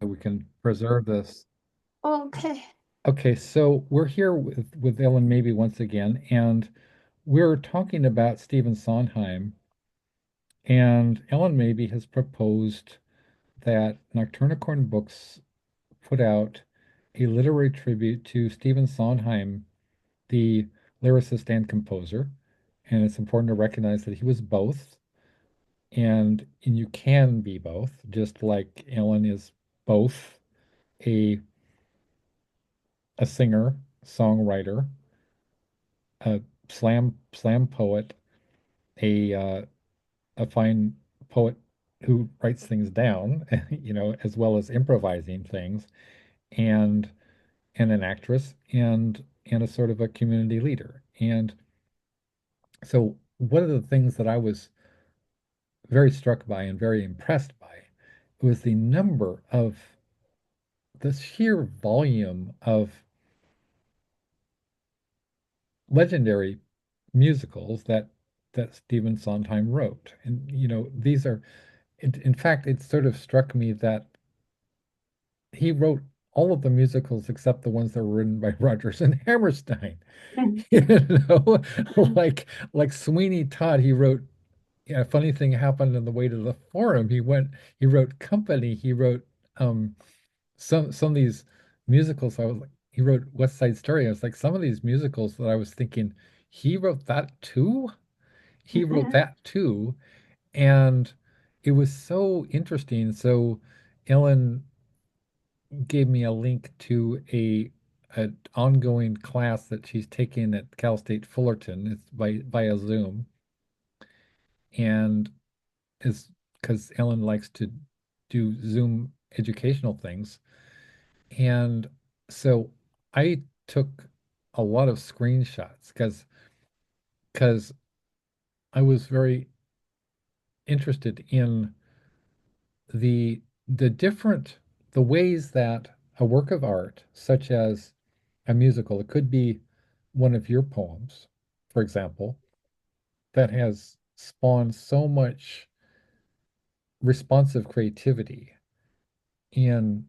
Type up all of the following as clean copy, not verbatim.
so we can preserve this. Okay. Okay, so we're here with Ellen maybe once again, and we're talking about Stephen Sondheim, and Ellen maybe has proposed that Nocturnicorn Books put out a literary tribute to Stephen Sondheim, the lyricist and composer, and it's important to recognize that he was both, and you can be both, just like Ellen is both a a singer, songwriter, a slam poet, a a fine poet who writes things down, as well as improvising things, and and an actress and a sort of a community leader. And so one of the things that I was very struck by and very impressed by was the number of the sheer volume of legendary musicals that Stephen Sondheim wrote. And these are in fact it sort of struck me that he wrote all of the musicals except the ones that were written by Rodgers and Hammerstein. You know, like Sweeney Todd, he wrote. Yeah, a funny thing happened on the way to the forum. He wrote Company. He wrote um, some of these musicals. He wrote West Side Story. I was like, some of these musicals that I was thinking, he wrote that too. He wrote that too, and it was so interesting. So Ellen gave me a link to a an ongoing class that she's taking at Cal State Fullerton. It's by via Zoom, and is because Ellen likes to do Zoom educational things. And so I took a lot of screenshots because I was very interested in the different the ways that a work of art, such as a musical, it could be one of your poems, for example, that has spawned so much responsive creativity in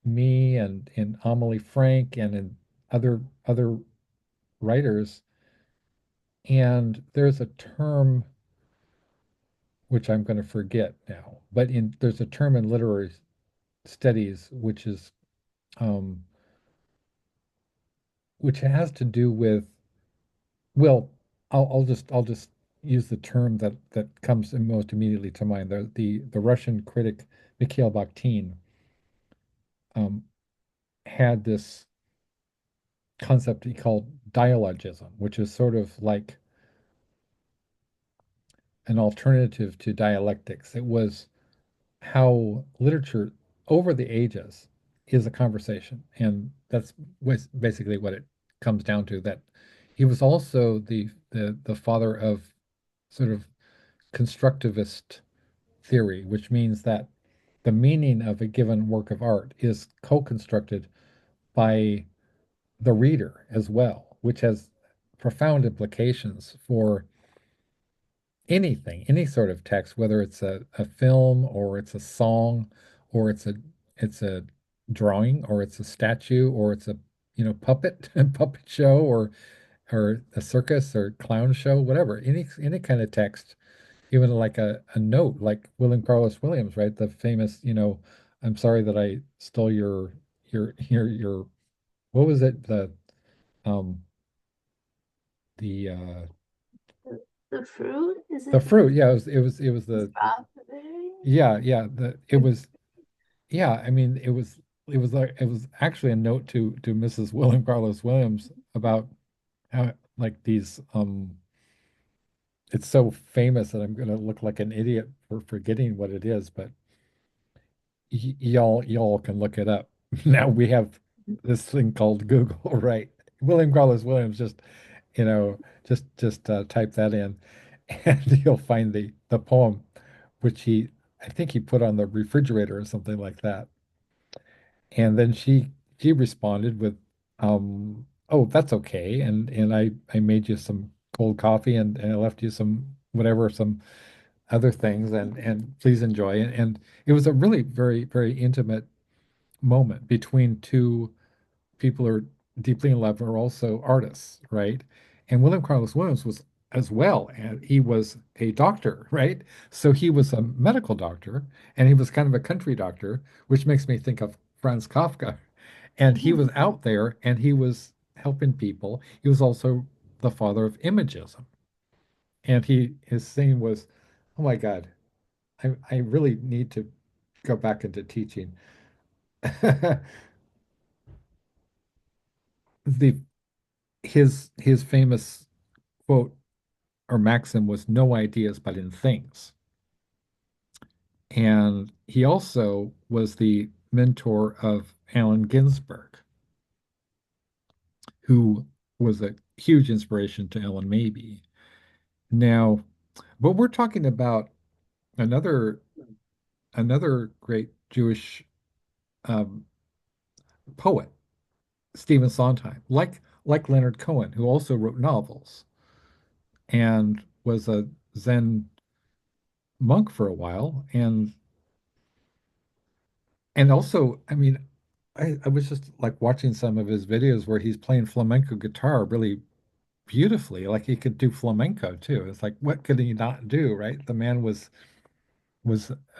me and in Amelie Frank and in other writers. And there's a term which I'm going to forget now, but there's a term in literary studies um, which has to do with, well, I'll just use the term that comes in most immediately to mind. The Russian critic Mikhail Bakhtin um, had this concept he called dialogism, which is sort of like an alternative to dialectics. It was how literature over the ages is a conversation. And that's basically what it comes down to, that he was also the father of sort of constructivist theory, which means that the meaning of a given work of art is co-constructed by the reader as well, which has profound implications for anything, any sort of text, whether it's a film or it's a song or it's a drawing or it's a statue or it's a puppet puppet show or a circus or clown show, whatever, any kind of text, even like a note, like William Carlos Williams, right? The famous, I'm sorry that I stole your what was it? Um the The fruit? Is the it fruit. Yeah, it was the strawberry? yeah, the it was. Yeah, I mean, it was actually a note to Mrs. William Carlos Williams about how like these it's so famous that I'm gonna look like an idiot for forgetting what it is, but y'all can look it up. Now we have this thing called Google, right? William Carlos Williams, just type that in, and you'll find the poem, which I think he put on the refrigerator or something like that. And then she responded with, "Oh, that's okay." And I made you some cold coffee and I left you some whatever, some other things, and please enjoy it. And it was a really very, very intimate. moment between two people who are deeply in love are also artists, right? And William Carlos Williams was as well, and he was a doctor, right? So he was a medical doctor, and he was kind of a country doctor, which makes me think of Franz Kafka. And he was out there and he was helping people. He was also the father of imagism. And his thing was, oh my God, I really need to go back into teaching. The his famous quote or maxim was no ideas but in things. And he also was the mentor of Allen Ginsberg, who was a huge inspiration to Ellen Mabey. Now, but we're talking about another another great Jewish um, poet, Stephen Sondheim, like Leonard Cohen, who also wrote novels and was a Zen monk for a while, and also, I mean, I was just like watching some of his videos where he's playing flamenco guitar really beautifully, like he could do flamenco too. It's like, what could he not do, right? The man was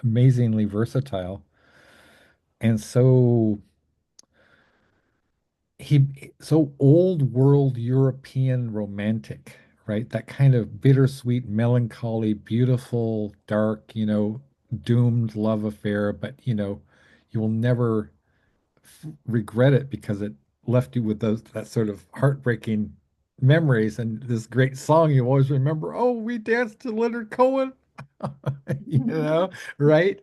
amazingly versatile and so old world European romantic, right? That kind of bittersweet, melancholy, beautiful, dark, doomed love affair, but you will never regret it because it left you with those that sort of heartbreaking memories and this great song you always remember. Oh, we danced to Leonard Cohen, you know, right?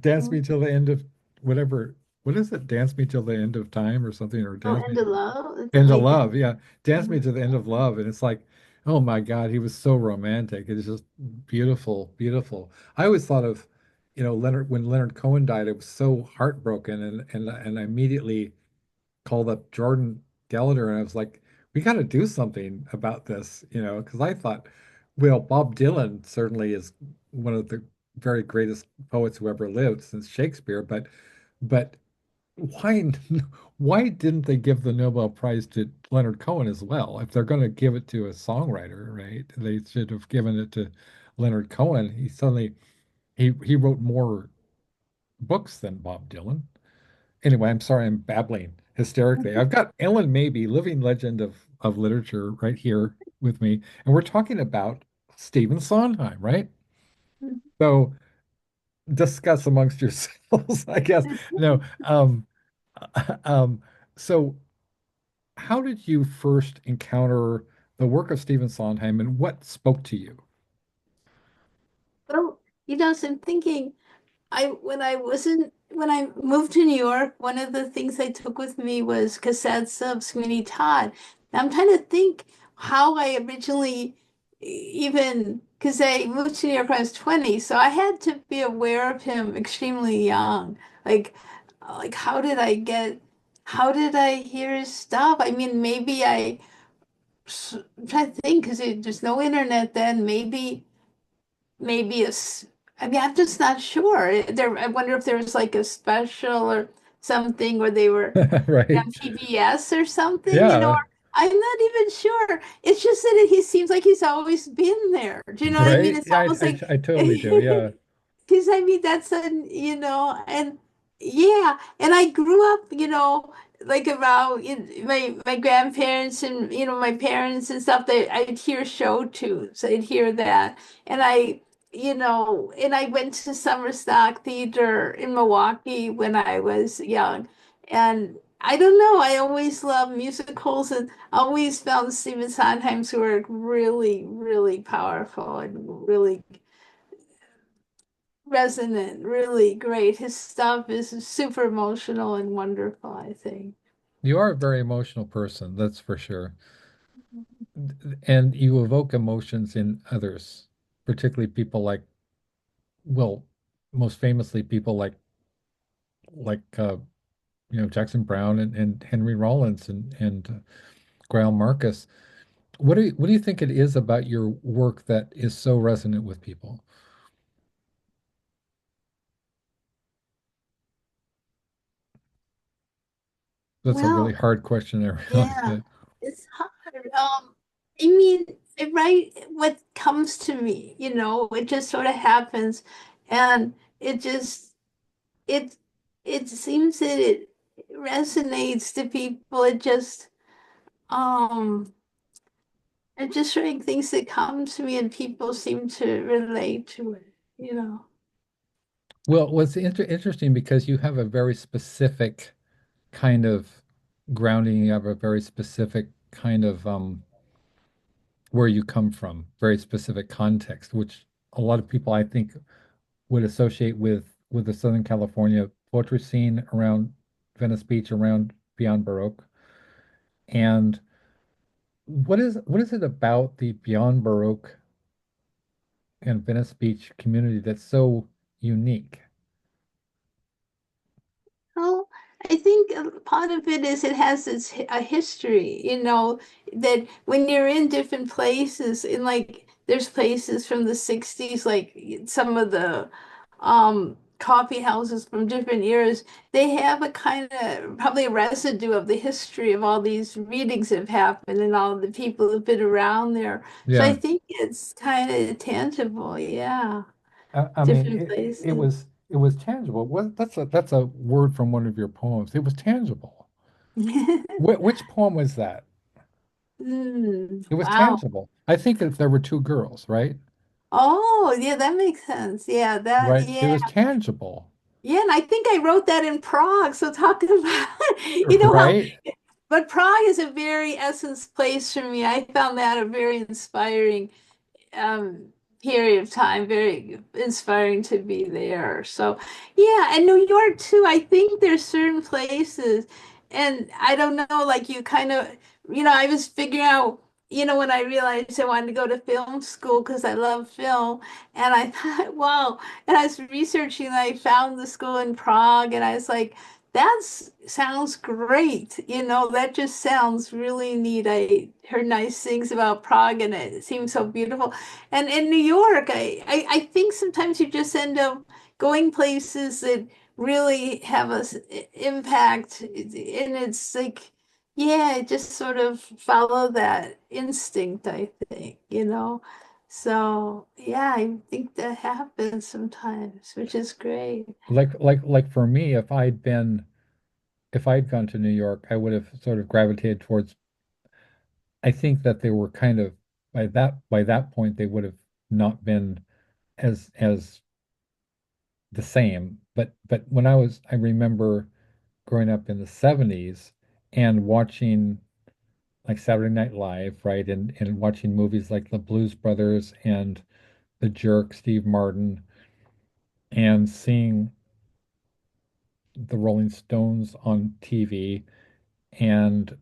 Dance me till the end of whatever. What is it? Dance me till the end of time or something, or Oh, dance and me the love. It's end of like that. love. Yeah, dance me to the end of love. And it's like, oh my God, he was so romantic. It's just beautiful, beautiful. I always thought of, Leonard when Leonard Cohen died, it was so heartbroken, and I immediately called up Jordan Gallagher and I was like, we got to do something about this, because I thought, well, Bob Dylan certainly is one of the very greatest poets who ever lived since Shakespeare, but why why didn't they give the Nobel Prize to Leonard Cohen as well? If they're going to give it to a songwriter, right? They should have given it to Leonard Cohen. He wrote more books than Bob Dylan. Anyway, I'm sorry I'm babbling hysterically. I've got Ellen Mabey, living legend of literature, right here with me, and we're talking about Stephen Sondheim, right? So discuss amongst yourselves, I guess. No, um, so how did you first encounter the work of Stephen Sondheim and what spoke to you? Well, so I'm thinking. When I moved to New York, one of the things I took with me was cassettes of Sweeney Todd. And I'm trying to think how I originally even because I moved to New York when I was 20, so I had to be aware of him extremely young. Like like how did I hear his stuff? I mean, I'm trying to think because there's no internet then. Maybe I mean, I'm just not sure. I wonder if there was like a special or something where they were Right. on PBS or something, or Yeah, I'm not even sure. It's just that he seems like he's always been there. Do you know what I mean? right. It's Yeah, almost like I totally do. Yeah. because I mean that's and yeah, and I grew up, like around my grandparents and my parents and stuff. I'd hear show tunes, I'd hear that, and I went to summer stock theater in Milwaukee when I was young, and I don't know. I always loved musicals and always found Stephen Sondheim's work really, really powerful and really resonant, really great. His stuff is super emotional and wonderful, I think. You are a very emotional person, that's for sure. And you evoke emotions in others, particularly people like, well, most famously people like Jackson Brown and Henry Rollins and Grail Marcus. What do you think it is about your work that is so resonant with people? That's a really Well, hard question. I realize yeah, that. it's hard. I mean, I write what comes to me, it just sort of happens. And it just, it, it seems that it resonates to people. Um, I just write things that come to me and people seem to relate to it. Well, what's interesting because you have a very specific kind of grounding, you have a very specific kind of where you come from, very specific context, which a lot of people I think would associate with the Southern California poetry scene around Venice Beach, around Beyond Baroque. And what is it about the Beyond Baroque and Venice Beach community that's so unique? Well, I think a part of it is it has a history, that when you're in different places, and like there's places from the 60s, like some of the coffee houses from different eras, they have a kind of probably a residue of the history of all these readings that have happened and all the people who've been around there. So I Yeah. think it's kind of tangible, yeah, I mean, different it places. was tangible. What that's a word from one of your poems. It was tangible. Which poem was that? It was Wow. tangible. I think that there were two girls, right? Oh, yeah, that makes sense. Yeah, Right. It yeah. was tangible, Yeah, and I think I wrote that in Prague. So talking about, how, right? but Prague is a very essence place for me. I found that a very inspiring um, period of time, very inspiring to be there. So, yeah, and New York too. I think there's certain places, and I don't know, like you kind of, I was figuring out, when I realized I wanted to go to film school because I love film, and I thought, wow, and I was researching, and I found the school in Prague, and I was like, that sounds great. That just sounds really neat. I heard nice things about Prague and it seems so beautiful. And in New York, I think sometimes you just end up going places that really have impact. And it's like, yeah, just sort of follow that instinct, I think. So, yeah, I think that happens sometimes, which is great. Like for me, if I'd gone to New York, I would have sort of gravitated towards. I think that they were kind of by that point they would have not been as the same. But when I remember growing up in the 70s and watching like Saturday Night Live, right? And watching movies like The Blues Brothers and The Jerk, Steve Martin, and seeing the Rolling Stones on TV and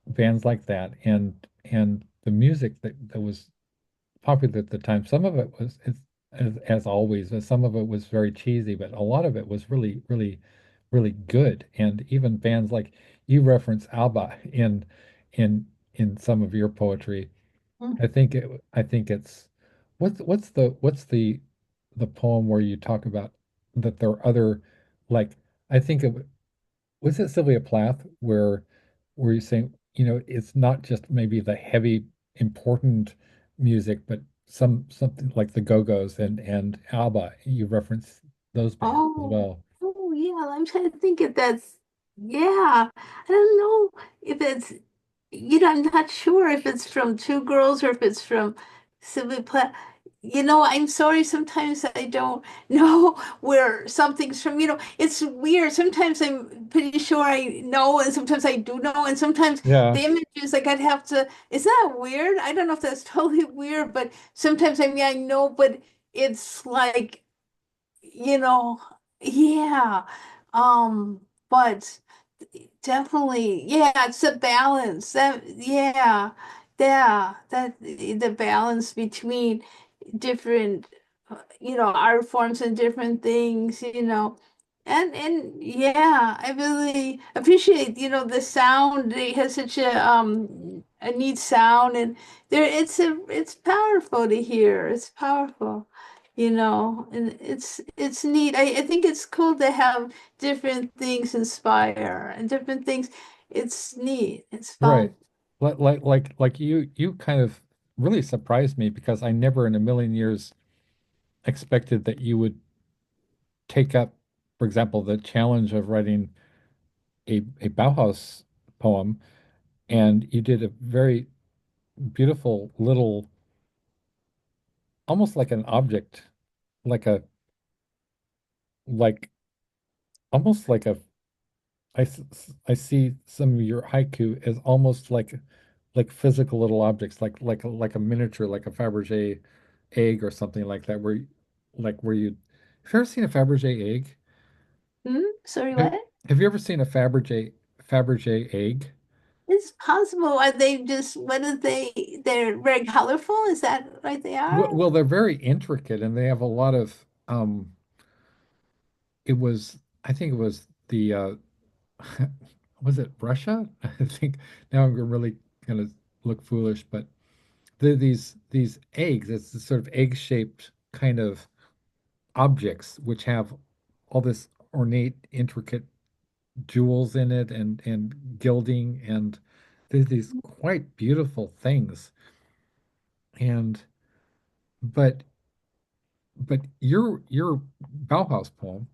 bands like that and the music that was popular at the time. Some of it was as always, some of it was very cheesy, but a lot of it was really, really, really good. And even bands like you reference ABBA in some of your poetry. I think it's what's the poem where you talk about that there are other like I think it was it Sylvia Plath where you're saying, it's not just maybe the heavy important music, but something like the Go-Go's and ABBA. You reference those bands as Oh, well. oh yeah. I'm trying to think if that's, yeah. I don't know if it's, I'm not sure if it's from Two Girls or if it's from Sylvia Plath. I'm sorry. Sometimes I don't know where something's from. It's weird. Sometimes I'm pretty sure I know, and sometimes I do know, and sometimes Yeah. the images, like I'd have to. Is that weird? I don't know if that's totally weird, but sometimes I mean I know, but it's like you know, yeah. But definitely, yeah, it's a balance. That the balance between different, art forms and different things. And yeah, I really appreciate, the sound. It has such a neat sound and it's powerful to hear. It's powerful. and it's neat. I think it's cool to have different things inspire and different things. It's neat. It's Right. fun. Like you kind of really surprised me because I never in a million years expected that you would take up, for example, the challenge of writing a Bauhaus poem, and you did a very beautiful little, almost like an object, like a like almost like a I see some of your haiku as almost like physical little objects, like a miniature, like a Fabergé egg or something like that, where you have you ever seen a Fabergé egg? Hmm? Sorry, Have, what? have you ever seen a Fabergé egg? It's possible. Are they just, what are they? They're very colorful. Is that right? They are? Well, they're very intricate and they have a lot of it was I think it was the was it Russia? I think now I'm really gonna look foolish, but these eggs, it's this sort of egg-shaped kind of objects which have all this ornate, intricate jewels in it and gilding and there's these quite beautiful things. And but your Bauhaus poem,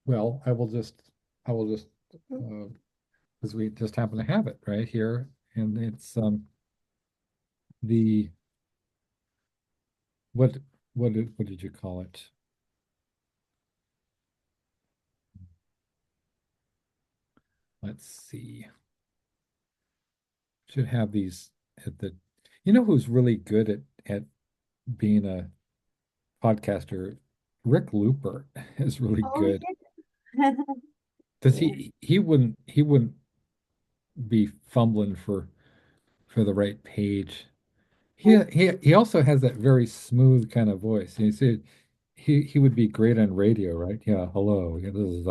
well, I will just because we just happen to have it right here, and it's the what what did you call it? Let's see. Should have these at the. You know who's really good at being a podcaster? Rick Looper is really Oh, good. yeah. Does Yeah. he wouldn't be fumbling for the right page. He also has that very smooth kind of voice. You see, he would be great on radio, right? Yeah, hello. Yeah, this is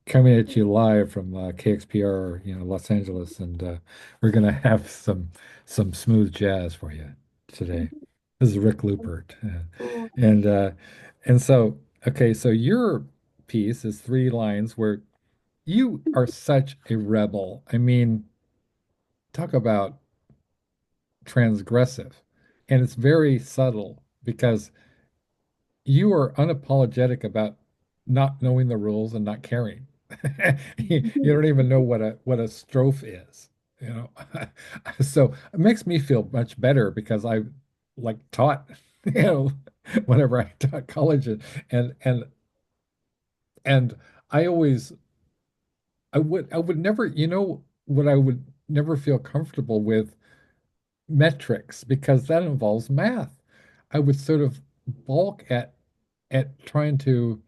coming at you live from KXPR, Los Angeles, and we're gonna have some smooth jazz for you today. This is Rick Lupert, Cool. and and so okay, so your piece is 3 lines where you are such a rebel. I mean, talk about transgressive, and it's very subtle because you are unapologetic about not knowing the rules and not caring. You don't even know what a strophe is, you know. So it makes me feel much better because I like taught, you know, whenever I taught college and and and I always I would never, what I would never feel comfortable with metrics because that involves math. I would sort of balk at trying to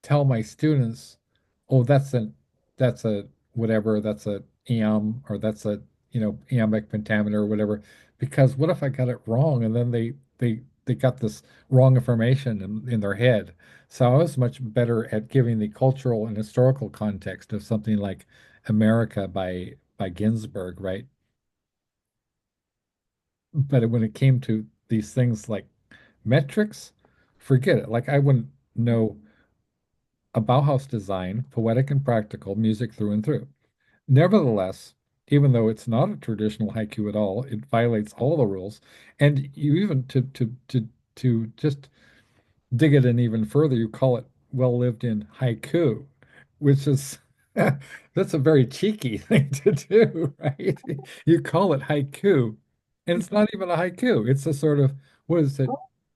tell my students, oh, that's a whatever, that's a EM or that's a iambic pentameter or whatever. Because what if I got it wrong and then they got this wrong information in their head. So I was much better at giving the cultural and historical context of something like America by Ginsberg, right? But when it came to these things like metrics, forget it. Like I wouldn't know a Bauhaus design, poetic and practical, music through and through. Nevertheless, even though it's not a traditional haiku at all, it violates all the rules. And you even to just dig it in even further, you call it well lived in haiku, which is that's a very cheeky thing to do, right? You call it haiku, and it's not even a haiku. It's a sort of what is it?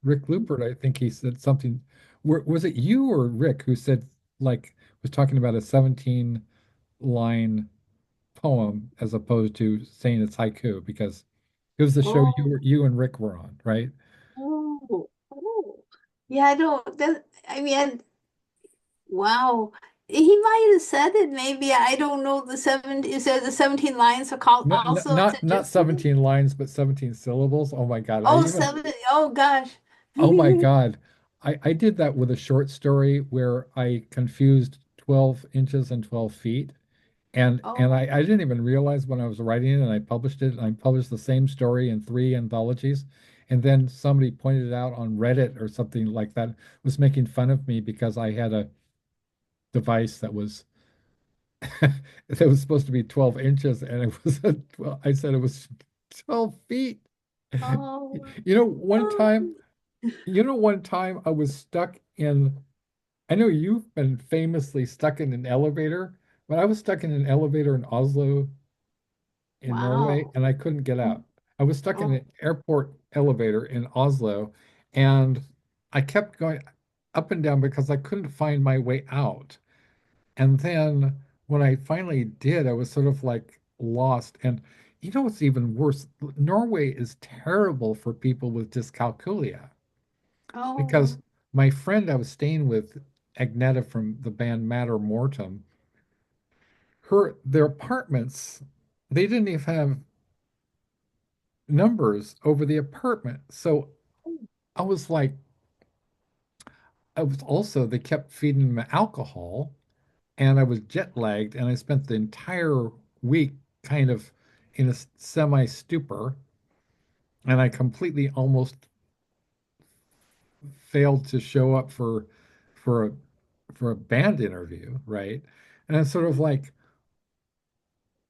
Rick Lupert, I think he said something. Was it you or Rick who said like was talking about a 17 line poem as opposed to saying it's haiku because it was the show Oh, you and Rick were on, right? oh, oh. Yeah, I don't, that, I mean, wow. He might have said it, maybe. I don't know the seven, is there the 17 lines are called also Not suggested? 17 lines, but 17 syllables. Oh my God. Oh, seven, oh gosh. Oh my God. I did that with a short story where I confused 12 inches and 12 feet. And Oh, I didn't even realize when I was writing it and I published it, and I published the same story in 3 anthologies. And then somebody pointed it out on Reddit or something like that, was making fun of me because I had a device that was that was supposed to be 12 inches and it was well, I said it was 12 feet. Oh, You know, one oh, time, one time I was stuck in, I know you've been famously stuck in an elevator, but I was stuck in an elevator in Oslo in Norway wow. and I couldn't get out. I was stuck in Oh, an airport elevator in Oslo and I kept going up and down because I couldn't find my way out. And then when I finally did, I was sort of like lost. And you know what's even worse? Norway is terrible for people with dyscalculia because oh, my friend I was staying with, Agneta from the band Matter Mortem, their apartments, they didn't even have numbers over the apartment. So I was like, I was also, they kept feeding me alcohol and I was jet lagged and I spent the entire week kind of in a semi stupor and I completely almost failed to show up for a for a band interview, right? And it's sort of like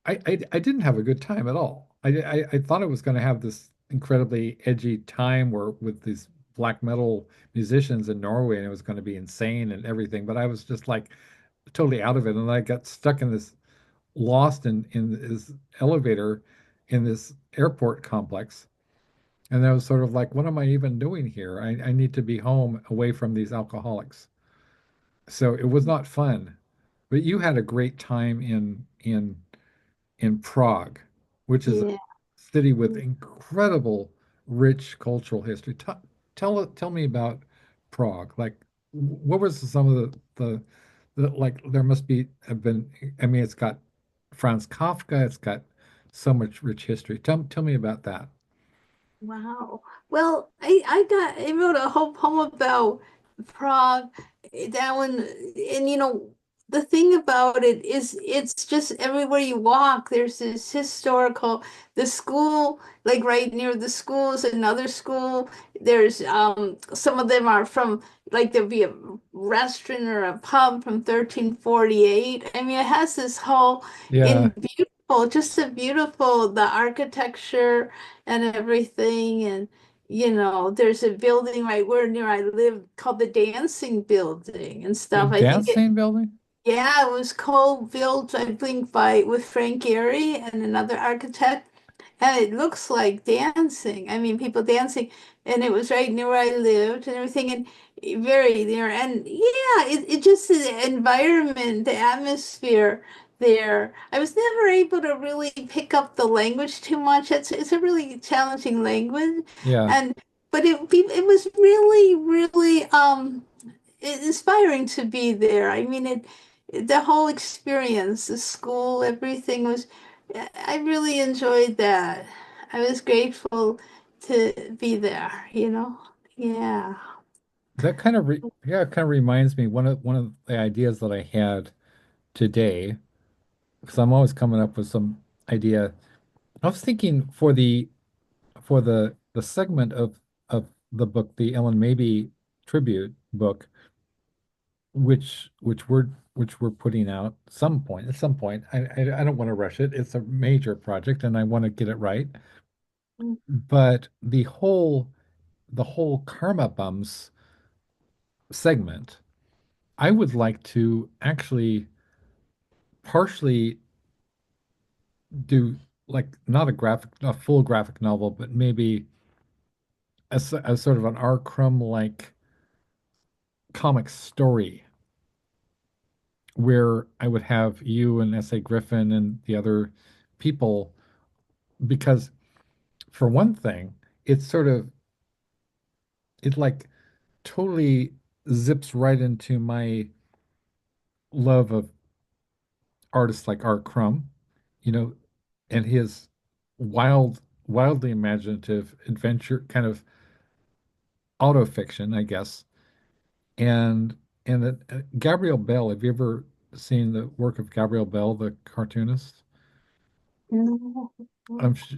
I didn't have a good time at all. I thought I was going to have this incredibly edgy time where with these black metal musicians in Norway and it was going to be insane and everything, but I was just like totally out of it and I got stuck in this lost in this elevator in this airport complex. And I was sort of like, what am I even doing here? I need to be home away from these alcoholics. So it was not fun. But you had a great time in Prague, which is a yeah. city with incredible rich cultural history. Tell me about Prague. Like, what was some of the like? There must be have been. I mean, it's got Franz Kafka. It's got so much rich history. Tell me about that. Wow. Well, I wrote a whole poem about Prague. That one, and the thing about it is it's just everywhere you walk, there's this historical, the school, like right near the school is another school. There's some of them are from like there'll be a restaurant or a pub from 1348. I mean, it has this whole Yeah, in beautiful, just a beautiful, the architecture and everything. And, there's a building right where near I live called the Dancing Building and the stuff. I think it, Dancing Building. yeah, it was co-built, I think, by with Frank Gehry and another architect. And it looks like dancing. I mean, people dancing. And it was right near where I lived and everything. And very near. And yeah, it just the environment, the atmosphere there. I was never able to really pick up the language too much. It's a really challenging language. Yeah, And but it was really, really inspiring to be there. I mean, the whole experience, the school, everything was, I really enjoyed that. I was grateful to be there. Yeah. that kind of yeah, it kind of reminds me one of the ideas that I had today because I'm always coming up with some idea. I was thinking for the segment of the book, the Ellen Mabey tribute book, which we're putting out at some point. I don't want to rush it. It's a major project and I want to get it right. But the whole Karma Bums segment, I would like to actually partially do like not a full graphic novel, but maybe a sort of an R. Crumb like comic story where I would have you and S.A. Griffin and the other people, because for one thing, it's sort of, it like totally zips right into my love of artists like Art Crumb, you know, and his wildly imaginative adventure kind of auto fiction, I guess. And Gabrielle Bell, have you ever seen the work of Gabrielle Bell, the cartoonist? No.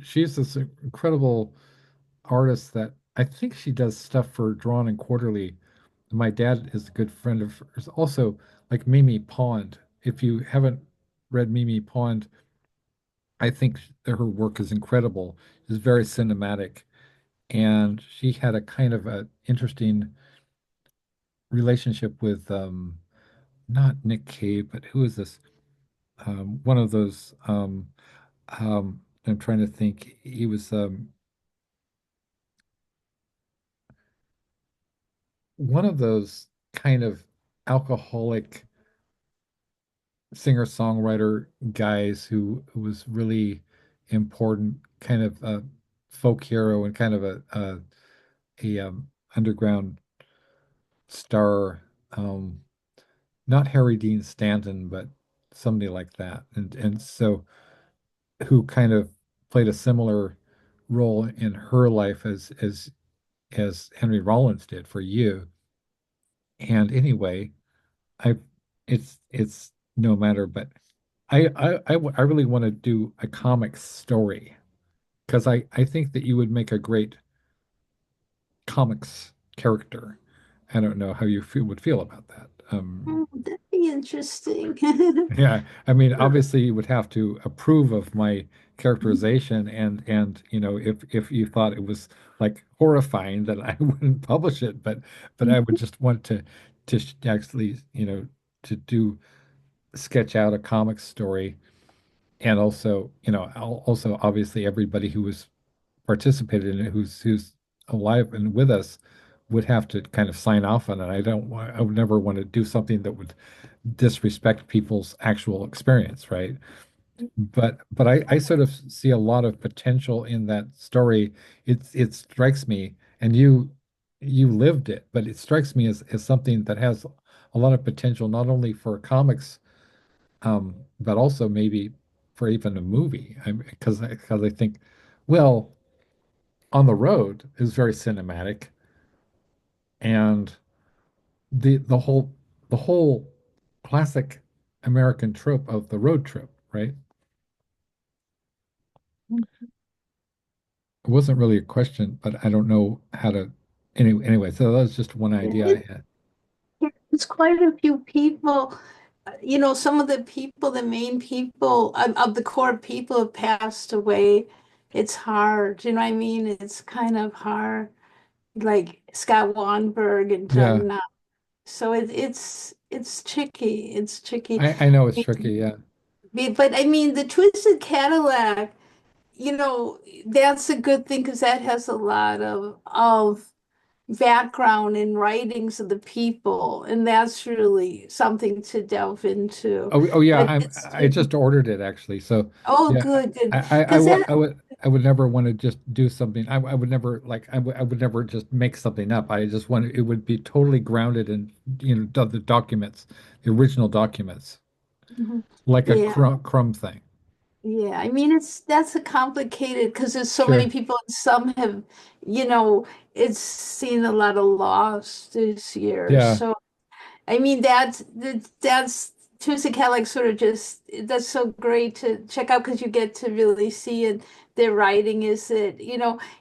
She's this incredible artist that I think she does stuff for Drawn and Quarterly. My dad is a good friend of hers. Also, like Mimi Pond. If you haven't read Mimi Pond, I think her work is incredible. It's very cinematic, and she had a kind of a interesting relationship with not Nick Cave, but who is this? One of those. I'm trying to think. He was one of those kind of alcoholic singer-songwriter guys who was really important, kind of a folk hero and kind of a underground star. Not Harry Dean Stanton, but somebody like that. And so who kind of played a similar role in her life as Henry Rollins did for you. And anyway, I it's no matter, but I really want to do a comic story because I think that you would make a great comics character. I don't know how you would feel about that. That'd be interesting. Yeah, I mean, obviously you would have to approve of my characterization and if you thought it was like horrifying that I wouldn't publish it, but I would just want to actually, to do sketch out a comic story and also, also obviously everybody who was participated in it who's alive and with us would have to kind of sign off on it. I would never want to do something that would disrespect people's actual experience, right? But I sort of see a lot of potential in that story. It strikes me, and you lived it, but it strikes me as something that has a lot of potential, not only for comics, but also maybe for even a movie. Because I think, well, On the Road is very cinematic, and the whole classic American trope of the road trip, right? It wasn't really a question, but I don't know how to. Anyway, so that was just one idea I It, had. it's quite a few people. Some of the people, the main people of the core people have passed away. It's hard. You know what I mean? It's kind of hard. Like Scott Weinberg and Yeah, John. So it's tricky. It's tricky. I know it's tricky. Yeah, But I mean, the Twisted Cadillac, that's a good thing because that has a lot of background and writings of the people, and that's really something to delve into. oh yeah, But it's I just tricky. ordered it actually. So Oh, yeah, good, good. I Because would that, I would never want to just do something. I would never like I would never just make something up. I just want it would be totally grounded in the documents, the original documents, Mhm. like a Yeah, crumb thing. yeah. I mean, that's a complicated because there's so many Sure. people, and some have, you know, it's seen a lot of loss this year. Yeah. So I mean, that's Tuscan like sort of just that's so great to check out because you get to really see it. Their writing is that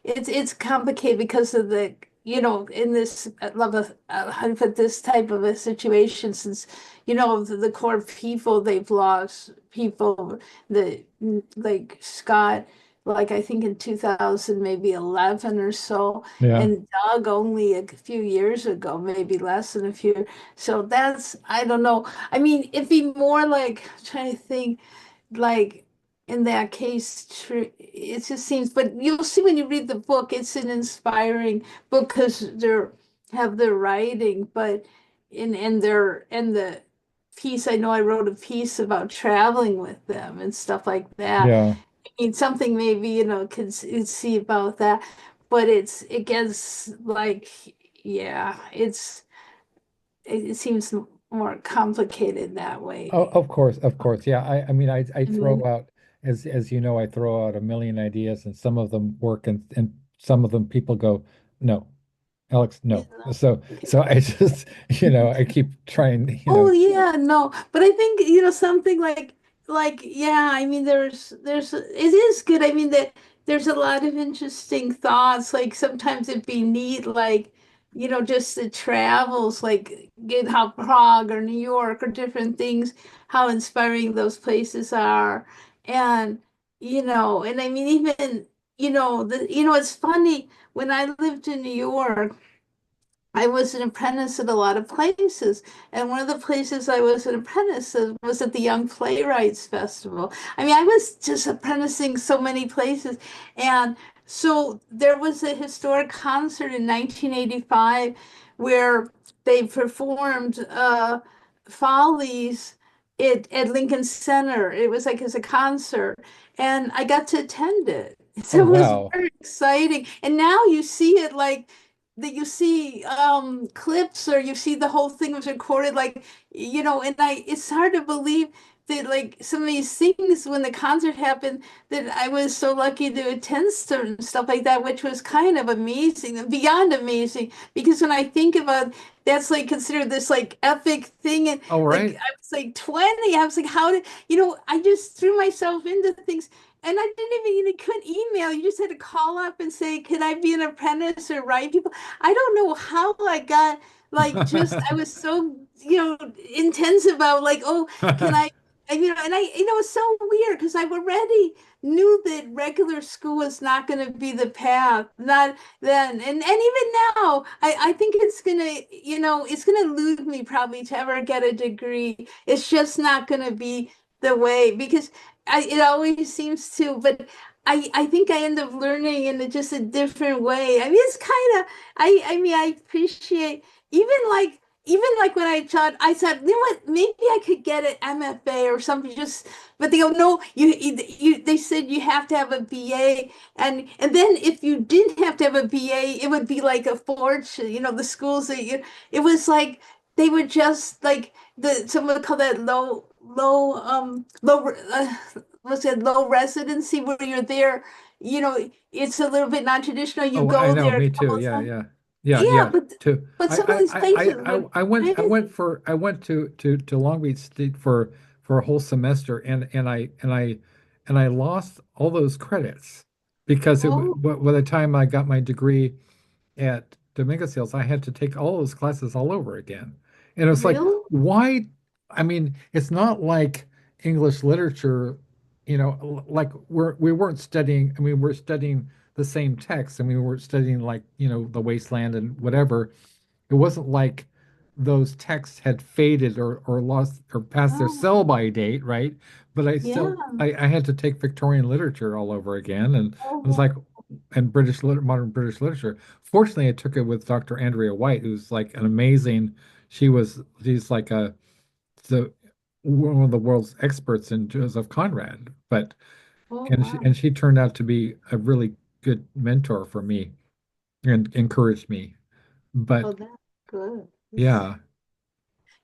it's complicated because of the in this I love how to put this type of a situation since the core people they've lost people the like Scott like I think in 2000 maybe 11 or so Yeah. and Doug only a few years ago maybe less than a few so I don't know. I mean, it'd be more like trying to think, like in that case, it just seems, but you'll see when you read the book, it's an inspiring book because they're have their writing, but in the piece, I know I wrote a piece about traveling with them and stuff like that. Yeah. I mean, something maybe, could see about that, but it gets like, yeah, it seems more complicated that Oh, way. of course, of course. Yeah. I mean, I I mean, throw out as you know, I throw out a million ideas, and some of them work, and some of them people go, no, Alex, no. So I just, I keep trying, oh yeah, no, but I think something like like, yeah, I mean, it is good. I mean, that there's a lot of interesting thoughts. Like sometimes it'd be neat, like, just the travels, like get how Prague or New York or different things, how inspiring those places are. And, and I mean, even, it's funny when I lived in New York. I was an apprentice at a lot of places, and one of the places I was an apprentice of was at the Young Playwrights Festival. I mean, I was just apprenticing so many places, and so there was a historic concert in 1985 where they performed Follies at Lincoln Center. It was like as a concert, and I got to attend it. Oh, So it was wow. very exciting. And now you see it like that you see clips or you see the whole thing was recorded like and I it's hard to believe that like some of these things when the concert happened that I was so lucky to attend certain stuff like that, which was kind of amazing, beyond amazing, because when I think about that's like considered this like epic thing. And All like right. I was like 20, I was like, how did I just threw myself into things. And I didn't even, you couldn't email. You just had to call up and say, "Could I be an apprentice or write people?" I don't know how I got like just I was so intense about like, oh, can I and I it's so weird because I already knew that regular school was not going to be the path, not then. And even now I think it's gonna it's gonna elude me probably to ever get a degree. It's just not going to be the way because it always seems to, but I think I end up learning in just a different way. I mean, it's kind of I mean, I appreciate even like when I thought, you know what, maybe I could get an MFA or something. Just but they go, no, they said you have to have a BA, and then if you didn't have to have a BA, it would be like a fortune. The schools that it was like they would just like someone would call that low what's it, low residency, where you're there, it's a little bit non-traditional. You Oh, I go know, there a me too. couple of Yeah, times. yeah. Yeah, Yeah, yeah. but Too. some of these places were I went crazy. for I went to Long Beach State for a whole semester, and I lost all those credits because Oh, by the time I got my degree at Dominguez Hills, I had to take all those classes all over again. And it's like, really? why? I mean, it's not like English literature, like we weren't studying, I mean, we're studying the same text. I mean, we're studying like, the wasteland and whatever. It wasn't like those texts had faded or lost or passed their Oh, sell-by date, right? But yeah. I had to take Victorian literature all over again, and Oh, it was like, and modern British literature. Fortunately, I took it with Dr. Andrea White, who's like an amazing. She's like the one of the world's experts in Joseph Conrad, but oh, and wow. she turned out to be a really good mentor for me and encouraged me. Oh, But that's good. yeah,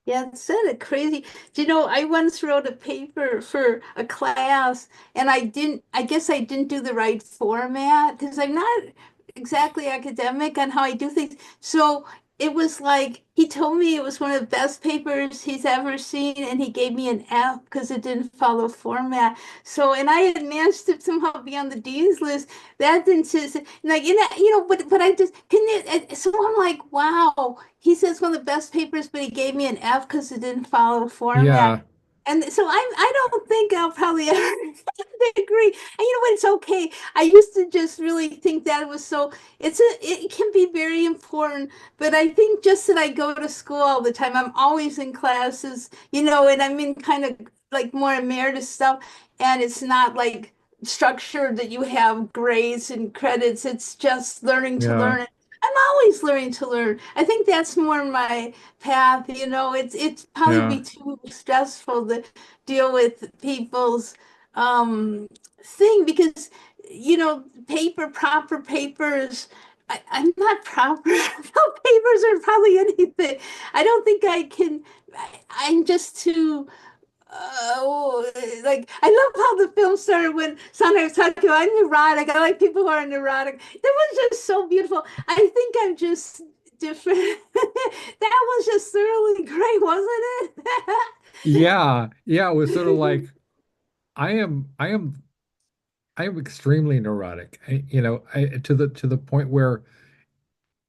Yeah, it's sort of crazy. Do you know, I once wrote a paper for a class and I guess I didn't do the right format because I'm not exactly academic on how I do things. So it was like he told me it was one of the best papers he's ever seen, and he gave me an F because it didn't follow format. So, and I had managed to somehow be on the dean's list. That didn't just like, but I just can it, so I'm like, wow. He says one of the best papers, but he gave me an F because it didn't follow format. yeah, And so I don't think I'll probably ever get a degree. And you know what? It's okay. I used to just really think that it was so it can be very important, but I think just that I go to school all the time. I'm always in classes, and I'm in kind of like more emeritus stuff, and it's not like structured that you have grades and credits. It's just learning to yeah, learn. I'm always learning to learn. I think that's more my path. It's probably yeah, be too stressful to deal with people's thing because proper papers. I'm not proper about papers or probably anything. I don't think I can. I'm just too like I love how the film started when Sandra was talking about I'm neurotic. I like people who are neurotic. That was just so beautiful. I think I'm just different. That was just thoroughly great, wasn't it? yeah, yeah. It was sort of like. I am extremely neurotic. To the point where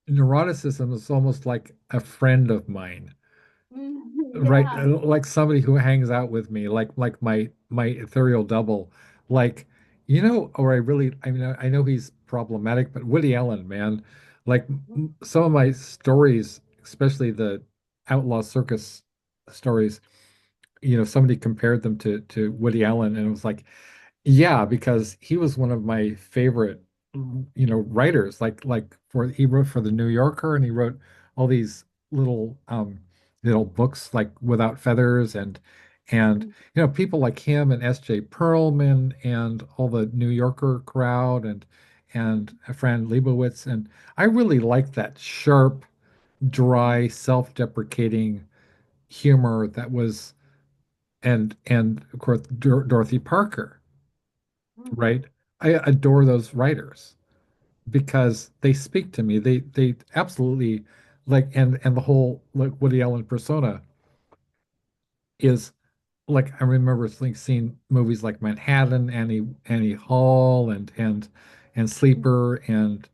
neuroticism is almost like a friend of mine, right? Yeah. Like somebody who hangs out with me, like my ethereal double. Like, or I mean, I know he's problematic, but Woody Allen, man, like some of my stories, especially the outlaw circus stories, somebody compared them to Woody Allen, and it was like, yeah, because he was one of my favorite, writers. He wrote for the New Yorker, and he wrote all these little books like Without Feathers, and people like him and S.J. Perlman and all the New Yorker crowd, and Fran Lebowitz, and I really like that sharp, dry, self-deprecating humor that was, and of course Dorothy Parker, Mhm. right? I adore those writers because they speak to me. They absolutely and the whole like Woody Allen persona is like I remember seeing movies like Manhattan, Annie Hall, and Sleeper, and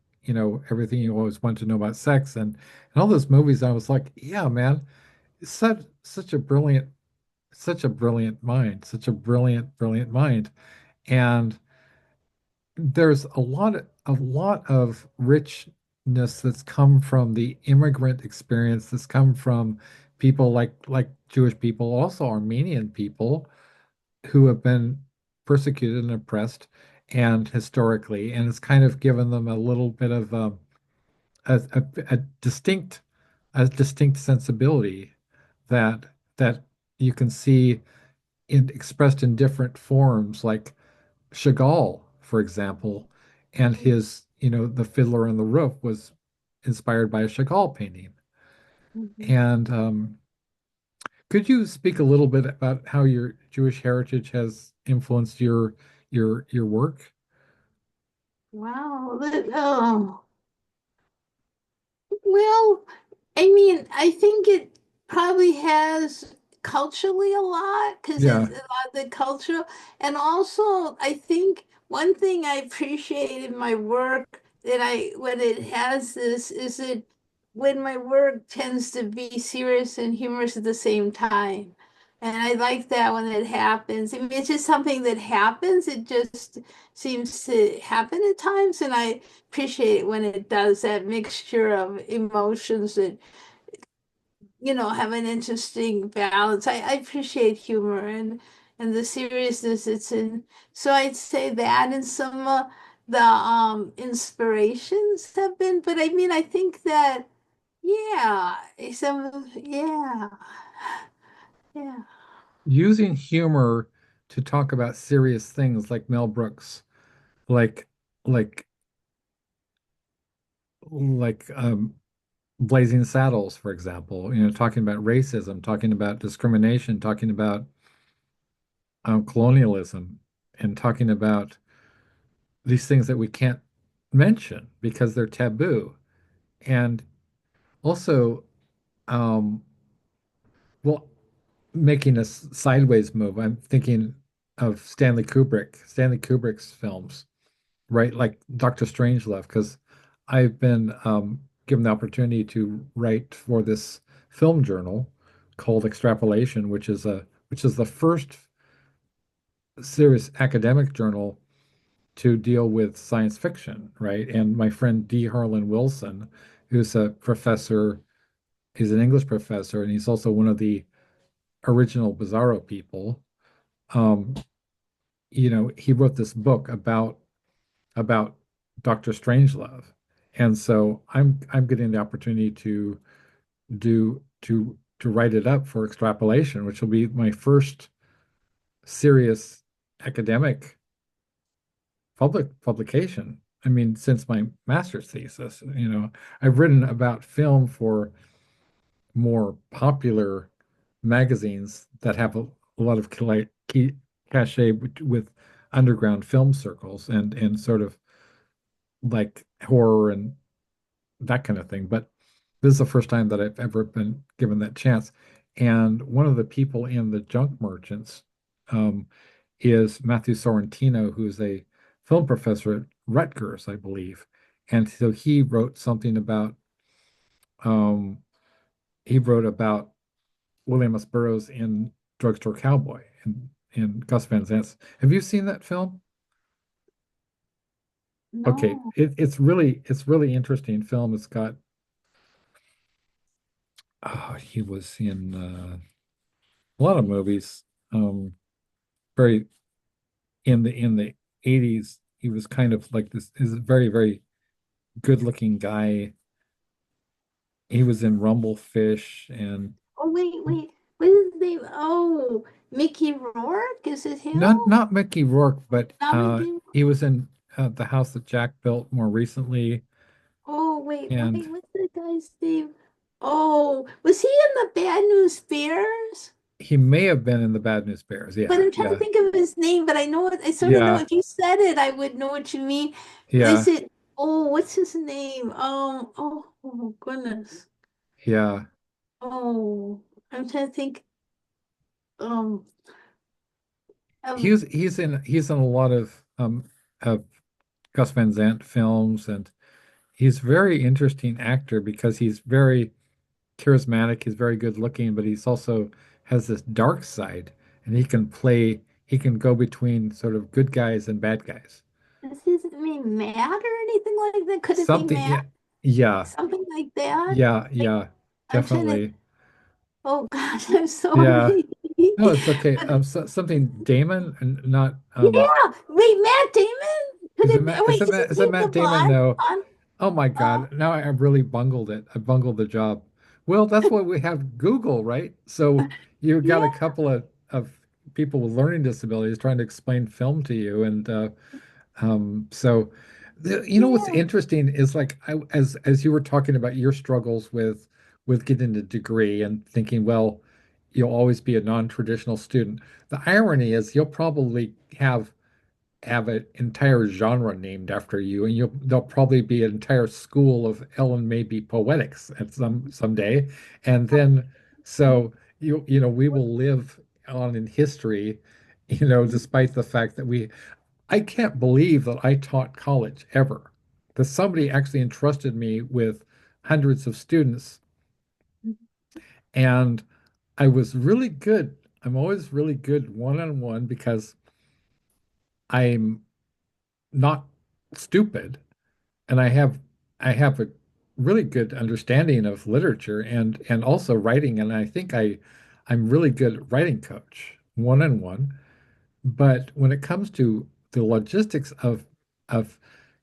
everything you always want to know about sex, and all those movies. I was like, yeah, man, it's such a brilliant mind, such a brilliant mind, and there's a lot of richness that's come from the immigrant experience, that's come from people like Jewish people, also Armenian people who have been persecuted and oppressed, and historically, and it's kind of given them a little bit of a, a, a distinct a distinct sensibility that that you can see expressed in different forms, like Chagall, for example, and his, The Fiddler on the Roof was inspired by a Chagall painting. Mhm. And could you speak a little bit about how your Jewish heritage has influenced your work? Wow. Well, I mean, I think it probably has culturally a lot because it's Yeah, a lot of the culture. And also, I think one thing I appreciate in my work when it has this, is that when my work tends to be serious and humorous at the same time. And I like that when it happens. I mean, it's just something that happens. It just seems to happen at times. And I appreciate it when it does, that mixture of emotions that, have an interesting balance. I appreciate humor and the seriousness it's in. So I'd say that, and some the inspirations have been, but I mean, I think that, yeah, yeah, yeah. using humor to talk about serious things like Mel Brooks, like like like Blazing Saddles, for example, talking about racism, talking about discrimination, talking about colonialism, and talking about these things that we can't mention because they're taboo. And also, um, well, making a sideways move, I'm thinking of Stanley Kubrick's films, right? Like Doctor Strangelove, because I've been given the opportunity to write for this film journal called Extrapolation, which is the first serious academic journal to deal with science fiction, right? And my friend D. Harlan Wilson, who's a professor, he's an English professor, and he's also one of the original Bizarro people. Um, he wrote this book about Dr. Strangelove. And so I'm getting the opportunity to write it up for Extrapolation, which will be my first serious academic publication. I mean, since my master's thesis, I've written about film for more popular magazines that have a lot of cachet with underground film circles, and sort of like horror and that kind of thing. But this is the first time that I've ever been given that chance. And one of the people in the junk merchants, um, is Matthew Sorrentino, who's a film professor at Rutgers, I believe. And so um, he wrote about William S. Burroughs in Drugstore Cowboy and Gus Van Sant. Have you seen that film? Okay, No. it's really interesting film. It's got he was in a lot of movies. Very in the 80s, he was kind of like this is a very, very good looking guy. He was in Rumblefish and Oh, wait. What is his name? Oh, Mickey Rourke? Is it him? not Mickey Rourke, but Not Mickey. he was in The House That Jack Built more recently, Oh, and what's that guy's name? Oh, was he in the Bad News Bears? he may have been in the Bad News Bears. But Yeah, I'm trying to yeah, think of his name, but I know it, I sort of know yeah, if you said it, I would know what you mean. They yeah, said, oh, what's his name? Oh goodness. yeah. Oh, I'm trying to think. Um, um, He's in a lot of Gus Van Sant films, and he's a very interesting actor because he's very charismatic, he's very good looking, but he's also has this dark side, and he can go between sort of good guys and bad guys. is his name Matt or anything like that? Could it be Something, Matt? yeah, yeah, Something like that? yeah, I, yeah, I'm trying to, definitely. oh gosh, I'm Yeah. sorry. No, it's okay. But Something Damon and not yeah, wait, Matt Damon? Could is it it be, Matt oh, wait, is his Is it name the Matt Damon? blonde? No. Blonde? Oh my Oh, God. Now I really bungled it. I bungled the job. Well, that's why we have Google, right? So you've got yeah, a couple of people with learning disabilities trying to explain film to you. And so you know what's yeah. interesting is like as you were talking about your struggles with getting a degree and thinking, well, you'll always be a non-traditional student. The irony is you'll probably have an entire genre named after you, and you'll there'll probably be an entire school of Ellen maybe poetics at someday, and then so you know we will live on in history, you know, despite the fact that I can't believe that I taught college ever, that somebody actually entrusted me with hundreds of students, and I was really good. I'm always really good one-on-one because I'm not stupid and I have a really good understanding of literature and also writing, and I think I'm really good writing coach one on one. But when it comes to the logistics of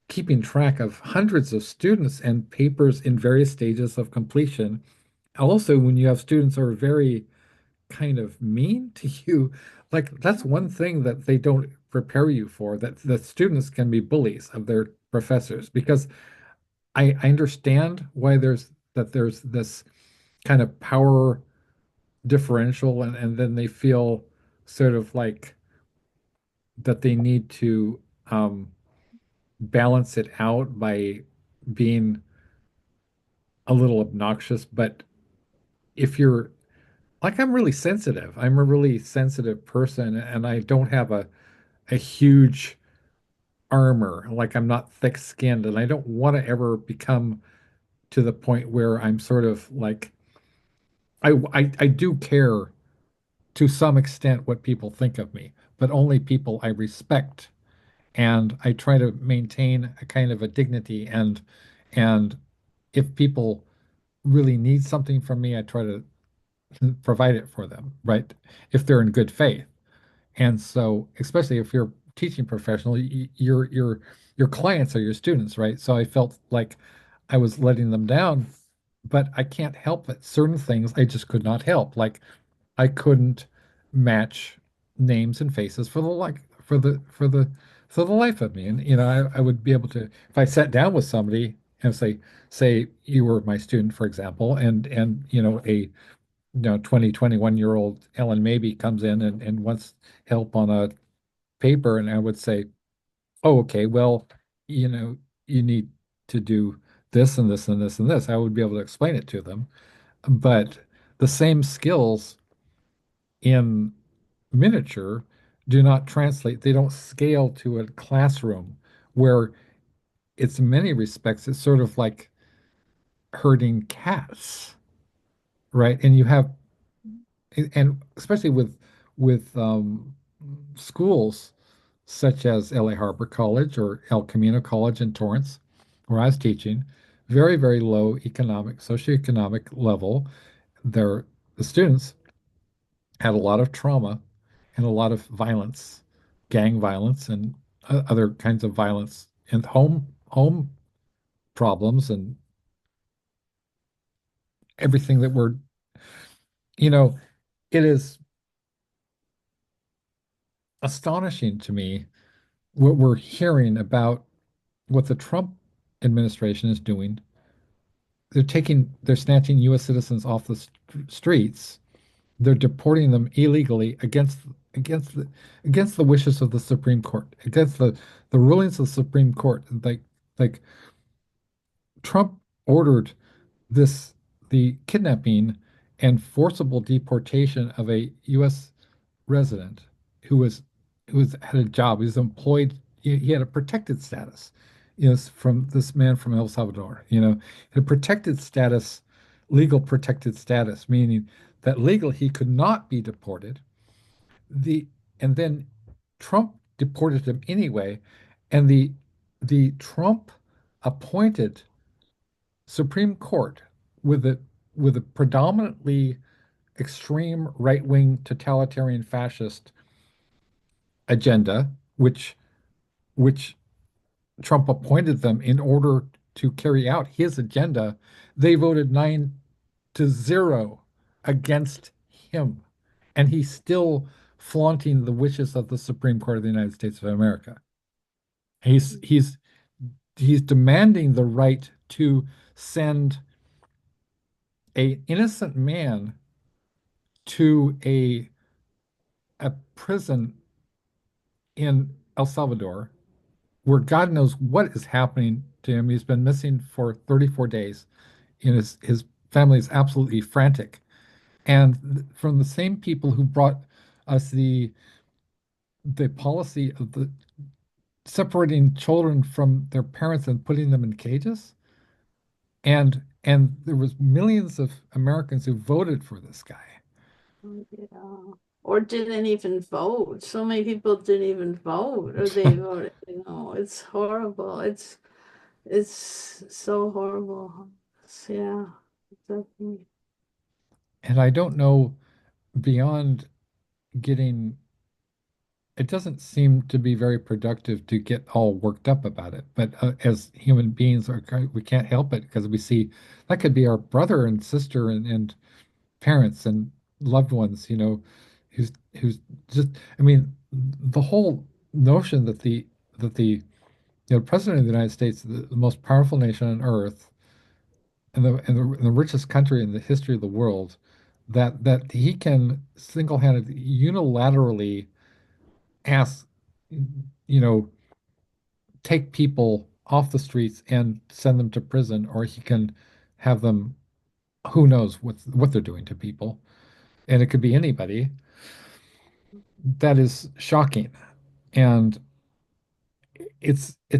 keeping track of hundreds of students and papers in various stages of completion, also when you have students who are very kind of mean to you, like that's one thing that they don't prepare you for, that the students can be bullies of their professors because I understand why there's this kind of power differential and then they feel sort of like that they need to balance it out by being a little obnoxious. But if you're like I'm really sensitive, I'm a really sensitive person and I don't have a huge armor, like I'm not thick-skinned and I don't want to ever become to the point where I'm sort of like I do care to some extent what people think of me, but only people I respect. And I try to maintain a kind of a dignity and if people really need something from me, I try to provide it for them, right? If they're in good faith. And so, especially if you're a teaching professional, your clients are your students, right? So I felt like I was letting them down, but I can't help it. Certain things I just could not help. Like I couldn't match names and faces for the like for the life of me. And you know, I would be able to if I sat down with somebody and say you were my student, for example, and you know a 20, 21-year old Ellen maybe comes in and wants help on a paper, and I would say, oh, okay, well, you know, you need to do this and this and this and this. I would be able to explain it to them. But the same skills in miniature do not translate. They don't scale to a classroom where it's in many respects, it's sort of like herding cats, right? And you have, and especially with schools such as LA Harbor College or El Camino College in Torrance, where I was teaching, very, very low economic, socioeconomic level. Their the students had a lot of trauma and a lot of violence, gang violence and other kinds of violence and home problems and everything that we're, you know, it is astonishing to me what we're hearing about what the Trump administration is doing. They're snatching U.S. citizens off the streets. They're deporting them illegally against the against the wishes of the Supreme Court, against the rulings of the Supreme Court. Like Trump ordered this the kidnapping and forcible deportation of a U.S. resident who was had a job. He was employed. He had a protected status. From this man from El Salvador. Had a protected status, legal protected status, meaning that legal he could not be deported. The and then Trump deported him anyway, and the Trump appointed Supreme Court with a predominantly extreme right-wing totalitarian fascist agenda, which Trump appointed them in order to carry out his agenda, they voted 9-0 against him. And he's still flaunting the wishes of the Supreme Court of the United States of America. He's demanding the right to send a innocent man to a prison in El Salvador where God knows what is happening to him. He's been missing for 34 days. His family is absolutely frantic. And from the same people who brought us the policy of the separating children from their parents and putting them in cages, and there was millions of Americans who voted for this guy. Yeah. Or didn't even vote. So many people didn't even vote, or they voted, it's horrible. It's so horrible. Yeah, definitely. And I don't know beyond getting it doesn't seem to be very productive to get all worked up about it. But as human beings, we can't help it because we see that could be our brother and sister and parents and loved ones, who's just, I mean, the whole notion that the president of the United States, the most powerful nation on earth and the richest country in the history of the world, that he can single-handedly, unilaterally ask, you know, take people off the streets and send them to prison, or he can have them, who knows what they're doing to people, and it could be anybody. That is shocking, and it's a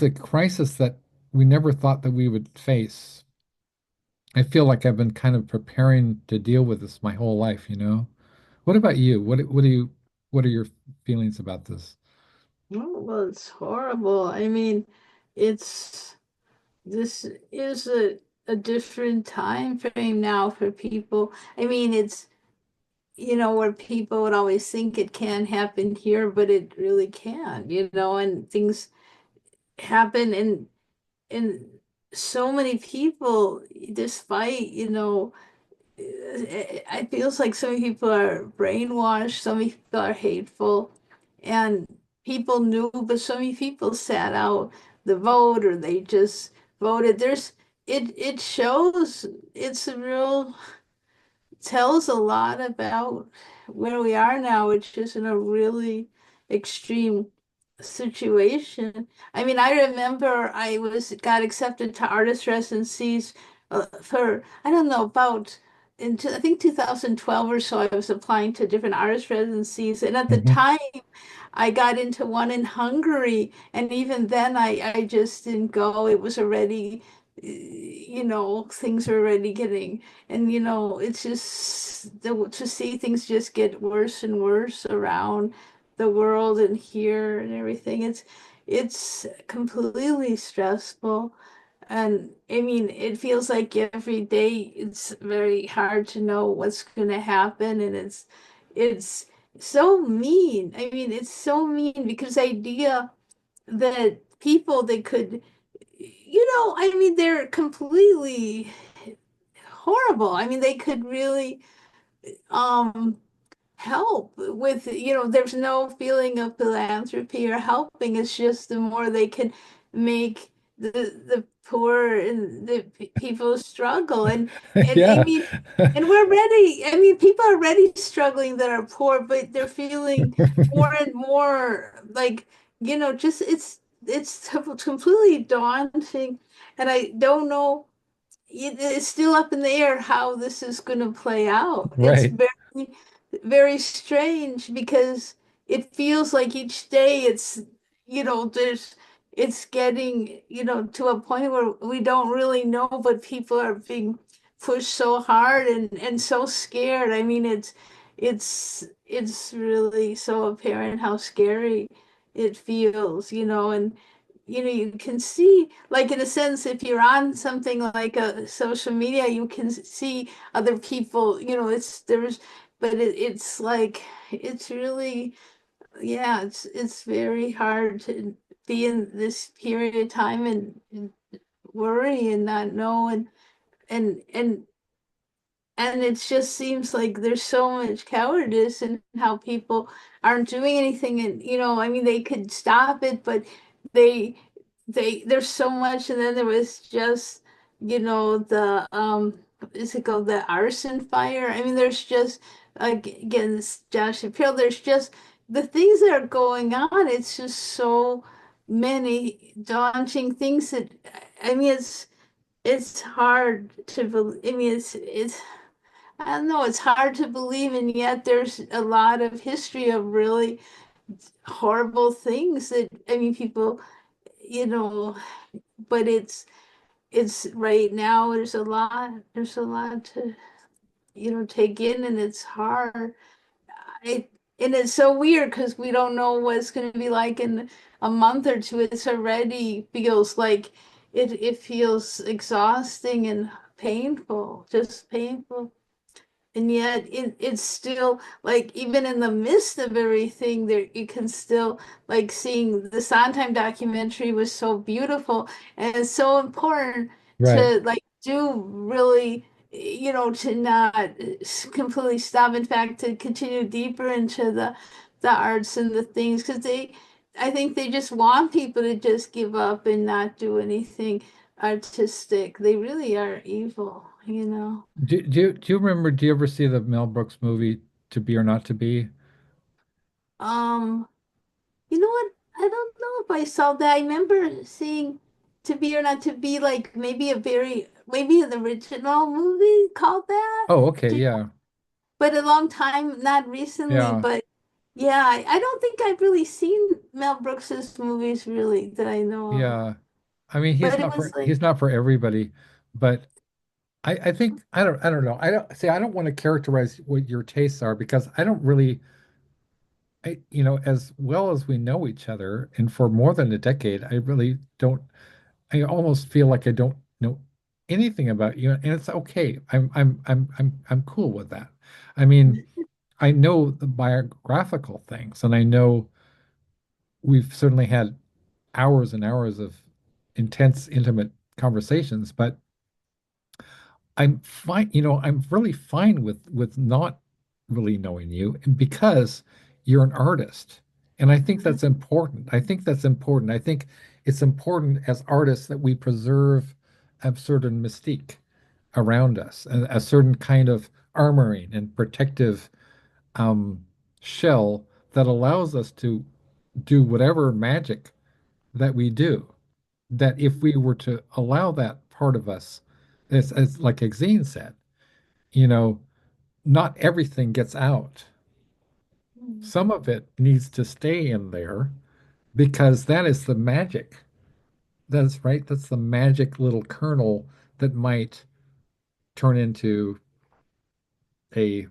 crisis that we never thought that we would face. I feel like I've been kind of preparing to deal with this my whole life. What about you? What are your feelings about this? Oh, well, it's horrible. I mean, it's this is a different time frame now for people. I mean, it's where people would always think it can't happen here, but it really can, and things happen and so many people, despite, it feels like so many people are brainwashed, so many people are hateful, and people knew, but so many people sat out the vote or they just voted. It shows it's a real tells a lot about where we are now, which is in a really extreme situation. I mean, I remember I was got accepted to artist residencies for I don't know about I think 2012 or so, I was applying to different artist residencies, and at the Hmm. time, I got into one in Hungary, and even then, I just didn't go. It was already, things were already getting, and it's just to see things just get worse and worse around the world and here and everything. It's completely stressful. And I mean, it feels like every day it's very hard to know what's going to happen, and it's so mean. I mean, it's so mean because the idea that people they could, I mean, they're completely horrible. I mean, they could really um help with, there's no feeling of philanthropy or helping. It's just the more they can make the poor and the people struggle. And I Yeah. mean, and we're ready. I mean, people are already struggling that are poor, but they're feeling more and more like, just it's completely daunting. And I don't know, it's still up in the air how this is going to play out. It's Right. very, very strange because it feels like each day it's getting, to a point where we don't really know, but people are being pushed so hard and so scared. I mean, it's really so apparent how scary it feels, and you can see, like, in a sense, if you're on something like a social media, you can see other people, but it's like, it's really, yeah, it's very hard to be in this period of time and worry and not know, and and it just seems like there's so much cowardice in how people aren't doing anything. And, I mean, they could stop it, but they, there's so much. And then there was just, what is it called? The arson fire. I mean, there's just, against Josh Shapiro, there's just the things that are going on. It's just so many daunting things that, I mean, it's hard to believe. I mean, I don't know, it's hard to believe, and yet there's a lot of history of really horrible things that, I mean, people, you know, but it's right now there's a lot to, take in, and it's hard. I and it's so weird because we don't know what it's going to be like in a month or two. It's already feels like it feels exhausting and painful, just painful. And yet it's still like, even in the midst of everything, there you can still, like, seeing the Sondheim documentary was so beautiful, and it's so important Right. to, like, do really, to not completely stop. In fact, to continue deeper into the arts and the things, because I think they just want people to just give up and not do anything artistic. They really are evil. Do you ever see the Mel Brooks movie To Be or Not to Be? Um, you know what? I don't know if I saw that. I remember seeing To Be or Not to Be, like, maybe an original movie called that. Oh, okay, Do- yeah. But a long time, not recently, Yeah. but yeah, I don't think I've really seen Mel Brooks's movies really that I know of. Yeah. I mean, But it was like, he's not for everybody, but I think I don't know. I don't want to characterize what your tastes are because I don't really as well as we know each other and for more than a decade, I really don't I almost feel like I don't know anything about you, and it's okay. I'm cool with that. I mean, I know the biographical things, and I know we've certainly had hours and hours of intense, intimate conversations, but I'm fine, I'm really fine with not really knowing you and because you're an artist. And I think that's important. I think that's important. I think it's important as artists that we preserve a certain mystique around us, a certain kind of armoring and protective um, shell that allows us to do whatever magic that we do. That if we were to allow that part of us, as like Exene said, you know, not everything gets out. Mm, Some of it needs to stay in there because that is the magic. That's right. That's the magic little kernel that might turn into a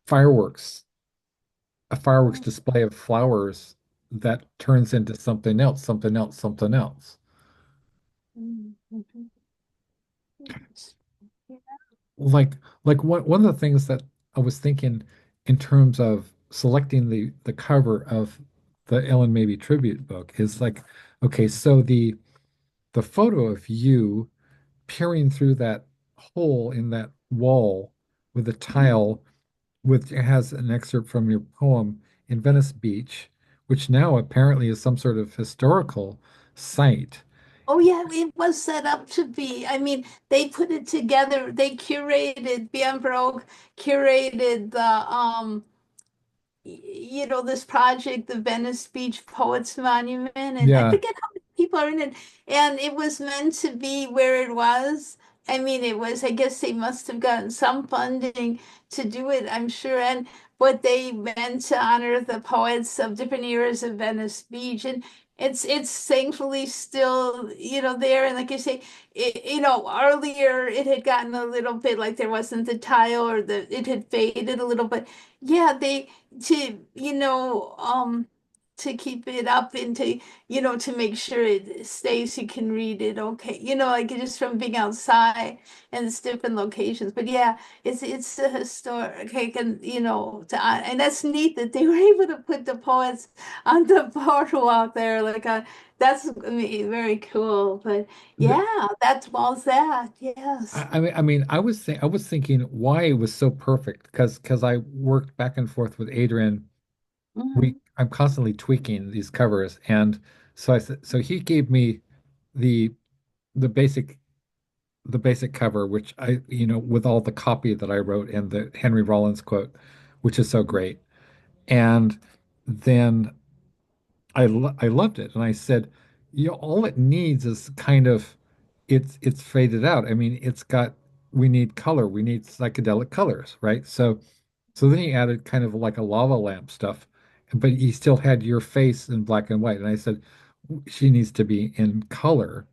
fireworks, a fireworks mm, display of flowers that turns into something else, something else, something else. mm, mhm. Yes. Yeah. Like one of the things that I was thinking in terms of selecting the cover of the Ellen Maybe tribute book is like, okay, so the photo of you peering through that hole in that wall with a Mhm. tile with it has an excerpt from your poem in Venice Beach, which now apparently is some sort of historical site. Oh yeah, it was set up to be. I mean, they put it together. They curated, Bienbrook curated the this project, the Venice Beach Poets Monument, and I Yeah, forget how many people are in it. And it was meant to be where it was. I mean, it was, I guess they must have gotten some funding to do it, I'm sure. And but they meant to honor the poets of different eras of Venice Beach. And it's thankfully still, there. And like I say, earlier it had gotten a little bit like there wasn't the tile or it had faded a little, but yeah, they to to keep it up and to make sure it stays, you can read it okay, like just from being outside and it's different locations. But yeah, it's a historic, and and that's neat that they were able to put the poets on the boardwalk there, like that's, I mean, very cool. But the, yeah, that's was that, yes. I was thinking why it was so perfect because I worked back and forth with Adrian. Mhm. I'm constantly tweaking these covers, and so he gave me the the basic the basic cover, which with all the copy that I wrote and the Henry Rollins quote, which is so great. And then I loved it, and I said, all it needs is kind of it's faded out. I mean, we need color, we need psychedelic colors, right? So then he added kind of like a lava lamp stuff, but he still had your face in black and white. And I said, she needs to be in color.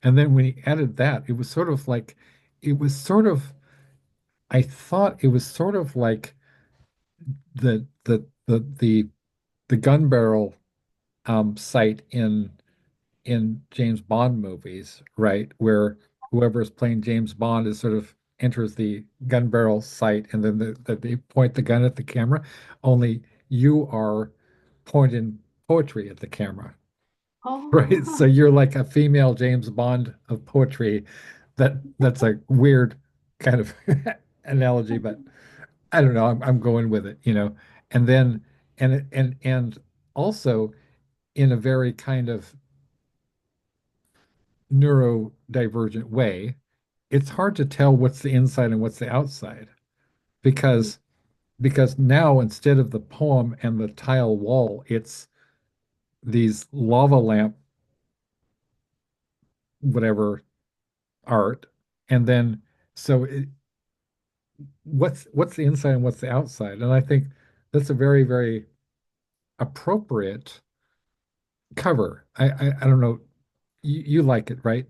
And then when he added that, it was sort of, I thought it was sort of like the the the the the gun barrel sight in James Bond movies, right? Where whoever is playing James Bond is sort of enters the gun barrel sight and then they point the gun at the camera. Only you are pointing poetry at the camera, right? So Oh. you're like a female James Bond of poetry. That's a weird kind of analogy, but I don't know. I'm going with it. And then and also in a very kind of neurodivergent way, it's hard to tell what's the inside and what's the outside because now instead of the poem and the tile wall, it's these lava lamp whatever art, and then so what's the inside and what's the outside? And I think that's a very, very appropriate cover. I don't know. You like it, right?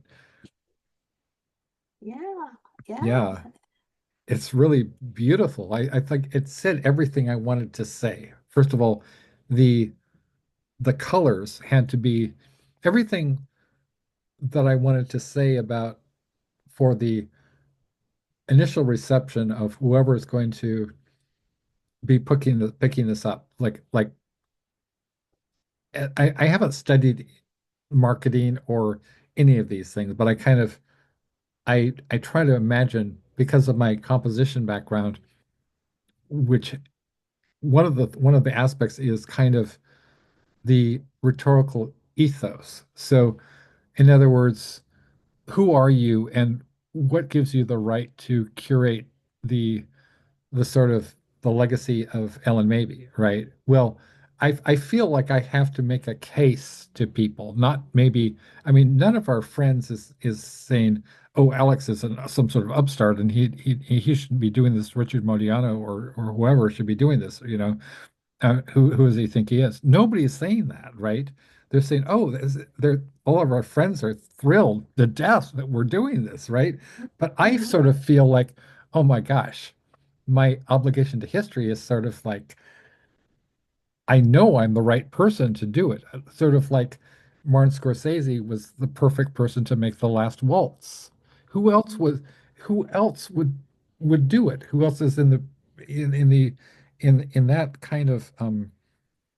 Yeah, yeah. Yeah, it's really beautiful. I think it said everything I wanted to say. First of all, the the colors had to be everything that I wanted to say about for the initial reception of whoever is going to be picking this up. Like I haven't studied marketing or any of these things, but I try to imagine because of my composition background, which one of the aspects is kind of the rhetorical ethos. So, in other words, who are you and what gives you the right to curate the the sort of the legacy of Ellen Mabey, right? Well, I feel like I have to make a case to people, not maybe, I mean, none of our friends is saying, oh, Alex is some sort of upstart, and he should be doing this. Richard Modiano or whoever should be doing this. Who does he think he is? Nobody is saying that, right? They're saying, oh, they're all of our friends are thrilled to death that we're doing this, right? But I Mhm. sort of feel like, oh my gosh, my obligation to history is sort of like I know I'm the right person to do it. Sort of like Martin Scorsese was the perfect person to make The Last Waltz. Who else was who else would do it? Who else is in the in that kind of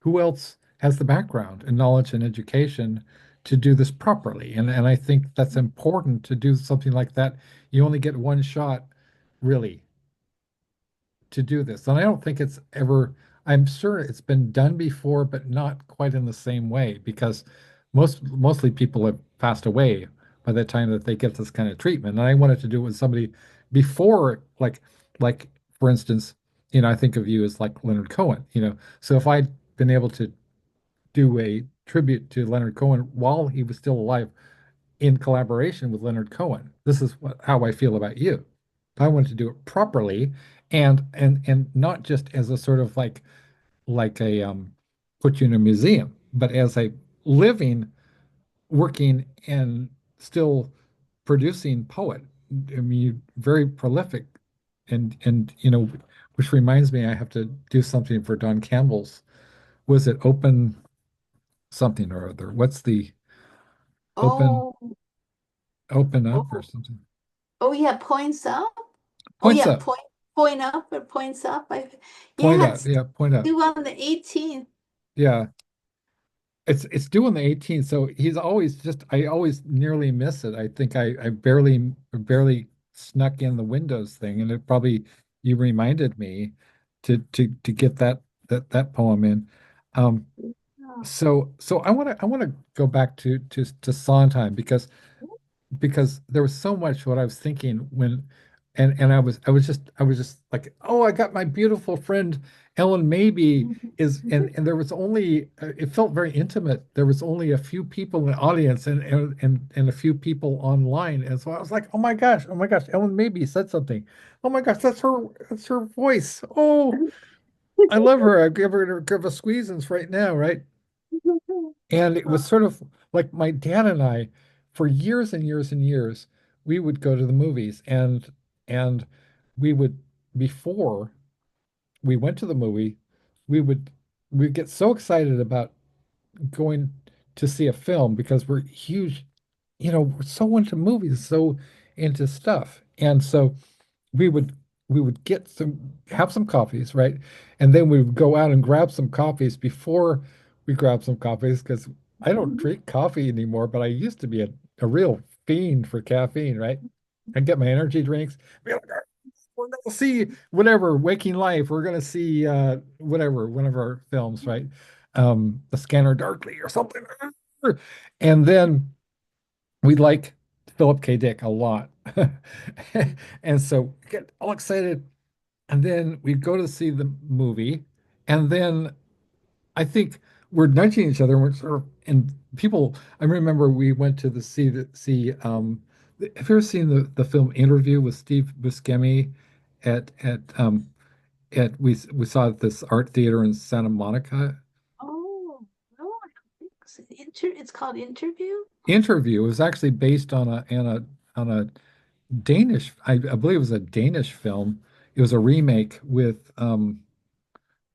who else has the background and knowledge and education to do this properly? And I think that's important to do something like that. You only get one shot, really, to do this. And I don't think it's ever, I'm sure it's been done before, but not quite in the same way because mostly people have passed away by the time that they get this kind of treatment. And I wanted to do it with somebody before, like for instance, I think of you as like Leonard Cohen. So if I'd been able to do a tribute to Leonard Cohen while he was still alive in collaboration with Leonard Cohen. This is how I feel about you. I wanted to do it properly and not just as a sort of like a put you in a museum, but as a living, working and still producing poet. I mean, very prolific and which reminds me I have to do something for Don Campbell's. Was it open something or other? What's the open Oh, open up or oh, something? oh yeah, points up. Oh Points yeah, up. point up or points up. Point Yeah, up. it's Yeah, point up. due on the 18th. Yeah. It's due on the 18th, so he's always just I always nearly miss it. I think I barely snuck in the Windows thing, and it probably you reminded me to get that poem in. Um Oh. so I want to go back to Sondheim because there was so much what I was thinking when and I was just like, oh, I got my beautiful friend Ellen maybe is and there was only it felt very intimate. There was only a few people in the audience and a few people online. And so I was like, oh my gosh, Ellen maybe said something. Oh my gosh, that's her voice. Oh, I love her. I give her squeezins right now, right? And it was sort of like my dad and I, for years and years and years, we would go to the movies and we would before we went to the movie, we would we'd get so excited about going to see a film because we're huge, we're so into movies, so into stuff. And so we would we would have some coffees, right? And then we would go out and grab some coffees before we grab some coffees because I don't drink coffee anymore, but I used to be a real fiend for caffeine, right? I'd get my energy drinks, be like, we're gonna see whatever, Waking Life, we're gonna see whatever, one of our films, right? The Scanner Darkly or something. And then we like Philip K. Dick a lot. And so get all excited. And then we go to see the movie. And then I think we're nudging each other. And we're sort of, and people, I remember we went to have you ever seen the film Interview with Steve Buscemi we saw at this art theater in Santa Monica? Oh, no, I don't think so. It's called Interview. Interview was actually based on a Danish, I believe it was a Danish film. It was a remake with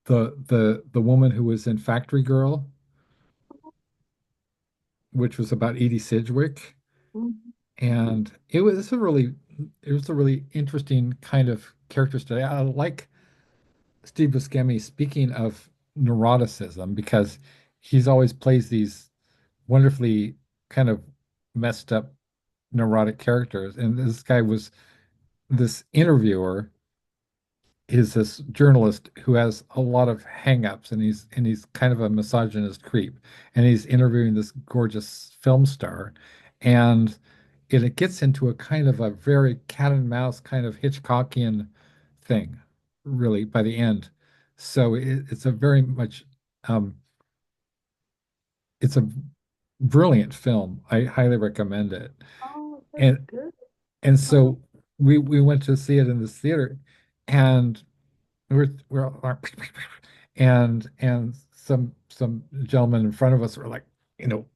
the woman who was in Factory Girl, which was about Edie Sidgwick. Mhm. And it was a really interesting kind of character study. I like Steve Buscemi speaking of neuroticism because he's always plays these wonderfully kind of messed up neurotic characters. And this guy was this interviewer is this journalist who has a lot of hang-ups and he's kind of a misogynist creep and he's interviewing this gorgeous film star and it gets into a kind of a very cat and mouse kind of Hitchcockian thing really by the end. So it's a very much um it's a brilliant film. I highly recommend it. Oh, that's And good. And Oh. so we went to see it in this theater, and we're all, and some gentlemen in front of us were like, you know,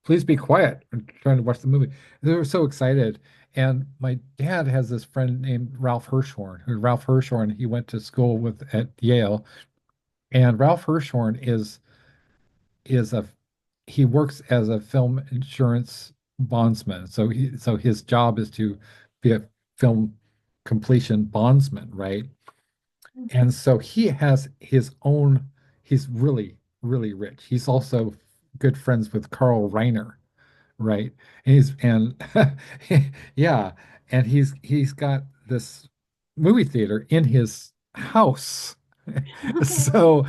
please be quiet. I'm trying to watch the movie. They were so excited. And my dad has this friend named Ralph Hirschhorn, who Ralph Hirschhorn, he went to school with at Yale. And Ralph Hirschhorn is a he works as a film insurance bondsman. So his job is to be a film completion bondsman, right? And so he has his own, he's really, really rich. He's also good friends with Carl Reiner, right? And yeah, and he's got this movie theater in his house. So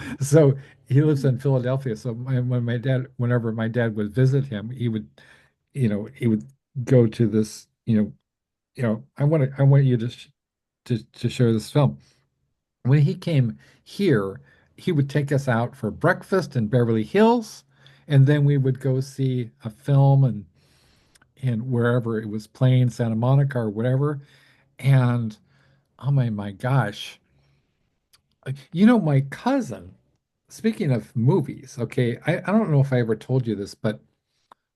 he lives in Philadelphia. So whenever my dad would visit him, he would go to this, I want you to to show this film. When he came here, he would take us out for breakfast in Beverly Hills, and then we would go see a film and wherever it was playing, Santa Monica or whatever. And oh my gosh, my cousin, speaking of movies, okay, I don't know if I ever told you this, but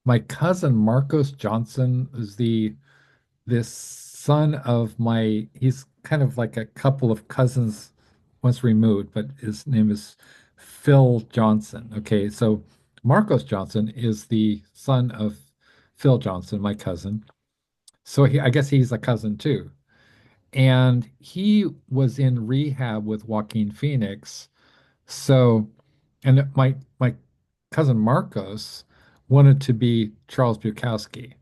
my cousin Marcos Johnson is this son of he's kind of like a couple of cousins once removed, but his name is Phil Johnson. Okay, so Marcos Johnson is the son of Phil Johnson, my cousin. So I guess he's a cousin too. And he was in rehab with Joaquin Phoenix. So, and my cousin Marcos wanted to be Charles Bukowski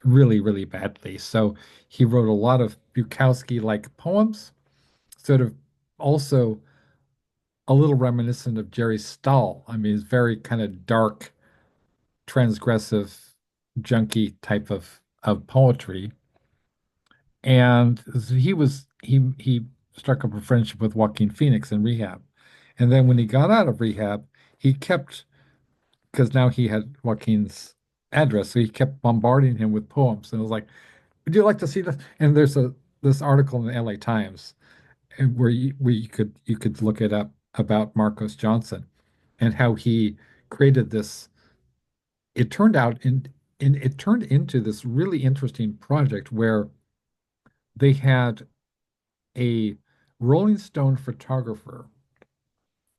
really, really badly. So he wrote a lot of Bukowski-like poems, sort of also a little reminiscent of Jerry Stahl. I mean, it's very kind of dark, transgressive, junky type of poetry. And he struck up a friendship with Joaquin Phoenix in rehab. And then when he got out of rehab, he kept because now he had Joaquin's address, so he kept bombarding him with poems. And it was like, would you like to see this? And there's this article in the LA Times where you could look it up about Marcos Johnson and how he created this. It turned out in it turned into this really interesting project where they had a Rolling Stone photographer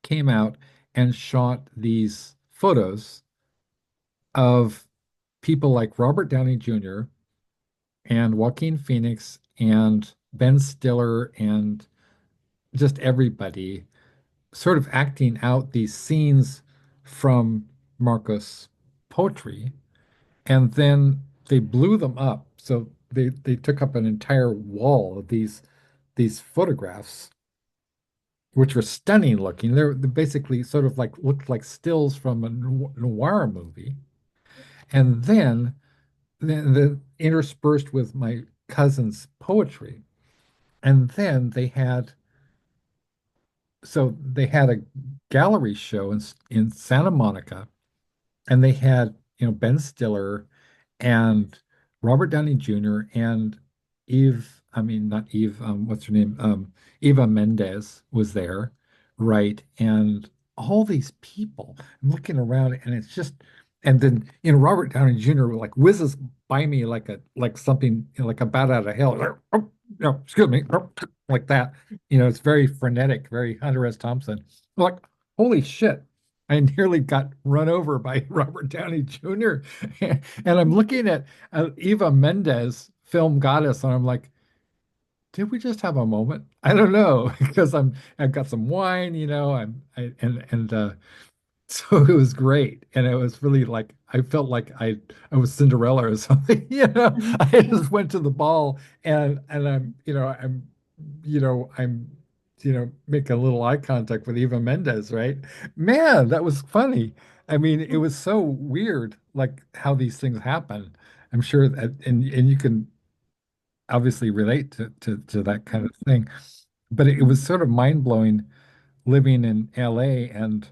came out and shot these photos of people like Robert Downey Jr. and Joaquin Phoenix and Ben Stiller and just everybody sort of acting out these scenes from Marcos' poetry. And then they blew them up. So they took up an entire wall of these photographs, which were stunning looking. They're basically sort of like looked like stills from a noir movie. And then interspersed with my cousin's poetry. And then they had a gallery show in Santa Monica, and they had, Ben Stiller and Robert Downey Jr. and I mean, not Eve, what's her name? Eva Mendes was there, right? And all these people. I'm looking around and it's just, and then, Robert Downey Jr. like whizzes by me like something, like a bat out of hell. Like, oh, no, excuse me, oh, like that. It's very frenetic, very Hunter S. Thompson. Like, holy shit. I nearly got run over by Robert Downey Jr. And I'm looking at Eva Mendes, film goddess, and I'm like, did we just have a moment? I don't know because I've got some wine, and so it was great, and it was really like I felt like I was Cinderella or something. I just went to the ball, and I'm making a little eye contact with Eva Mendes, right? Man, that was funny. I mean, it was so weird, like how these things happen. I'm sure that, and you can obviously relate to that kind of thing, but it was sort of mind blowing living in LA and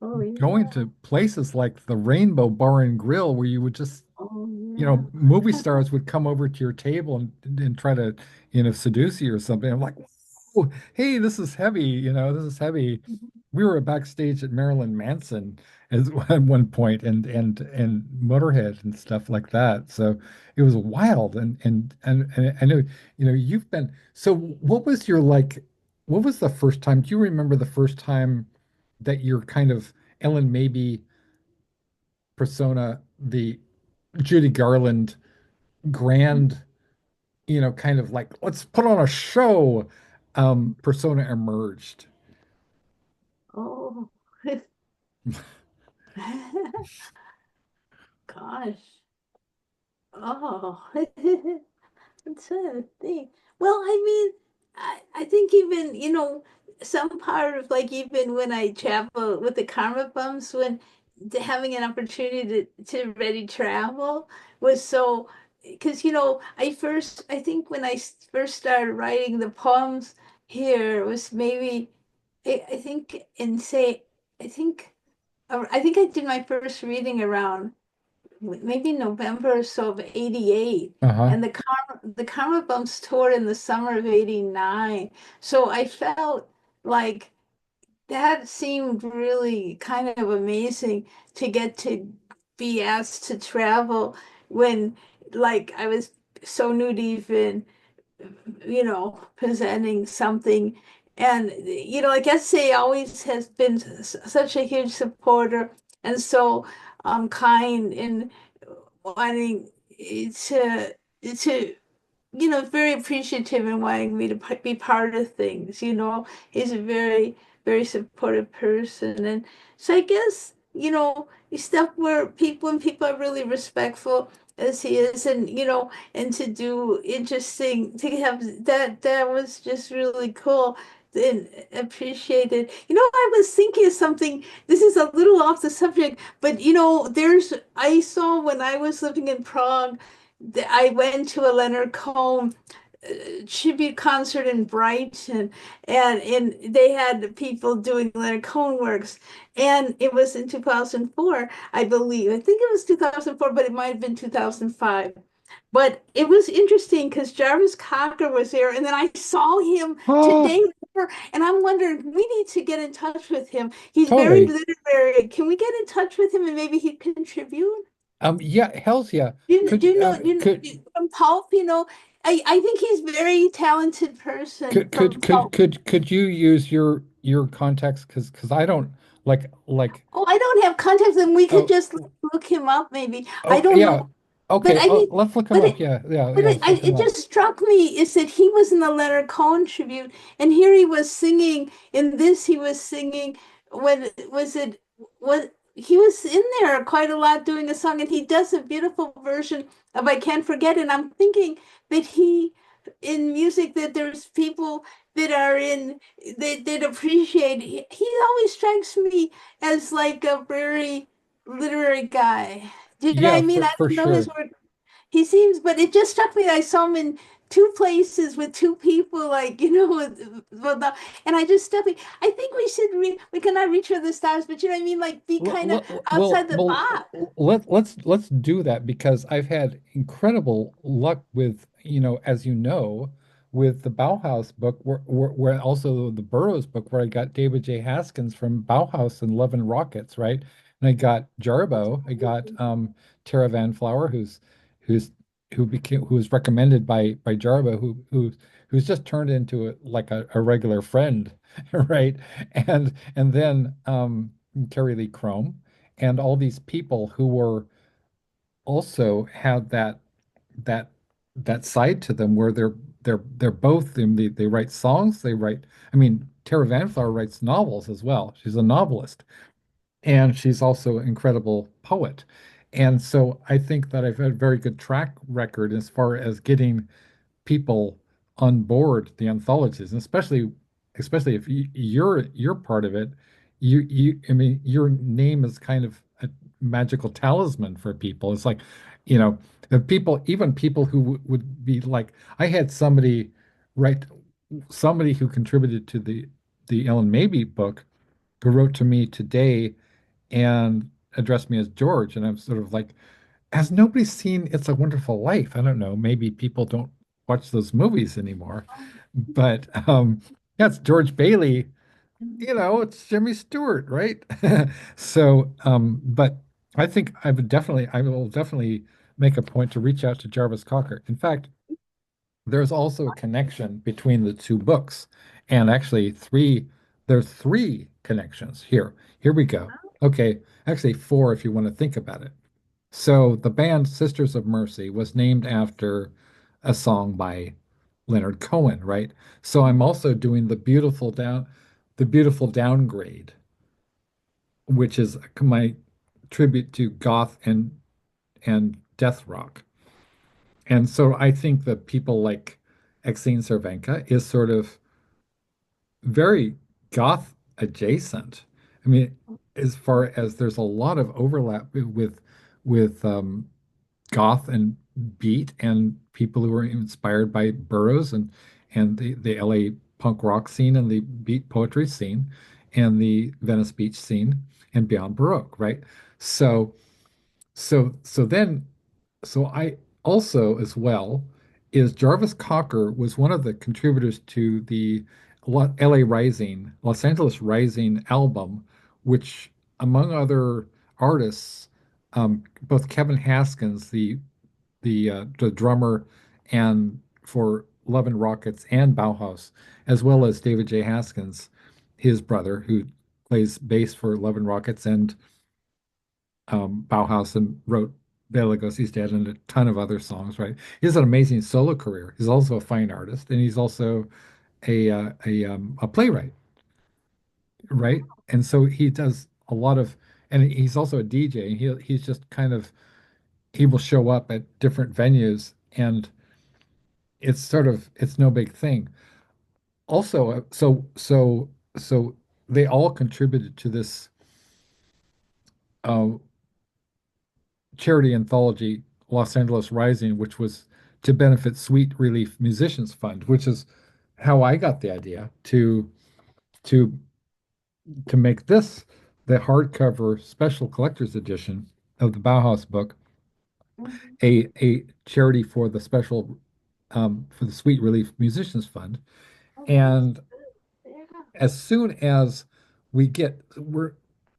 Oh, going yeah. to places like the Rainbow Bar and Grill where you would just Oh, you yeah. know, movie stars would come over to your table and try to, you know, seduce you or something. I'm like, whoa, hey, this is heavy, you know, this is heavy. We were backstage at Marilyn Manson as at one point and Motorhead and stuff like that. So it was wild and I know, you know, you've been so what was your like what was the first time? Do you remember the first time that you're kind of Ellen maybe persona, the Judy Garland grand, you know, kind of like let's put on a show persona emerged. Oh, gosh. Oh, that's a thing. Well, I mean, I think even, some part of like even when I travel with the karma bumps, when having an opportunity to ready travel was so, because, I think when first started writing the poems here was maybe, I think in say, I think, I think I did my first reading around maybe November or so of '88. Uh-huh. And the Karma Bumps toured in the summer of '89. So I felt like that seemed really kind of amazing to get to be asked to travel when like I was so new to even, presenting something. And, like SA always has been such a huge supporter and so kind in wanting to very appreciative and wanting me to be part of things. He's a very, very supportive person. And so I guess, stuff where when people are really respectful as he is, and, and to do interesting, to have that was just really cool and appreciated. I was thinking of something, this is a little off the subject, but, I saw when I was living in Prague, I went to a Leonard Cohen tribute concert in Brighton, and they had people doing Leonard Cohen works, and it was in 2004, I believe. I think it was 2004, but it might have been 2005. But it was interesting because Jarvis Cocker was there, and then I saw him today, Oh, and I'm wondering, we need to get in touch with him. He's very totally. literary. Can we get in touch with him and maybe he'd contribute? Yeah, hell's yeah. Do Could you know, could from Pulp, I think he's a very talented person from Pulp. could you use your context because I don't like Oh, I don't have contacts, and we could oh just look him up, maybe. I oh don't yeah. know. But Okay, I mean, let's look him but up. it, Yeah, let's look him it up. just struck me is that he was in the Leonard Cohen tribute, and here he was singing. In this, he was singing. When was it? Was he was in there quite a lot doing a song, and he does a beautiful version of "I Can't Forget." And I'm thinking that in music, that there's people that are in that appreciate. He always strikes me as like a very literary guy. Do you know what Yeah, I mean? I for don't know his sure. work. He seems, but it just struck me that I saw him in two places with two people, like, and I just stuck me. I think we cannot reach for the stars, but you know what I mean? Like, be kind of outside the box. Let's do that because I've had incredible luck with, you know, as you know, with the Bauhaus book where also the Burroughs book where I got David J. Haskins from Bauhaus and Love and Rockets, right? And I got Jarbo, I got Tara Van Flower, who's who was recommended by Jarbo, who's just turned into like a regular friend, right? And then Terry Lee Chrome and all these people who were also had that that side to them where they're both they write songs, they write, I mean, Tara Vanflower writes novels as well. She's a novelist and she's also an incredible poet. And so I think that I've had a very good track record as far as getting people on board the anthologies, and especially if you're part of it, you I mean your name is kind of a magical talisman for people. It's like, you know, the people, even people who would be like, I had write somebody who contributed to the Ellen Mabie book who wrote to me today and addressed me as George, and I'm sort of like, has nobody seen It's a Wonderful Life? I don't know. Maybe people don't watch those movies anymore. But yeah, it's George Bailey. It's Jimmy Stewart, right? So, but I think I will definitely make a point to reach out to Jarvis Cocker. In fact, there's also a connection between the two books, and actually there's three connections here. Here we go. Okay, actually four if you want to think about it. So the band Sisters of Mercy was named after a song by Leonard Cohen, right? So I'm also doing the beautiful downgrade, which is my tribute to goth and death rock. And so I think that people like Exene Cervenka is sort of very goth adjacent. I mean, as far as there's a lot of overlap with goth and beat and people who were inspired by Burroughs and the LA punk rock scene and the beat poetry scene and the Venice Beach scene and beyond Baroque, right? So so then so I also as well is Jarvis Cocker was one of the contributors to the LA Rising, Los Angeles Rising album, which among other artists, both Kevin Haskins, the drummer and for Love and Rockets and Bauhaus, as well as David J. Haskins, his brother, who plays bass for Love and Rockets and Bauhaus and wrote Bela Lugosi's Dead and a ton of other songs, right? He has an amazing solo career. He's also a fine artist and he's also a playwright, right? And so he does a lot of, and he's also a DJ. He's just kind of he will show up at different venues and it's no big thing. Also, so they all contributed to this uh, charity anthology, Los Angeles Rising, which was to benefit Sweet Relief Musicians Fund, which is how I got the idea to to make this the hardcover special collector's edition of the Bauhaus book, Mhm. a charity for the special for the Sweet Relief Musicians Fund. Oh, that's And good. Yeah. as soon as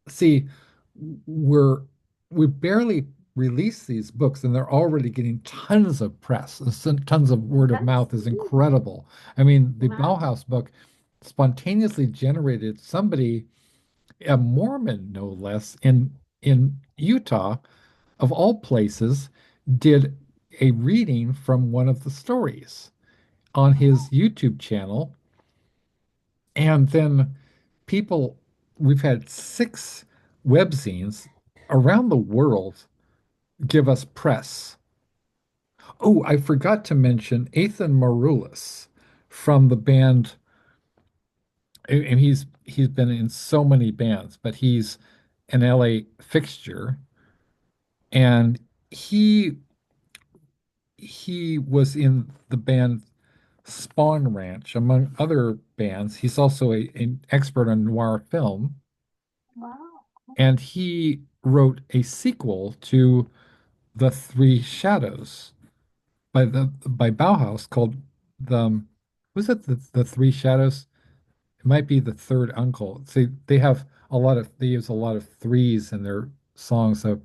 see we're we barely release these books and they're already getting tons of press and tons of word of That's mouth is good. incredible. I mean, the Wow. Bauhaus book spontaneously generated somebody, a Mormon no less, in Utah of all places, did a reading from one of the stories on his Wow. YouTube channel. And then people, we've had six webzines around the world give us press. Oh, I forgot to mention Ethan Maroulis from the band, and he's been in so many bands, but he's an LA fixture, and he he was in the band Spawn Ranch, among other bands. He's also an expert on noir film. Wow. And he wrote a sequel to The Three Shadows by Bauhaus called was it the Three Shadows? It might be the Third Uncle. See, they use a lot of threes in their songs, so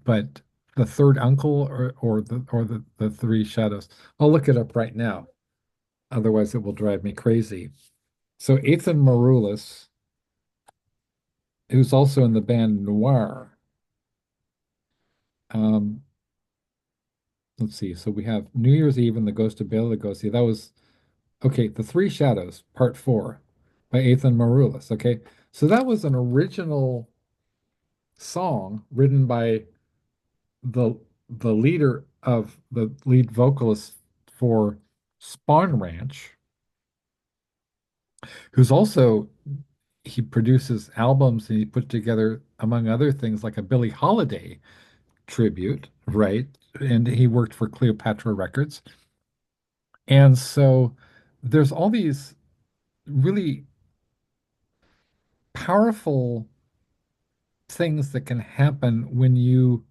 but the Third Uncle or the Three Shadows. I'll look it up right now. Otherwise it will drive me crazy. So Ethan Maroulis, who's also in the band Noir. Um, let's see. So we have New Year's Eve and the Ghost of Bela Lugosi. That was okay. The Three Shadows, Part Four, by Ethan Maroulis. Okay, so that was an original song written by the the leader of the lead vocalist for Spawn Ranch, who's also he produces albums and he put together, among other things, like a Billie Holiday tribute, right? And he worked for Cleopatra Records. And so there's all these really powerful things that can happen when you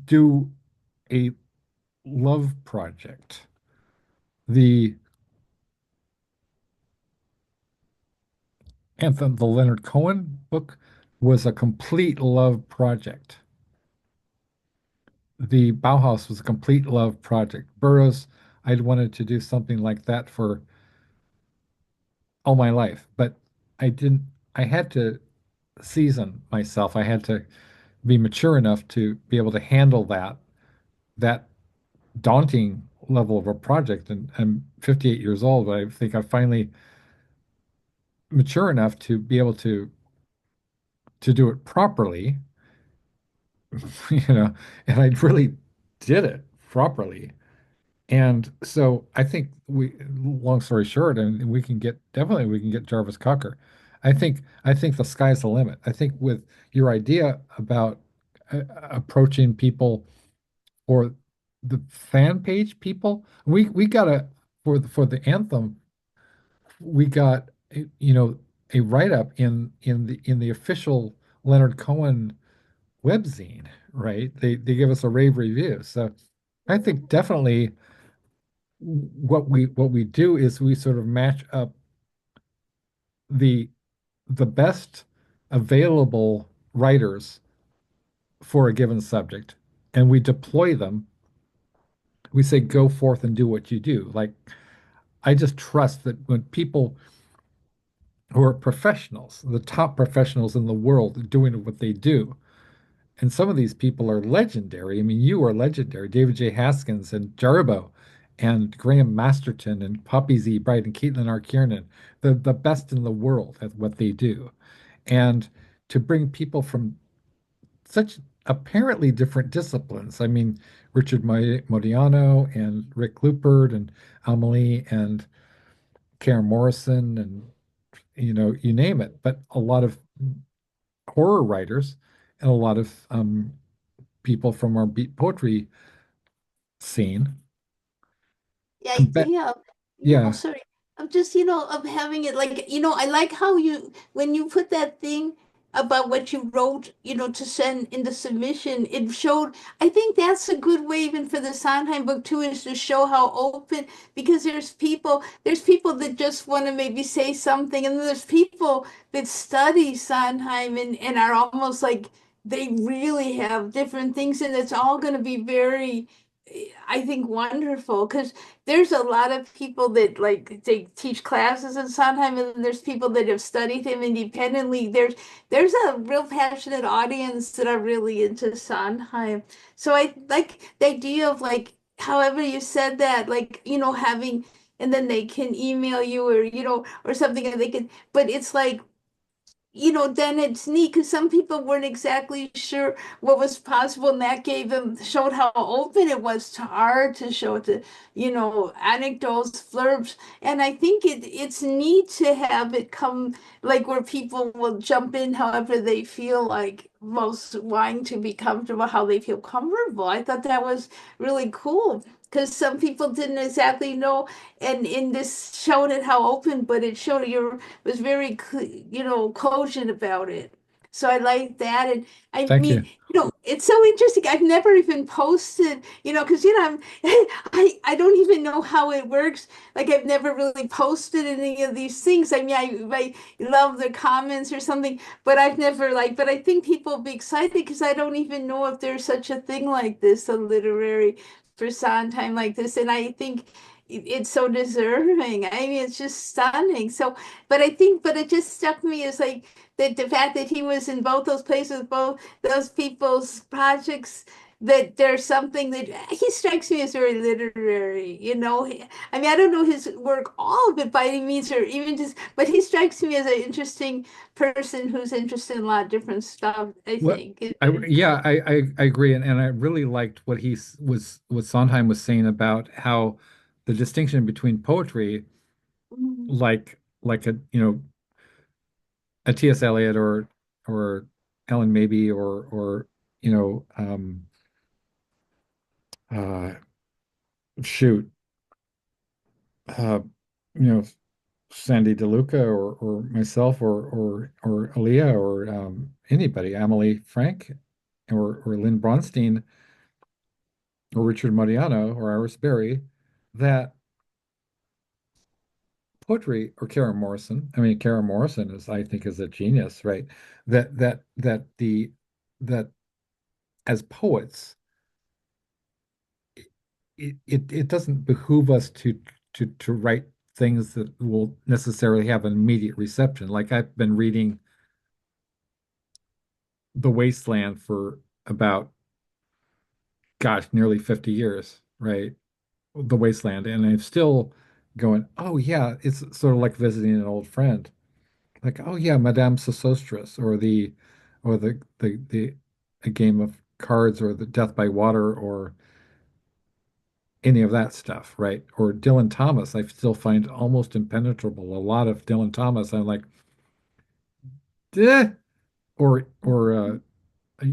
do a love project. The Anthem, the Leonard Cohen book was a complete love project. The Bauhaus was a complete love project. Burroughs, I'd wanted to do something like that for all my life, but I didn't, I had to season myself. I had to be mature enough to be able to handle that daunting level of a project. And I'm 58 years old, but I think I'm finally mature enough to be able to do it properly, and I really did it properly. And so I think long story short, and we can get Jarvis Cocker. I think the sky's the limit. I think with your idea about approaching people or the fan page people, we got for the anthem, we got a write-up in the official Leonard Cohen webzine, right? They give us a rave review. So I think definitely what we do is we sort of match up the the best available writers for a given subject, and we deploy them. We say, go forth and do what you do. Like, I just trust that when people who are professionals, the top professionals in the world, doing what they do, and some of these people are legendary. I mean, you are legendary. David J. Haskins and Jarbo and Graham Masterton and Poppy Z. Bright and Caitlin R. Kiernan, the best in the world at what they do. And to bring people from such apparently different disciplines. I mean, Richard Modiano and Rick Lupert and Amelie and Karen Morrison and you name it, but a lot of horror writers and a lot of people from our beat poetry scene. The And idea of, oh, yeah, sorry, of just, of having it like, I like how when you put that thing about what you wrote, to send in the submission, it showed, I think that's a good way even for the Sondheim book too, is to show how open, because there's people that just want to maybe say something, and then there's people that study Sondheim and are almost like they really have different things, and it's all going to be very, I think, wonderful, because there's a lot of people that like they teach classes in Sondheim, and there's people that have studied him independently. There's a real passionate audience that are really into Sondheim. So I like the idea of like however you said that, like, having, and then they can email you, or or something, and they can, but it's like, then it's neat because some people weren't exactly sure what was possible, and that showed how open it was to art, to show to, anecdotes, flirbs. And I think it's neat to have it come like where people will jump in however they feel like most wanting to be comfortable, how they feel comfortable. I thought that was really cool. Because some people didn't exactly know, and in this showed it how open, but it showed you was very, cogent about it. So I like that. And I thank mean, you. it's so interesting. I've never even posted, because, I don't even know how it works. Like I've never really posted any of these things. I mean, I love the comments or something, but I've never but I think people will be excited because I don't even know if there's such a thing like this, a literary for Sondheim like this. And I think it's so deserving. I mean, it's just stunning. So, but it just struck me as like that the fact that he was in both those places, both those people's projects, that there's something that he strikes me as very literary. I mean, I don't know his work all of it by any means, or even just, but he strikes me as an interesting person who's interested in a lot of different stuff, I What think. yeah, I agree, and I really liked what what Sondheim was saying about how the distinction between poetry, Mhm. like a T.S. Eliot or Ellen Mabie or you know uh shoot uh you know Sandy DeLuca or myself or Aaliyah or anybody, Emily Frank or Lynn Bronstein. or Richard Mariano or Iris Berry that poetry or Karen Morrison, I mean Karen Morrison is I think is a genius, right? That as poets, it doesn't behoove us to write things that will necessarily have an immediate reception. Like I've been reading The Wasteland for about, gosh, nearly 50 years, right? The Wasteland, and I'm still going, oh yeah, it's sort of like visiting an old friend. Like, oh yeah, Madame Sosostris, or the a game of cards, or the Death by Water, or any of that stuff, right? Or Dylan Thomas, I still find almost impenetrable. A lot of Dylan Thomas, I'm like, eh, or I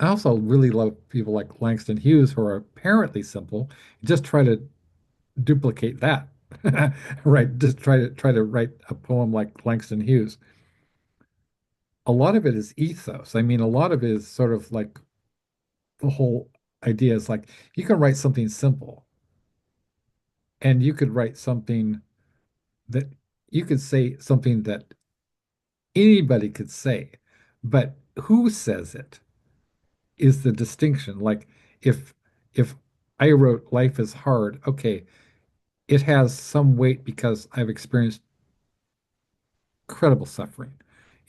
also really love people like Langston Hughes who are apparently simple. Just try to duplicate that, right? Just try to write a poem like Langston Hughes. A lot of it is ethos. I mean, a lot of it is sort of like the whole idea is like you can write something simple and you could write something that you could say something that anybody could say, but who says it is the distinction. Like if if I wrote life is hard, okay, it has some weight because I've experienced incredible suffering,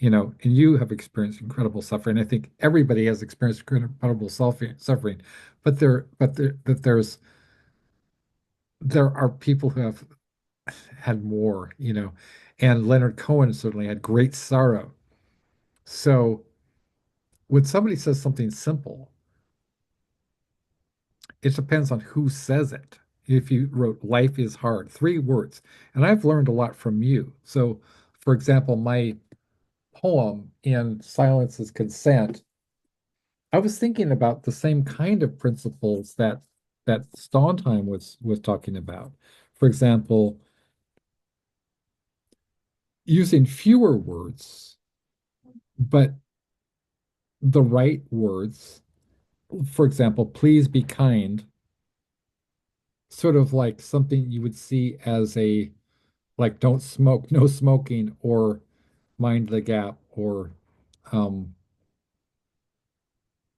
and you have experienced incredible suffering. I think everybody has experienced incredible suffering, there are people who have had more, and Leonard Cohen certainly had great sorrow. So when somebody says something simple, it depends on who says it. If you wrote life is hard, 3 words, and I've learned a lot from you. So, for example, my poem in Silence is Consent, I was thinking about the same kind of principles that Sondheim was talking about. For example, using fewer words, but the right words. For example, please be kind, sort of like something you would see as a like don't smoke, no smoking, or mind the gap, or um,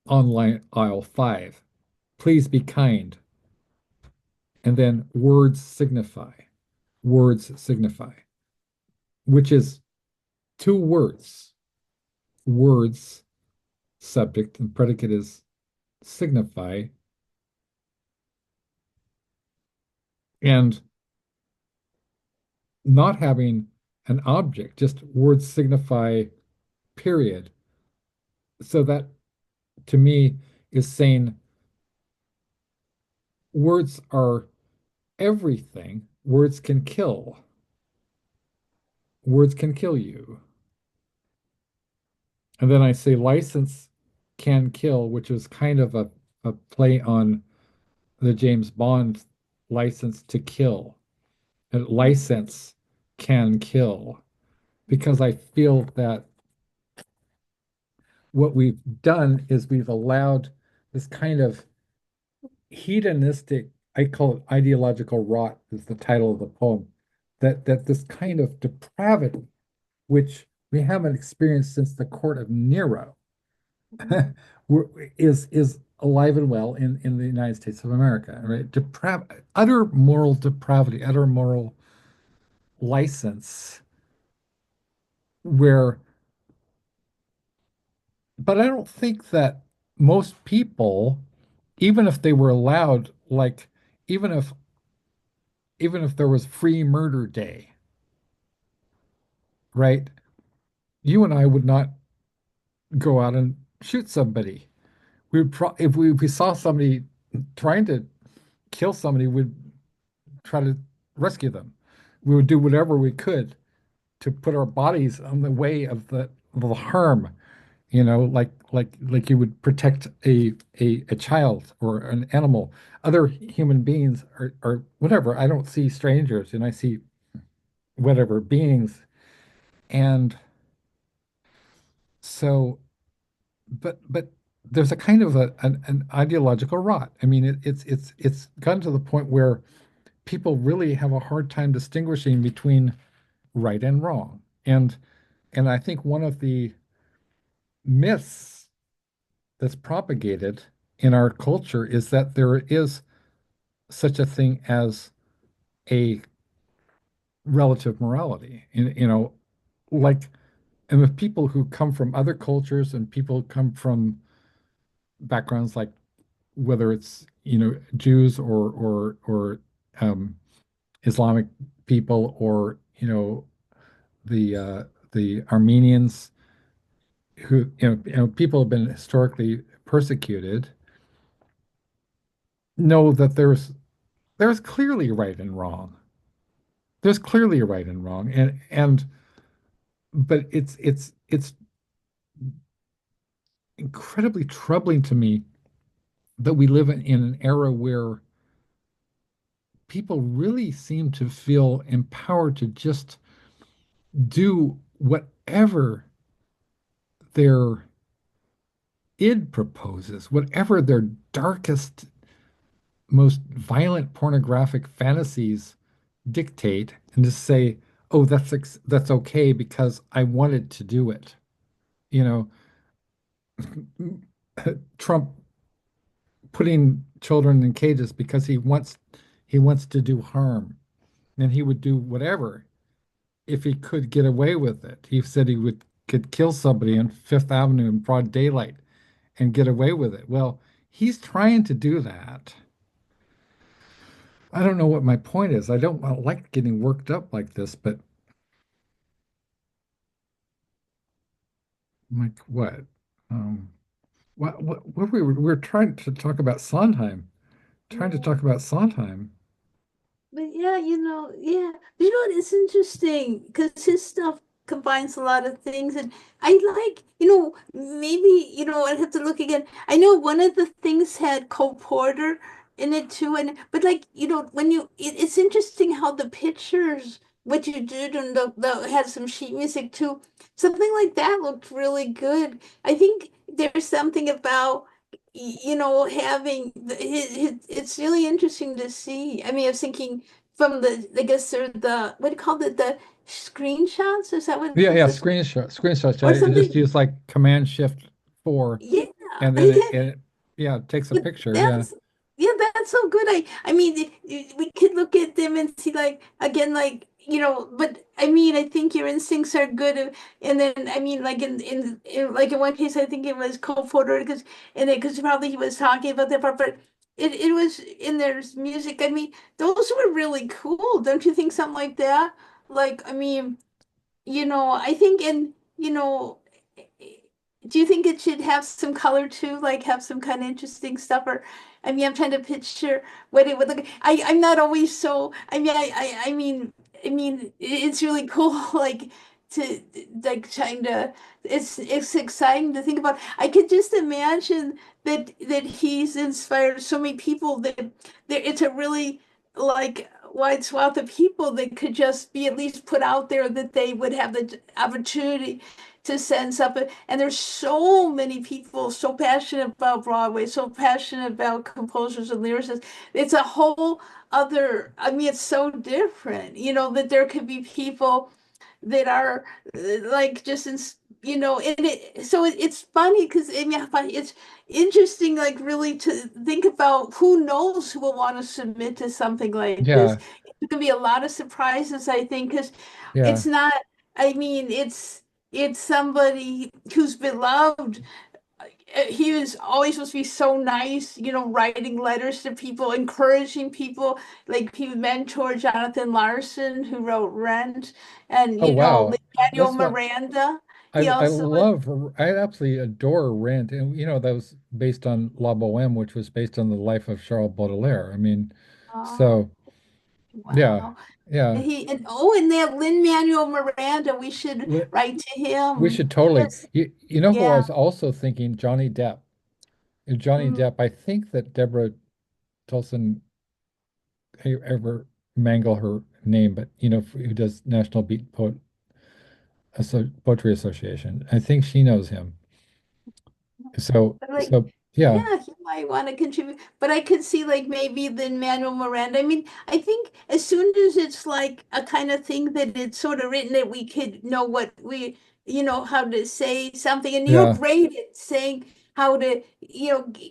online aisle 5. Please be kind. And then words signify, which is 2 words. Words, subject, and predicate is signify. And not having an object, just words signify, period. So that to me is saying words are everything. Words can kill. Words can kill you. And then I say license can kill, which is kind of a play on the James Bond license to kill. And license can kill because I feel that what we've done is we've allowed this kind of hedonistic, I call it ideological rot, is the title of the poem, that this kind of depravity, which we haven't experienced since the court of Nero, is alive and well in the United States of America, right? Utter moral depravity, utter moral license, where, but I don't think that most people, even if they were allowed, like, even if even if there was free murder day, right? You and I would not go out and shoot somebody. We would if we saw somebody trying to kill somebody, we'd try to rescue them. We would do whatever we could to put our bodies on the way of the harm, like you would protect a child or an animal. Other human beings are whatever. I don't see strangers and I see whatever beings. And so, but there's a kind of an ideological rot. I mean, it's gotten to the point where people really have a hard time distinguishing between right and wrong. And I think one of the myths that's propagated in our culture is that there is such a thing as a relative morality. Like, and with people who come from other cultures and people who come from backgrounds like whether it's Jews or Islamic people or the Armenians who people have been historically persecuted know that there's clearly right and wrong. There's clearly right and wrong, and but it's incredibly troubling to me that we live in an era where people really seem to feel empowered to just do whatever their id proposes, whatever their darkest, most violent pornographic fantasies dictate, and to say, "Oh, that's okay because I wanted to do it." You know, Trump putting children in cages because he wants to do harm, and he would do whatever if he could get away with it. He said he would could kill somebody on Fifth Avenue in broad daylight and get away with it. Well, he's trying to do that. I don't know what my point is. I don't like getting worked up like this, but like what? Um, what we were trying to talk about Sondheim, trying to talk Yeah. about Sondheim. But yeah, yeah. You know what? It's interesting because his stuff combines a lot of things. And I like, maybe, I'd have to look again. I know one of the things had Cole Porter in it too. But like, it's interesting how the pictures, what you did, and the had some sheet music too. Something like that looked really good. I think there's something about having it's really interesting to see. I mean, I was thinking from I guess they're what do you call it, the screenshots? Is that what Yeah, is yeah, this screenshots. or I just something? use like Command Shift 4, Yeah, and then yeah, it takes a but picture. Yeah, that's yeah, that's so good. I mean, we could look at them and see like again, like but I mean, I think your instincts are good, and then I mean, like in like in one case, I think it was co-photo because probably he was talking about that part, but it was in there's music. I mean, those were really cool, don't you think? Something like that. Like, I mean. I think do you think it should have some color too, like have some kind of interesting stuff? Or, I mean, I'm trying to picture what it would look. I'm not always so. I mean, it's really cool, like to like trying to. It's exciting to think about. I could just imagine that he's inspired so many people that there. It's a really like wide swath of people that could just be at least put out there that they would have the opportunity to send something. And there's so many people so passionate about Broadway, so passionate about composers and lyricists. It's a whole other, I mean, it's so different, that there could be people that are like just in, and it's funny because I mean it's interesting like really to think about who knows who will want to submit to something like this. yeah, It could be a lot of surprises, I think, because yeah. it's not, I mean, it's somebody who's beloved. He was always supposed to be so nice, writing letters to people, encouraging people. Like he mentored Jonathan Larson, who wrote Rent, and Oh wow, Lin-Manuel that's what Miranda. I He I also was, love. I absolutely adore Rent, and that was based on La Boheme, which was based on the life of Charles Baudelaire. I mean, oh, so yeah, wow. yeah. And that Lin-Manuel Miranda, we should Li- write to We him. should totally. Yes, You know who I yeah. was also thinking? Johnny Depp. Johnny Mm. Depp. I think that Deborah Tolson ever mangle her name, but who does National Beat Poetry Association. I think she knows him. So, But like, so yeah, yeah, he might want to contribute. But I could see like maybe the Manuel Miranda. I mean, I think as soon as it's like a kind of thing that it's sort of written that we could know what we, how to say something. And you're yeah, great at saying how to,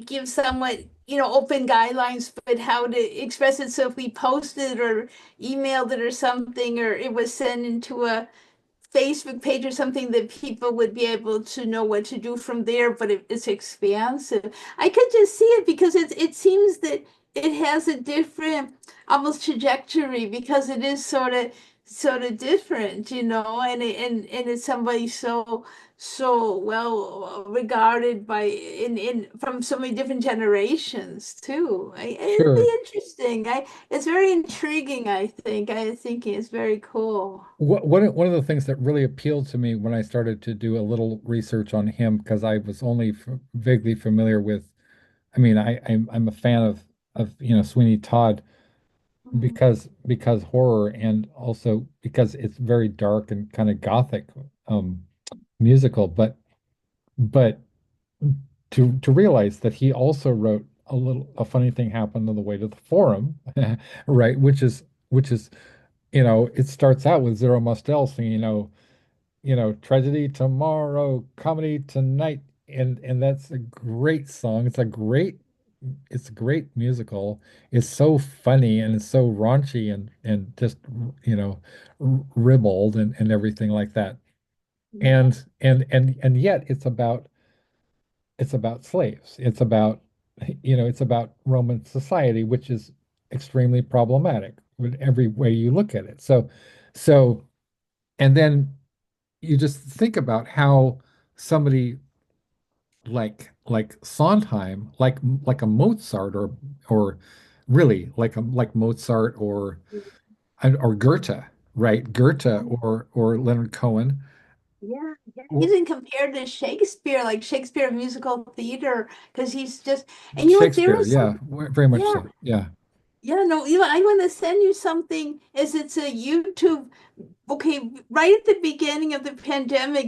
give somewhat, open guidelines, but how to express it. So if we posted or emailed it or something, or it was sent into a Facebook page or something that people would be able to know what to do from there, but it's expansive. I could just see it because it seems that it has a different almost trajectory because it is sort of different, and it's somebody so well regarded by in from so many different generations too. It'd sure. be interesting. It's very intriguing, I think. I think it's very cool. One of the things that really appealed to me when I started to do a little research on him, because I was only f vaguely familiar with, I mean, I'm a fan of Sweeney Todd Mhm. because horror and also because it's very dark and kind of gothic musical, but to realize that he also wrote a funny thing happened on the way to the forum, right? Which is it starts out with Zero Mostel singing, tragedy tomorrow, comedy tonight, and that's a great song. It's a great musical. It's so funny and it's so raunchy and just ribald and everything like that. Yeah. And yet it's about slaves. It's about Roman society, which is extremely problematic in every way you look at it. So and then you just think about how somebody like Sondheim, like a Mozart or really like Mozart or Goethe, right? Goethe or Leonard Cohen Yeah, yeah. or Even compared to Shakespeare, like Shakespeare musical theater, because he's just, and there Shakespeare, was some, yeah, very much yeah, so. Yeah. yeah, no, I want to send you something as it's a YouTube. Okay, right at the beginning of the pandemic,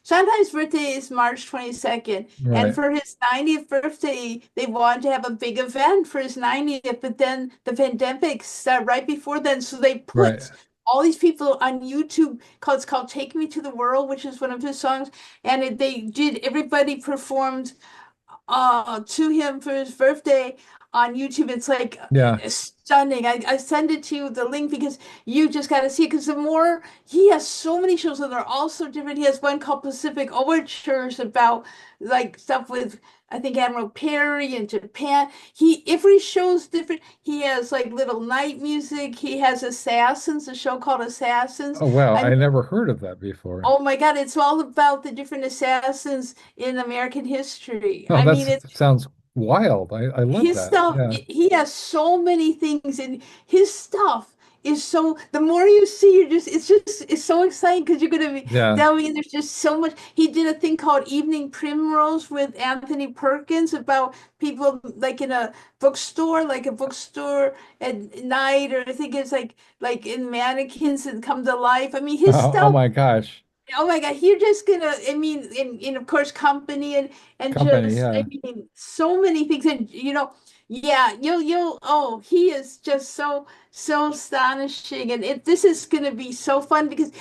Sondheim's birthday is March 22nd, and Right, for his 90th birthday, they wanted to have a big event for his 90th, but then the pandemic started right before then, so they right. put all these people on YouTube, it's called Take Me to the World, which is one of his songs, and everybody performed to him for his birthday on YouTube. It's like Yeah. stunning. I send it to you the link because you just got to see it. Because the more he has so many shows and they're all so different. He has one called Pacific Overtures about like stuff with I think Admiral Perry in Japan. Every show's different. He has like little night music. He has Assassins, a show called Assassins. Oh wow, I I never heard of that before. Oh my God, it's all about the different assassins in American history. Oh, I that mean, it's sounds wild. I love his that. stuff. Yeah. He has so many things, and his stuff is so. The more you see, it's so exciting because you're gonna be Yeah. delving in. There's just so much. He did a thing called Evening Primrose with Anthony Perkins about people like in a bookstore, like a bookstore at night, or I think it's like in mannequins that come to life. I mean, his Oh stuff. my gosh. Oh my God, you're just gonna, I mean, in of course company and Company, just I yeah. mean so many things and yeah, you'll he is just so astonishing and this is gonna be so fun because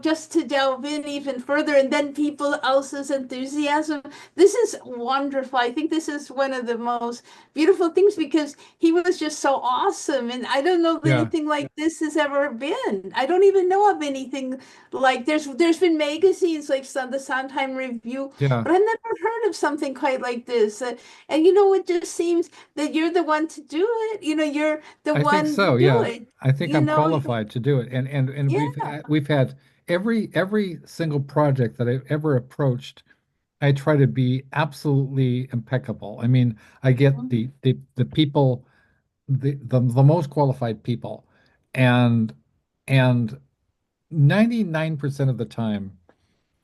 just to delve in even further and then people else's enthusiasm. This is wonderful. I think this is one of the most beautiful things because he was just so awesome and I don't know that Yeah. anything like this has ever been. I don't even know of anything like there's been magazines like the Sondheim Review, Yeah. but I've never heard of something quite like this. And it just seems that you're the one to do it. You're the I think one to so, do yeah. it. I think You I'm know, qualified to do it. And we've yeah. we've had every single project that I've ever approached, I try to be absolutely impeccable. I mean, I get the people, the most qualified people, and and 99% of the time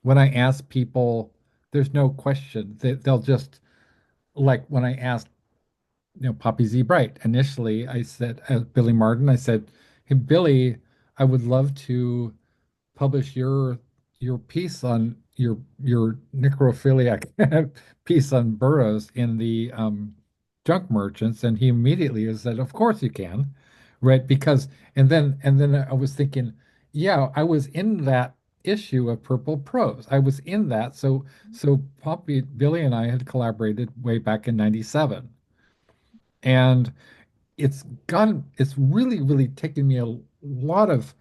when I ask people, there's no question that they'll just like when I asked Poppy Z Bright. Initially, I said, Billy Martin, I said, hey, Billy, I would love to publish your piece on, your necrophiliac piece on Burroughs in the junk merchants, and he immediately has said, "Of course you can," right? Because and then I was thinking, yeah, I was in that issue of Purple Prose. I was in that. So Poppy, Billy, and I had collaborated way back in '97, and it's really taken me a lot of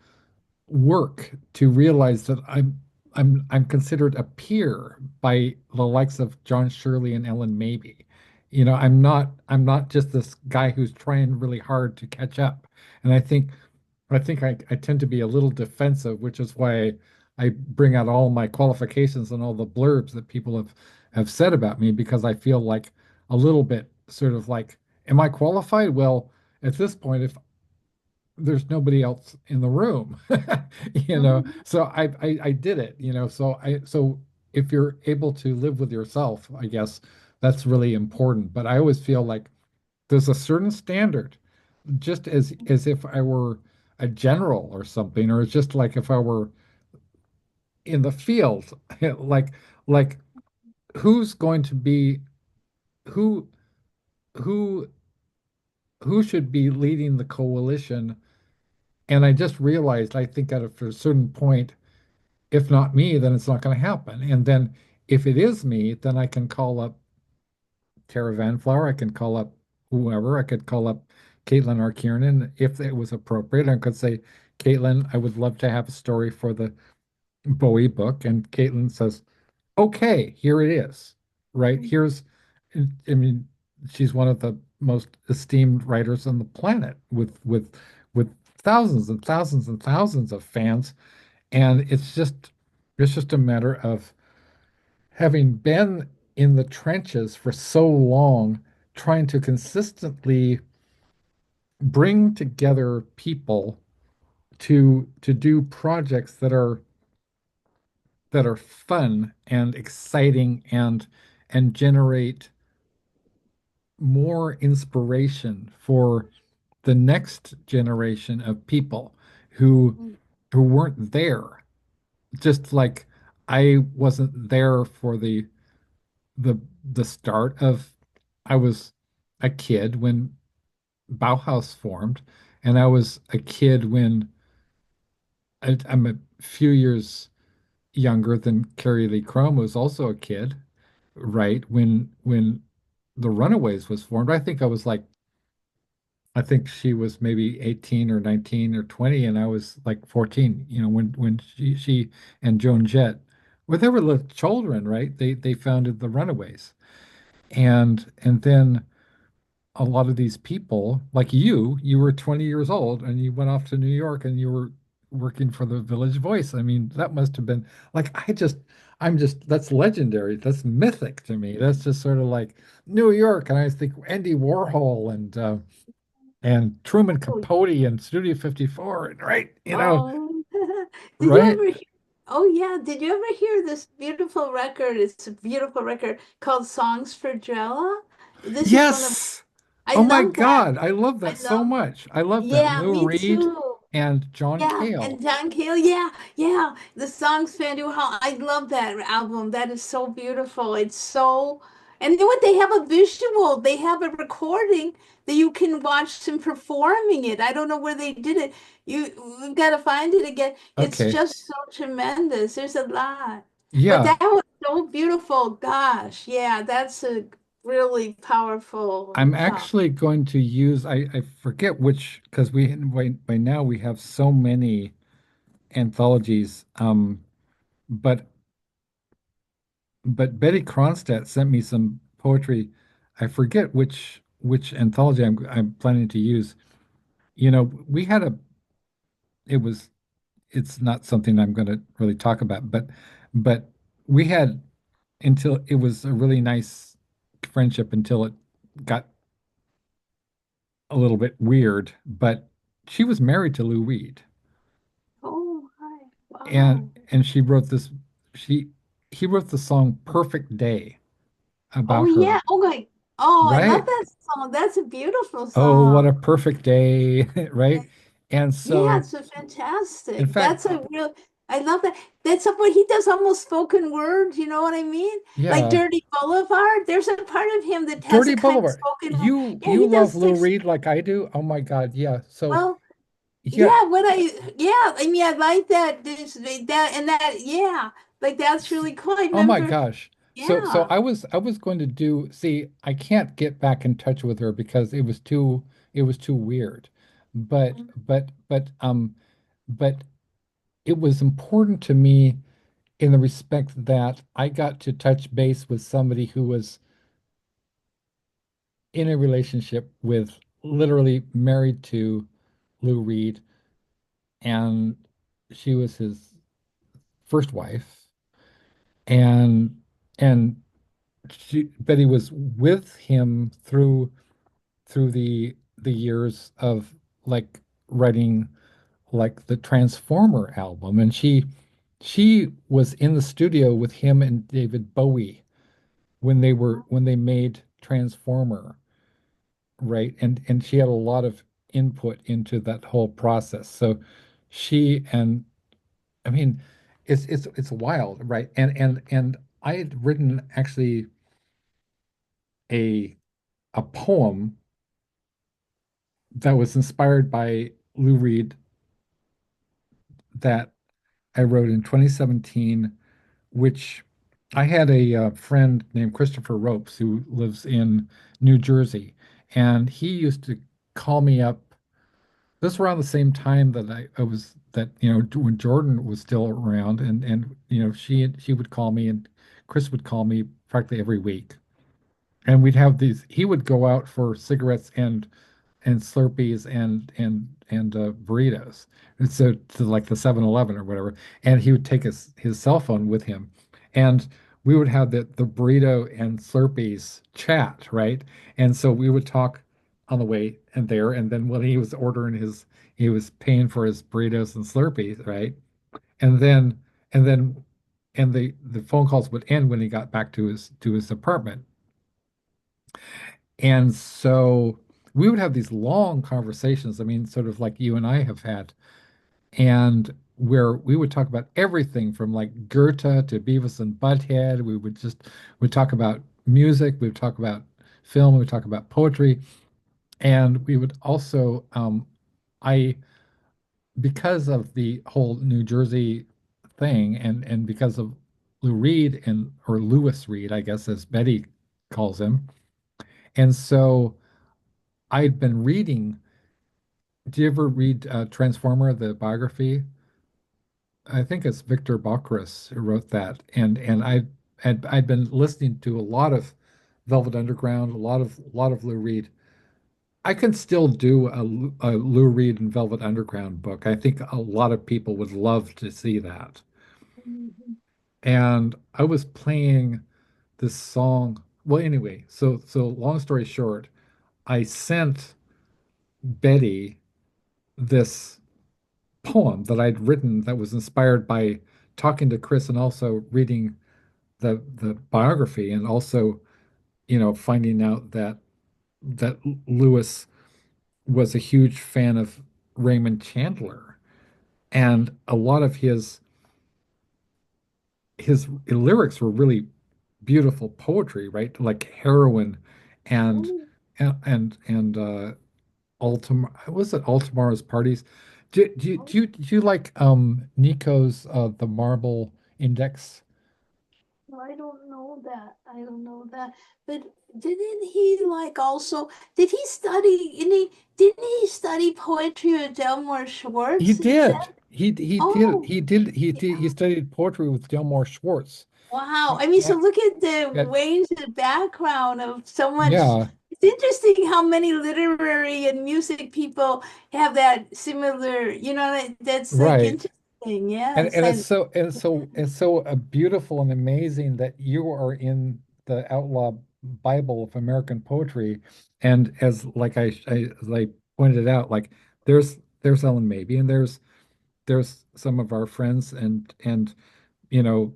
work to realize that I'm considered a peer by the likes of John Shirley and Ellen Mabey. I'm not just this guy who's trying really hard to catch up. And I tend to be a little defensive, which is why I bring out all my qualifications and all the blurbs that people have said about me, because I feel like a little bit sort of like, am I qualified? Well, at this point, if there's nobody else in the room, Mhm. so I did it, so if you're able to live with yourself, I guess that's really important. But I always feel like there's a certain standard, just as if I were a general or something, or it's just like if I were in the field, like like who's going to be who who who should be leading the coalition. And I just realized, I think at a certain point, if not me, then it's not going to happen. And then if it is me, then I can call up Tara Van Flower. I can call up whoever. I could call up Caitlin or Kieran if it was appropriate. I could say, Caitlin, I would love to have a story for the Bowie book. And Caitlin says, okay, here it is. Right? I mean, she's one of the most esteemed writers on the planet with thousands and thousands and thousands of fans. And it's just a matter of having been in the trenches for so long, trying to consistently bring together people to do projects that are fun and exciting and generate more inspiration for the next generation of people who who weren't there. Just like I wasn't there for the the start of, I was a kid when Bauhaus formed, and I was a kid when I'm a few years younger than Carrie Lee Chrome was also a kid, right? When the Runaways was formed, I think she was maybe 18 or 19 or 20, and I was like 14, when she and Joan Jett, well, they were little children, right? They founded the Runaways. And then a lot of these people, like you were 20 years old and you went off to New York and you were working for the Village Voice. I mean, that must have been like, that's legendary. That's mythic to me. That's just sort of like New York. And I think Andy Warhol and Truman Oh, Capote and Studio 54, and right, oh. Did you right? ever hear? Oh yeah, did you ever hear this beautiful record? It's a beautiful record called Songs for Jella. This is one of Yes. I Oh my love that. God. I love I that so love much. I love that. Yeah, Lou me Reed too. and John Yeah, and Cale. John Cale, yeah, yeah. The songs Fanduel Hall. I love that album. That is so beautiful. It's so, and then what they have a visual, they have a recording that you can watch them performing it. I don't know where they did it. We've got to find it again. It's Okay. just so tremendous. There's a lot. But Yeah, that was so beautiful. Gosh, yeah, that's a really powerful I'm song. actually going to use, I forget which, because by now we have so many anthologies. But Betty Kronstadt sent me some poetry. I forget which anthology I'm planning to use. We had a it was it's not something I'm going to really talk about, but we had, until it was a really nice friendship until it got a little bit weird. But she was married to Lou Reed, Oh, hi. and Wow. and she wrote this she he wrote the song Perfect Day Oh about her, yeah. Oh my. Oh, I love right? that song. That's a beautiful Oh, what song. a perfect day, right? And Yeah, so, it's a in fantastic. fact, That's a real. I love that. That's what he does, almost spoken word. You know what I mean? Like Yeah. Dirty Boulevard. There's a part of him that has Dirty a kind of Boulevard. spoken word. You Yeah, you he love does Lou like, Reed like I do? Oh my God, yeah. So well, yeah, yeah, yeah, I mean, I like that. That, and that, yeah, like that's really cool. I oh my remember, gosh. So yeah. I was going to do see, I can't get back in touch with her because it was too weird. But it was important to me in the respect that I got to touch base with somebody who was in a relationship with, literally married to, Lou Reed, and she was his first wife, and and Betty was with him through the years of, like, writing, like, the Transformer album, and she was in the studio with him and David Bowie when they made Transformer, right? And she had a lot of input into that whole process. So she and I mean, it's wild, right? And I had written, actually, a a poem that was inspired by Lou Reed that I wrote in 2017, which I had a friend named Christopher Ropes who lives in New Jersey, and he used to call me up. This was around the same time that I was that when Jordan was still around, and she would call me, and Chris would call me practically every week, and we'd have these. He would go out for cigarettes and Slurpees and burritos. And so to, like, the 7-Eleven or whatever, and he would take his cell phone with him, and we would have the burrito and Slurpees chat, right? And so we would talk on the way and there, and then when he was paying for his burritos and Slurpees, right? And then and then and the phone calls would end when he got back to his apartment. And so we would have these long conversations, I mean, sort of like you and I have had, and where we would talk about everything from, like, Goethe to Beavis and Butthead. We'd talk about music, we would talk about film, we would talk about poetry, and we would also, I, because of the whole New Jersey thing, and because of Lou Reed, or Lewis Reed, I guess, as Betty calls him. And so I'd been reading. Do you ever read Transformer, the biography? I think it's Victor Balkris who wrote that, and I'd been listening to a lot of Velvet Underground, a lot of Lou Reed. I can still do a Lou Reed and Velvet Underground book. I think a lot of people would love to see that. Mhm. And I was playing this song. Well, anyway, so long story short, I sent Betty this poem that I'd written that was inspired by talking to Chris and also reading the biography, and also, finding out that Lewis was a huge fan of Raymond Chandler, and a lot of his lyrics were really beautiful poetry, right? Like Heroin, and Oh, and Altam was it All Tomorrow's Parties? Do you like Nico's The Marble Index? oh, I don't know that. I don't know that. But didn't he like also, did he study any, didn't he study poetry with Delmore He Schwartz? Is did. that, oh, He studied poetry with Delmore Schwartz. wow. I mean, so Yeah. look at the That- range of background of someone. yeah, It's interesting how many literary and music people have that similar, that's like right. interesting. And Yes. and it's so beautiful and amazing that you are in the outlaw Bible of American poetry. And as I pointed out, like, there's Ellen Mabey, and there's some of our friends and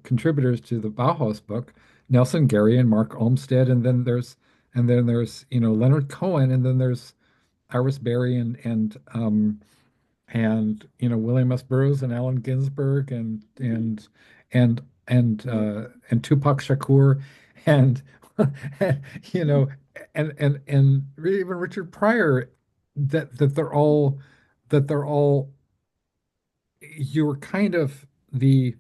contributors to the Bauhaus book, Nelson Gary and Mark Olmsted, and then there's Leonard Cohen, and then there's Iris Berry, and and William S. Burroughs and Allen Ginsberg and and Tupac Shakur and you know and even Richard Pryor, that they're all you were kind of the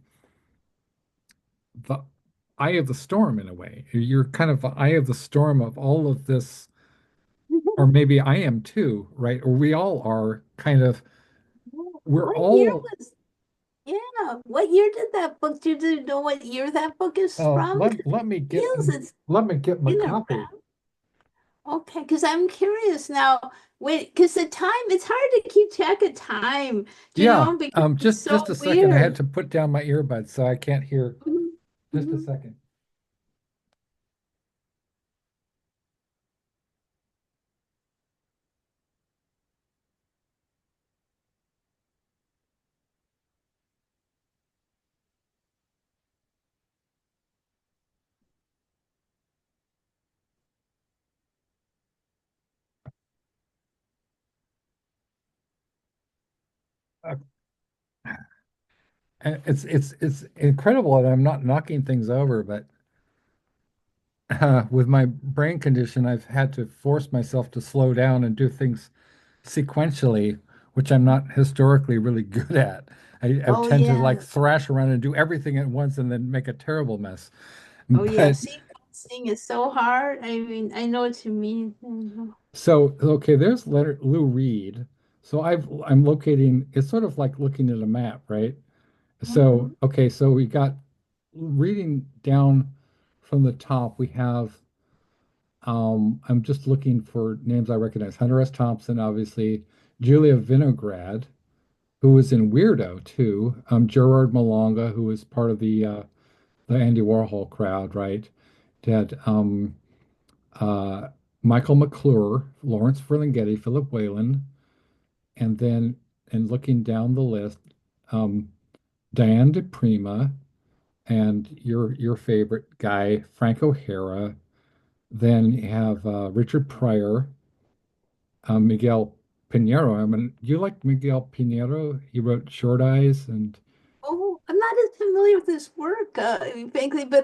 eye of the storm in a way. You're kind of the eye of the storm of all of this, or maybe I am too, right? Or we all are kind of, we're What year all, was, yeah, what year did that book, do you know what year that book is from? let, 'Cause let me it get feels it's let me get my been copy. around. Okay, because I'm curious now. Wait, because the time, it's hard to keep track of time, Yeah, because it's just so a second. I had weird. to put down my earbuds so I can't hear. Mhm, Just a mhm. second. Uh, it's incredible that I'm not knocking things over, but with my brain condition, I've had to force myself to slow down and do things sequentially, which I'm not historically really good at. I Oh tend to like yeah. thrash around and do everything at once and then make a terrible mess. Oh yeah. But Sequencing is so hard. I mean, I know what you mean. Mhm. so okay, there's letter Lou Reed. So I'm locating. It's sort of like looking at a map, right? So Mhm. okay, so we got reading down from the top. We have I'm just looking for names I recognize. Hunter S. Thompson, obviously. Julia Vinograd, who was in Weirdo too. Gerard Malonga, who was part of the Andy Warhol crowd, right? Did uh, Michael McClure, Lawrence Ferlinghetti, Philip Whalen, and then and looking down the list, um, Diane de Prima, and your favorite guy, Frank O'Hara. Then you have Richard Pryor, Miguel Pinheiro. I mean, you like Miguel Pinheiro? He wrote Short Eyes and Oh, I'm not as familiar with this work, frankly, but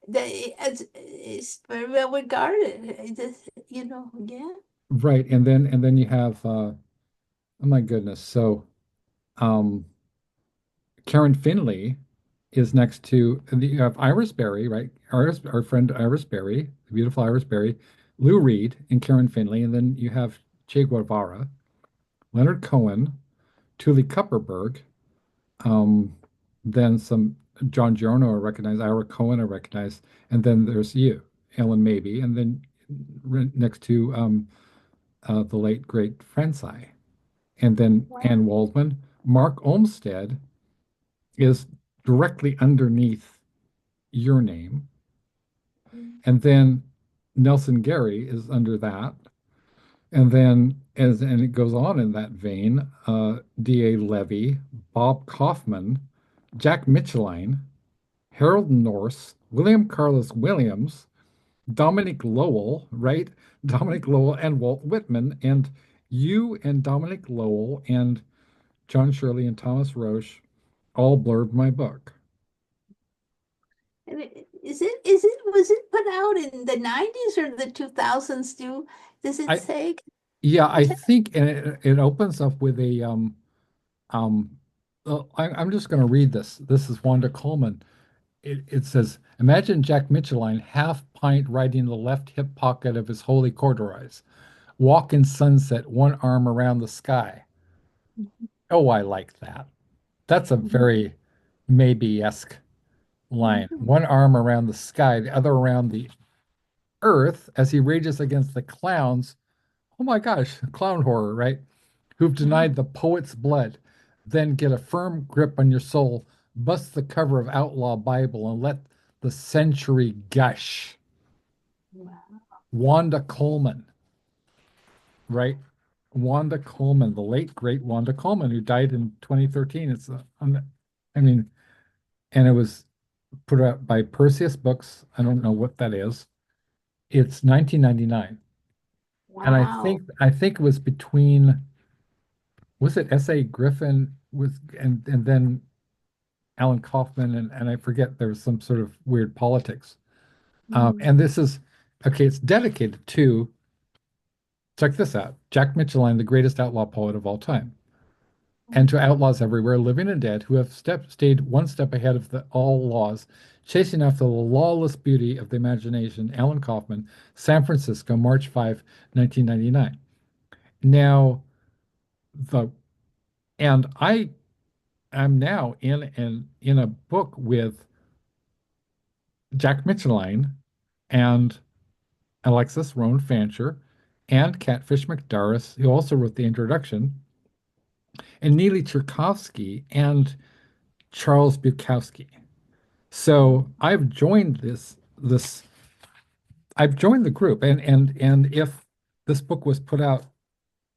it's very well regarded. I just, yeah. right, and then you have oh my goodness. So um, Karen Finley is next to, and you have Iris Berry, right? Our friend Iris Berry, the beautiful Iris Berry, Lou Reed, and Karen Finley, and then you have Che Guevara, Leonard Cohen, Tuli Kupperberg, um, then some John Giorno I recognize, Ira Cohen I recognize, and then there's you, Ellen Maybe, and then next to the late great Franci, and then Wow. Ann Waldman. Mark Olmsted is directly underneath your name. And then Nelson Gary is under that. And then and it goes on in that vein, D.A. Levy, Bob Kaufman, Jack Michelin, Harold Norse, William Carlos Williams, Dominic Lowell, right? Dominic Lowell and Walt Whitman, and you and Dominic Lowell and John Shirley and Thomas Roche all blurbed my book. And was it put out in the 90s or the 2000s too? Does it I say? Yeah, I'm I trying- think, and it opens up with a um I'm just going to read this. This is Wanda Coleman. It says, imagine Jack Michelin half pint riding the left hip pocket of his holy corduroys. Walk in sunset, one arm around the sky. Oh, I like that. That's a very maybe-esque line. Mhm. One arm around the sky, the other around the earth as he rages against the clowns. Oh my gosh, clown horror, right? Who've denied the poet's blood. Then get a firm grip on your soul, bust the cover of Outlaw Bible, and let the century gush. Wow. Wanda Coleman, right? Wanda Coleman, the late great Wanda Coleman, who died in 2013. I mean, and it was put out by Perseus Books. I don't know what that is. It's 1999, and Wow. I think it was between. was it S.A. Griffin with and then Alan Kaufman and I forget there was some sort of weird politics. Mm, And this is okay, it's dedicated to check this out. Jack Mitchelline, the greatest outlaw poet of all time, and to outlaws everywhere, living and dead, who have stayed one step ahead of all laws, chasing after the lawless beauty of the imagination. Alan Kaufman, San Francisco, March 5, 1999. Now, the and I am now in a book with Jack Mitchelline and Alexis Roan Fancher and Catfish McDarris, who also wrote the introduction, and Neely Cherkovsky and Charles Bukowski. So I've joined the group, and if this book was put out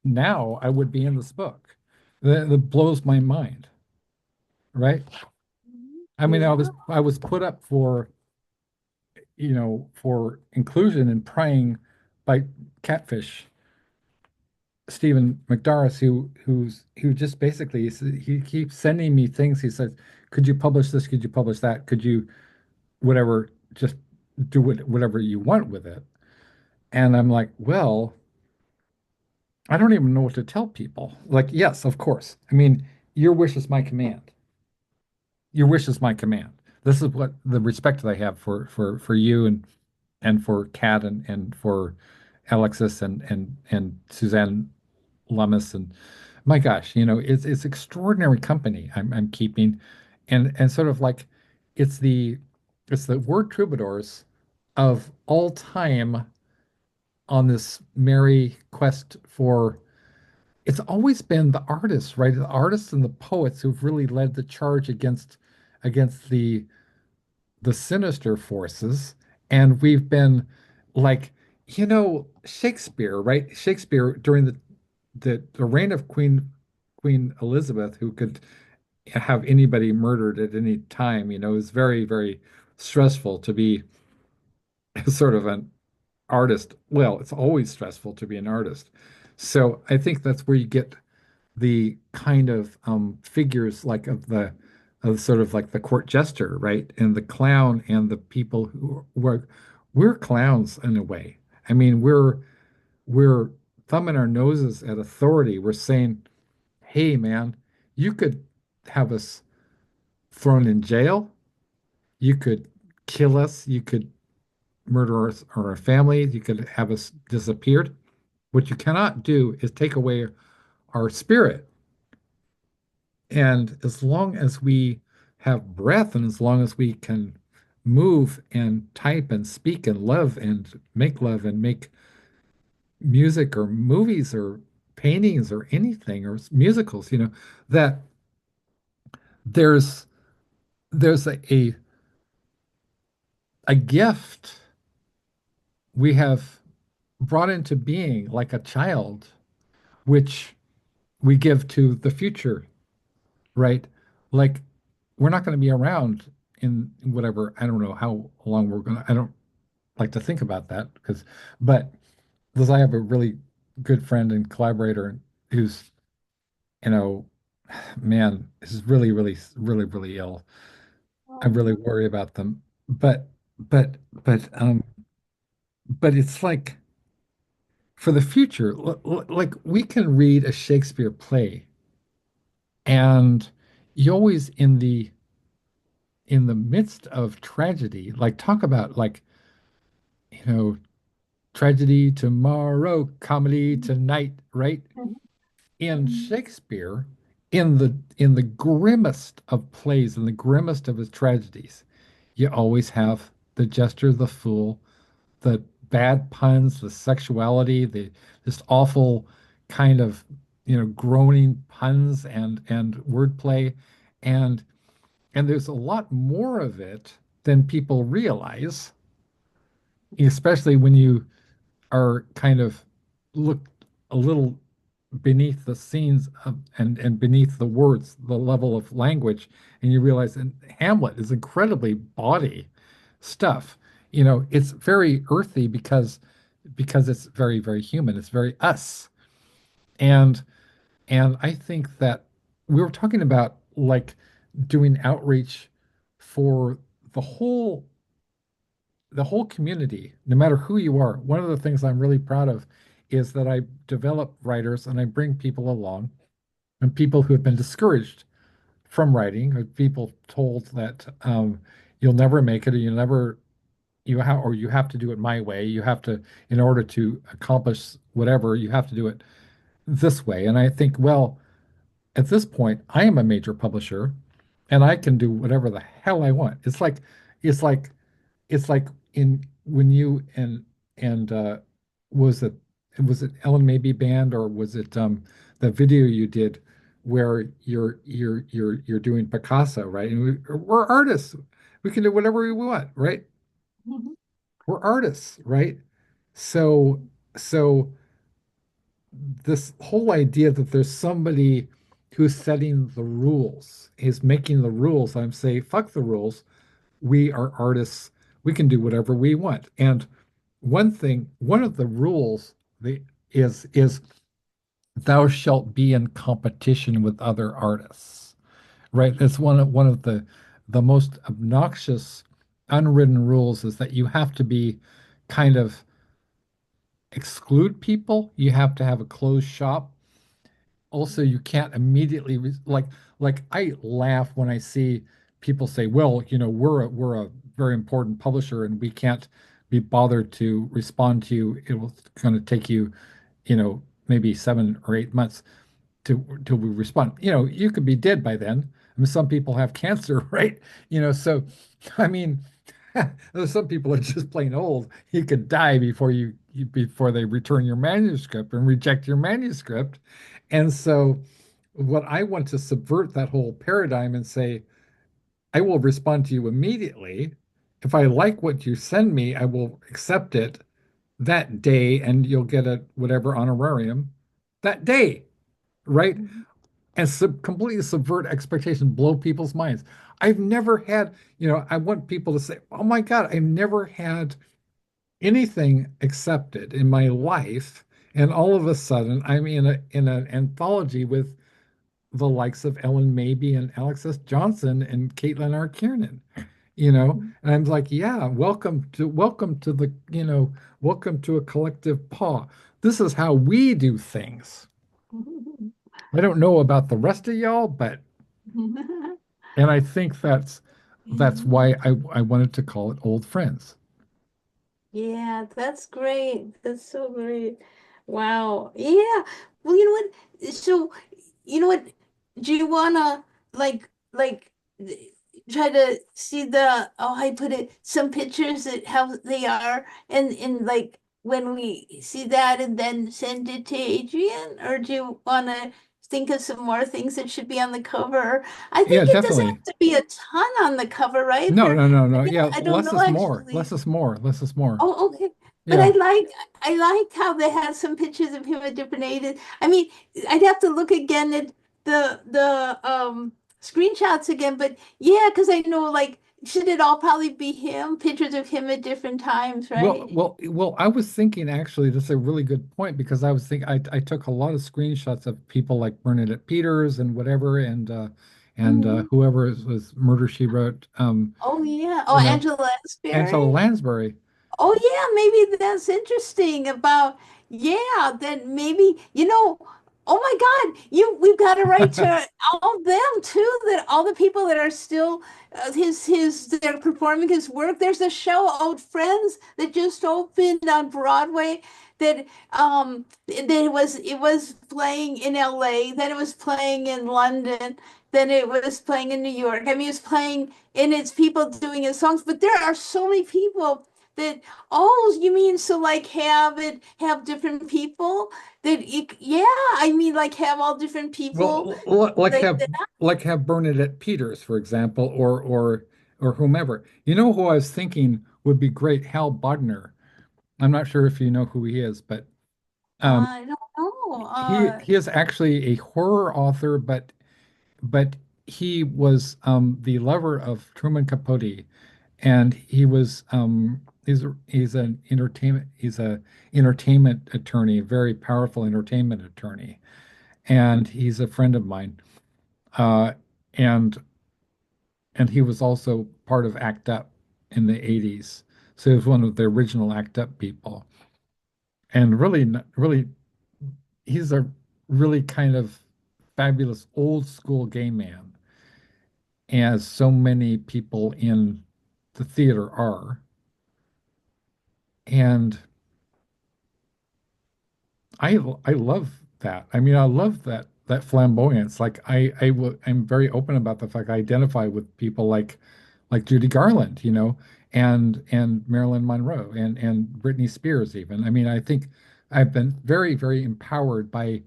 now, I would be in this book. That blows my mind, right? I mean, yeah. I was put up for, for inclusion and praying by Catfish Stephen McDarris, who just basically he keeps sending me things. He says, "Could you publish this? Could you publish that? Could you whatever? Just do whatever you want with it." And I'm like, well, I don't even know what to tell people. Like, yes, of course. I mean, your wish is my command. Your wish is my command. This is what the respect that I have for you and for Kat and for Alexis and Suzanne Lummis and my gosh, it's extraordinary company I'm keeping, and sort of like it's the it's the word troubadours of all time on this merry quest for. It's always been the artists, right? The artists and the poets who've really led the charge against the sinister forces, and we've been like, Shakespeare, right? Shakespeare during the reign of Queen Elizabeth, who could have anybody murdered at any time, is very, very stressful to be sort of an artist. Well, it's always stressful to be an artist. So I think that's where you get the kind of figures like of sort of like the court jester, right? And the clown and the people who were we're clowns in a way. I mean, we're thumbing our noses at authority. We're saying, hey, man, you could have us thrown in jail. You could kill us. You could murder us or our family. You could have us disappeared. What you cannot do is take away our spirit. And as long as we have breath and as long as we can move and type and speak and love and make music or movies or paintings or anything or musicals, that there's there's a gift we have brought into being like a child, which we give to the future, right? Like we're not going to be around in whatever, I don't know how long I don't like to think about that but because I have a really good friend and collaborator who's, you know, man, is really, really, really, really ill. I really Um, worry about them. But but it's like for the future, like we can read a Shakespeare play and you always in the midst of tragedy, like talk about like, you know, tragedy tomorrow, comedy tonight, right? In Shakespeare, in the grimmest of plays, in the grimmest of his tragedies, you always have the jester, the fool, the bad puns, the sexuality, the this awful kind of, groaning puns and wordplay, and there's a lot more of it than people realize, especially when you are kind of look a little beneath the scenes and beneath the words, the level of language, and you realize and Hamlet is incredibly bawdy stuff. It's very earthy because it's very, very human. It's very us. And And I think that we were talking about like doing outreach for the whole the whole community, no matter who you are. One of the things I'm really proud of is that I develop writers and I bring people along and people who have been discouraged from writing, or people told that you'll never make it, or you never you have to do it my way. You have to, in order to accomplish whatever, you have to do it this way. And I think, well, at this point, I am a major publisher and I can do whatever the hell I want. It's like it's like in when you and was it was it Ellen Maybe Band, or was it the video you did where you're doing Picasso, right? And we're artists. We can do whatever we want, right? Mhm. We're artists, right? So so this whole idea that there's somebody who's setting the rules, is making the rules. I'm saying, fuck the rules. We are artists. We can do whatever we want. And one of the rules is thou shalt be in competition with other artists, right? It's one of the most obnoxious unwritten rules is that you have to be kind of exclude people. You have to have a closed shop. Also, you can't immediately like I laugh when I see people say, well, we're a very important publisher and we can't be bothered to respond to you. It will going to take you, maybe 7 or 8 months to till we respond. You could be dead by then. I mean, some people have cancer, right? So I mean, some people are just plain old. You could die before they return your manuscript and reject your manuscript. And so what I want to subvert that whole paradigm and say, I will respond to you immediately. If I like what you send me, I will accept it that day and you'll get a whatever honorarium that day, right? Mhm. And completely subvert expectations, blow people's minds. I've never had, I want people to say, oh my God, I've never had anything accepted in my life. And all of a sudden, I'm in an anthology with the likes of Ellen Mabey and Alexis Johnson and Caitlin R. Kiernan, and I'm like, yeah, welcome to a collective paw. This is how we do things. I don't know about the rest of y'all, but and I think that's Yeah. why I wanted to call it Old Friends. Yeah, that's great. That's so great. Wow. Yeah. Well, you know what? So, you know what? Do you wanna like try to see I put it some pictures that how they are and like when we see that and then send it to Adrian, or do you wanna think of some more things that should be on the cover? I Yeah, think it doesn't definitely. have to be a ton on the cover, right? No, There, no, no, no. yeah, Yeah, I don't less know is more. Less actually. is more. Less is more. Oh, okay. But Yeah. I like how they have some pictures of him at different ages. I mean, I'd have to look again at the screenshots again, but yeah, because I know like should it all probably be him, pictures of him at different times, Well, right? well, well, I was thinking actually, that's a really good point because I was thinking I took a lot of screenshots of people like Bernadette Peters and whatever and Mhm. whoever was Murder She Wrote, Oh yeah. Oh, you know, Angela Angela Lansbury. Lansbury. Oh yeah, maybe that's interesting about yeah, that maybe oh my God, we've got to write to all of them too, that all the people that are still his they're performing his work. There's a show, Old Friends, that just opened on Broadway that it was playing in LA, then it was playing in London, then it was playing in New York. I mean, it's playing and it's people doing his songs, but there are so many people that oh, you mean so like have different people yeah, I mean like have all different people Well, like that. like have Bernadette Peters, for example, or whomever. You know who I was thinking would be great? Hal Bodner. I'm not sure if you know who he is, but I don't know. he is actually a horror author, but he was the lover of Truman Capote, and he's a entertainment attorney, very powerful entertainment attorney, and he's a friend of mine. Uh, and he was also part of ACT UP in the 80s. So he was one of the original ACT UP people. And really, really, he's a really kind of fabulous old school gay man, as so many people in the theater are. And I love that. I mean, I love that flamboyance. Like I'm very open about the fact I identify with people like Judy Garland, and Marilyn Monroe and Britney Spears even. I mean, I think I've been very, very empowered by,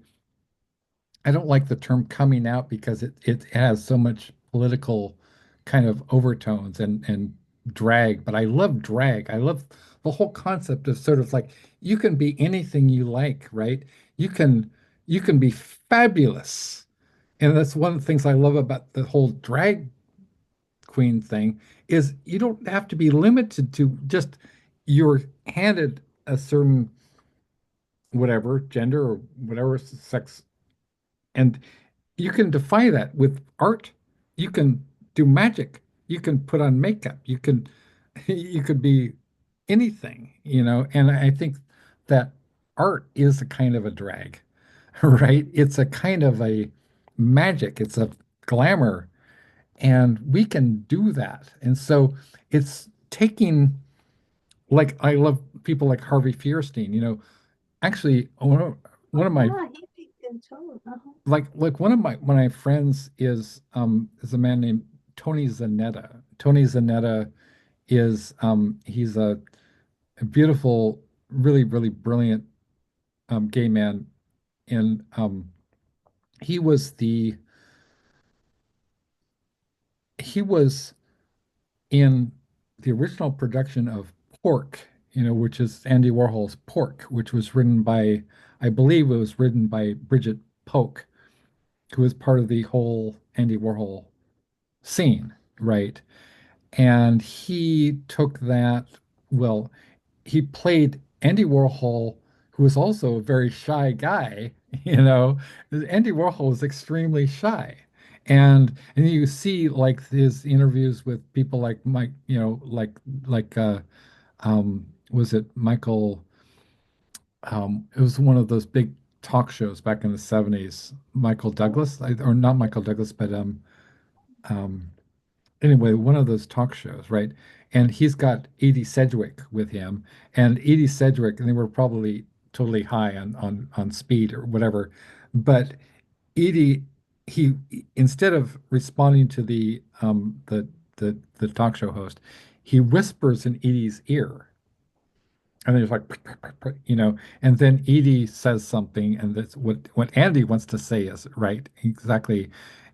I don't like the term coming out because it has so much political kind of overtones and drag, but I love drag. I love the whole concept of sort of like you can be anything you like, right? You can you can be fabulous. And that's one of the things I love about the whole drag queen thing is you don't have to be limited to just you're handed a certain whatever gender or whatever sex, and you can defy that with art. You can do magic. You can put on makeup. You can you could be anything. And I think that art is a kind of a drag, right? It's a kind of a magic. It's a glamour, and we can do that. And so it's taking, like, I love people like Harvey Fierstein. Actually, one of my Yeah, he can too. Uh-huh. like one of my friends is a man named Tony Zanetta. Tony Zanetta is he's a beautiful, really, really brilliant gay man. And he was the he was in the original production of Pork, which is Andy Warhol's Pork, which was written by, I believe it was written by Bridget Polk, who was part of the whole Andy Warhol scene, right? And he took that, well, he played Andy Warhol, who was also a very shy guy, you know. Andy Warhol was extremely shy. And you see like his interviews with people like Mike, was it Michael, it was one of those big talk shows back in the 70s, Michael Douglas, or not Michael Douglas, but um anyway, one of those talk shows, right? And he's got Edie Sedgwick with him, and Edie Sedgwick, and they were probably totally high on speed or whatever. But Edie, he instead of responding to the talk show host, he whispers in Edie's ear, and then he's like, and then Edie says something, and that's what Andy wants to say is right, exactly.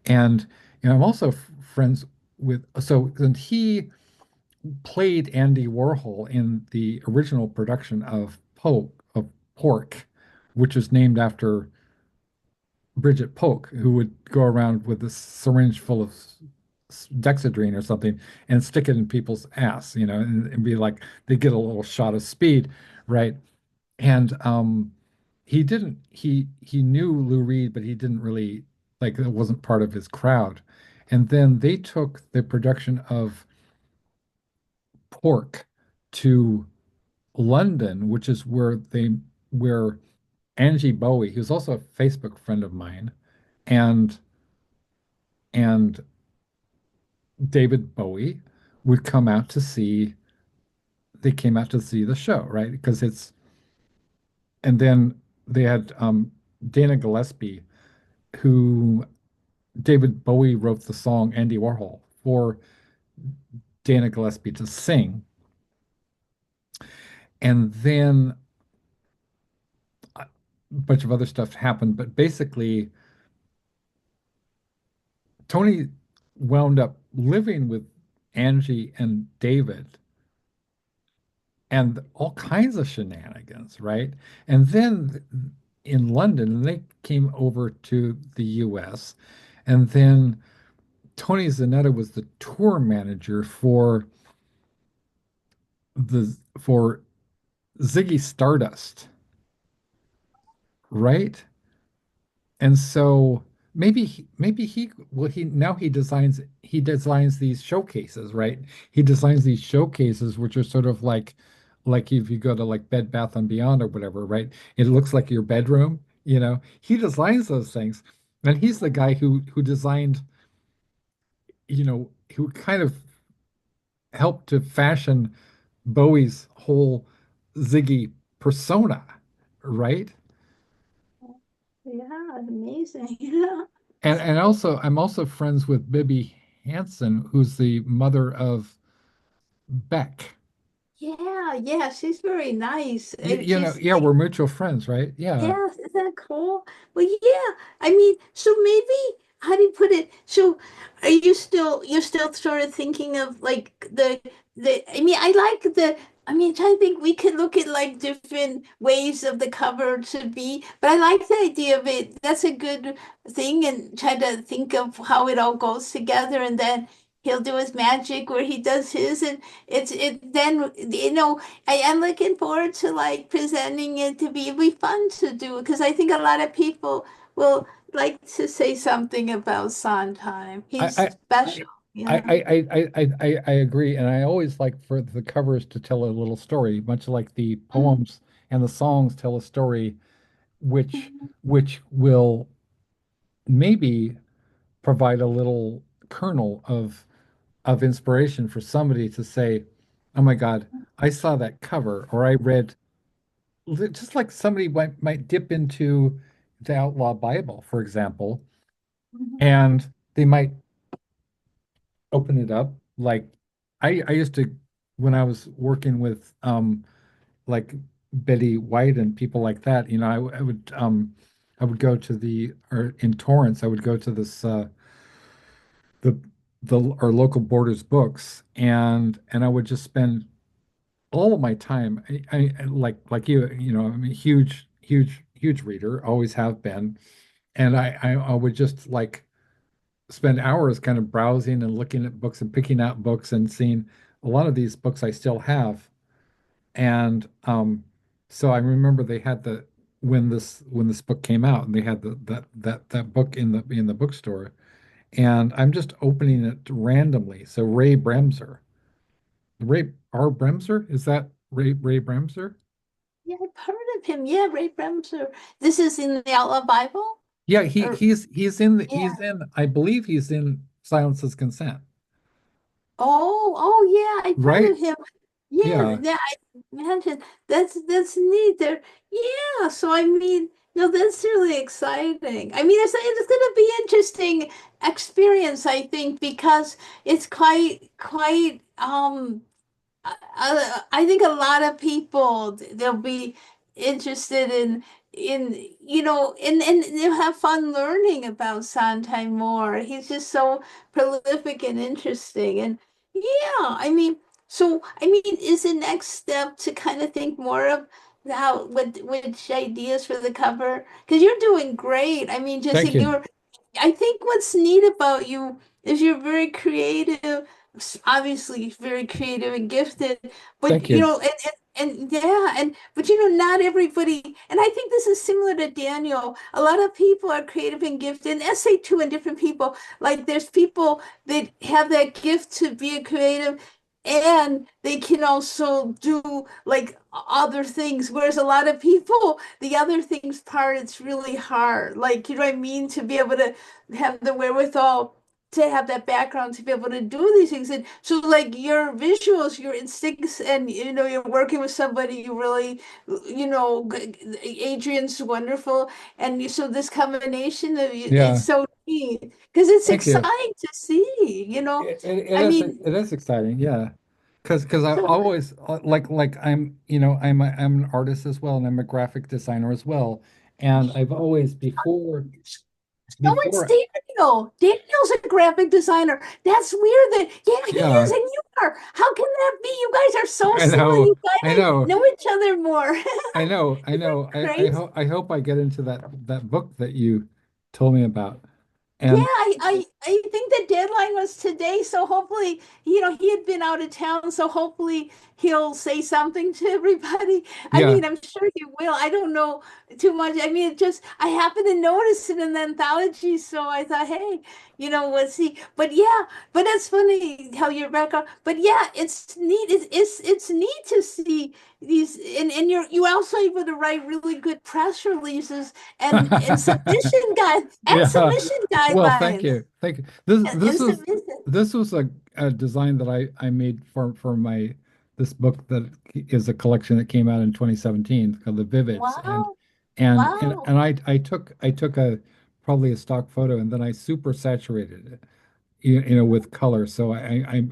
And I'm also friends with, so and he played Andy Warhol in the original production of Pork, which is named after Bridget Polk, who would go around with a syringe full of Dexedrine or something and stick it in people's ass, and be like, they get a little shot of speed, right? And he knew Lou Reed, but he didn't really, like, it wasn't part of his crowd. And then they took the production of Pork to London, which is where Angie Bowie, who's also a Facebook friend of mine, and and David Bowie would come out to see, they came out to see the show, right? Because and then they had Dana Gillespie, who David Bowie wrote the song Andy Warhol for Dana Gillespie to sing. And then a bunch of other stuff happened, but basically Tony wound up living with Angie and David and all kinds of shenanigans, right? And then in London, they came over to the US, and then Tony Zanetta was the tour manager for Ziggy Stardust, right? and so maybe he well he now he designs these showcases, right? He designs these showcases which are sort of like if you go to like Bed Bath and Beyond or whatever, right? It looks like your bedroom, you know. He designs those things. And he's the guy who designed, who kind of helped to fashion Bowie's whole Ziggy persona, right? Yeah, amazing. Yeah. And also I'm also friends with Bibi Hansen, who's the mother of Beck. Yeah, yeah, she's very nice. And she's Yeah, we're mutual friends, right? Yeah. yeah, isn't that cool? Well, yeah. I mean, so maybe how do you put it? So are you're still sort of thinking of like the I mean, I like the I mean, I think we could look at like different ways of the cover to be, but I like the idea of it. That's a good thing and try to think of how it all goes together and then he'll do his magic where he does his and it then I am looking forward to like presenting it to be it'll be fun to do because I think a lot of people will like to say something about Sondheim. I He's I special, I yeah. I agree, and I always like for the covers to tell a little story, much like the Mhm. poems and the songs tell a story, which Mhm. which will maybe provide a little kernel of inspiration for somebody to say, "Oh my God, I saw that cover," or I read, just like somebody might dip into the Outlaw Bible, for example, Mhm. and they might open it up. Like I used to, when I was working with like Betty White and people like that, I would go to or in Torrance, I would go to this the our local Borders books, and I would just spend all of my time. Like I'm a huge reader, always have been, and I would just like spend hours kind of browsing and looking at books and picking out books and seeing a lot of these books I still have. And so I remember they had when this book came out, and they had that book in the bookstore, and I'm just opening it randomly. So Ray R. Bremser, is that Ray Bremser? Yeah, I've heard of him. Yeah, Ray Bremser. This is in the Outlaw Bible? Yeah, he Or yeah. he's in, I believe he's in Silence's Consent, Oh, yeah, I've heard right? of him. Yeah, Yeah. yeah, I imagine that's neat. There, yeah. So I mean, no, that's really exciting. I mean, it's going to be interesting experience, I think, because it's quite I think a lot of people they'll be interested in and they'll have fun learning about Sondheim more. He's just so prolific and interesting. And yeah, I mean, so I mean, is the next step to kind of think more of how what which ideas for the cover? Because you're doing great. I mean, just Thank like you. I think what's neat about you is you're very creative, obviously very creative and gifted, but Thank you. and yeah, and but not everybody, and I think this is similar to Daniel. A lot of people are creative and gifted, and essay too, and different people. Like there's people that have that gift to be a creative. And they can also do like other things, whereas a lot of people, the other things part, it's really hard. Like, you know what I mean? To be able to have the wherewithal to have that background to be able to do these things. And so like your visuals, your instincts, and you're working with somebody you really, Adrian's wonderful. And so this combination of you, it's Yeah. so neat because it's Thank you. exciting to see. It I is mean, it is exciting, yeah. Because I so always like I'm an artist as well, and I'm a graphic designer as well. And I've always so it's before Daniel. Daniel's a graphic designer. That's weird that, yeah, he is, yeah, and you are. How can that be? You guys are so I similar. know, You I gotta know, know each other more. I Isn't that know. I crazy? hope I get into that book that you told me about. Yeah, And I think the deadline was today, so hopefully, he had been out of town, so hopefully he'll say something to everybody. I yeah. mean, I'm sure he will. I don't know too much. I mean, I happened to notice it in the anthology, so I thought, hey, what's he? But yeah, but that's funny how your background. But yeah, it's neat. It's neat to see these, and you also able to write really good press releases and Yeah. submission Well, thank guidelines you. Thank you. This and this was submission. this was a design that I made for my this book that is a collection that came out in 2017 called The Vivids. Wow, And wow. I took a probably a stock photo and then I super saturated it, with color. So I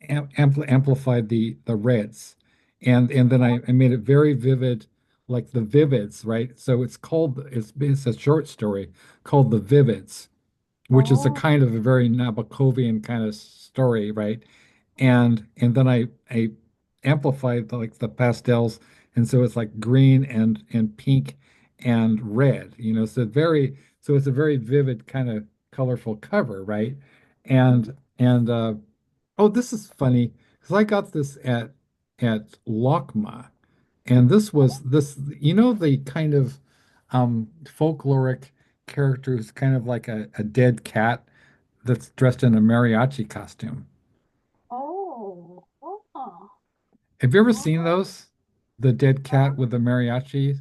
amplified the reds, and then I made it very vivid, like the Vivids, right? So it's a short story called The Vivids, which is a Oh, kind of a very Nabokovian kind of story, right? And then I amplified like the pastels, and so it's like green and pink and red, so it's a very vivid kind of colorful cover, right? And oh, this is funny because I got this at LACMA, and the kind of folkloric character who's kind of like a dead cat that's dressed in a mariachi costume. oh, oh, Have you ever seen oh. those? The dead cat with the mariachi?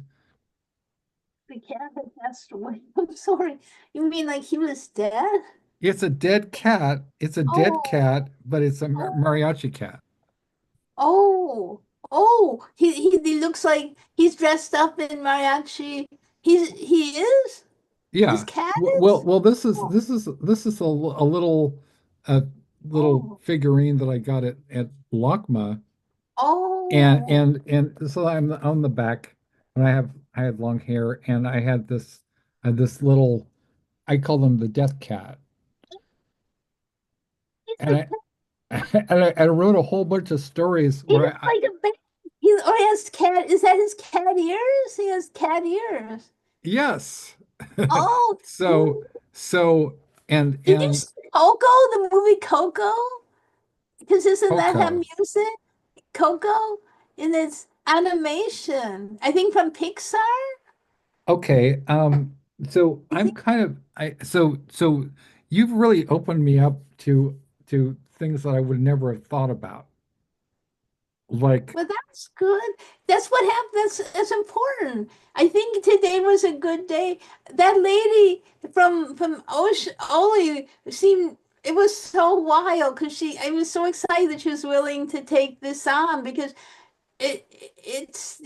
The cat had passed away. I'm sorry. You mean like he was dead? It's a dead cat. It's a dead Oh, cat, but it's a oh, mariachi cat. oh, oh. He looks like he's dressed up in mariachi. He is? This Yeah. cat Well, is? well, this is Oh, this is this is a little oh, figurine that I got at LACMA, oh, and so I'm on the back, and I had long hair, and I had this little, I call them the death cat, he's and the I and I wrote a whole bunch of stories He where looks like a baby. He has cat. Is that his cat ears? He has cat ears. yes. Oh, So so did you and see Coco, the movie Coco? Because doesn't that have Coco. music? Coco, and it's animation. I think from Pixar. Okay. So I I'm think. kind of I so you've really opened me up to things that I would never have thought about. Like, Well, that's good. That's what happened. That's important. I think today was a good day. That lady from Oli seemed it was so wild because I was so excited that she was willing to take this on because it's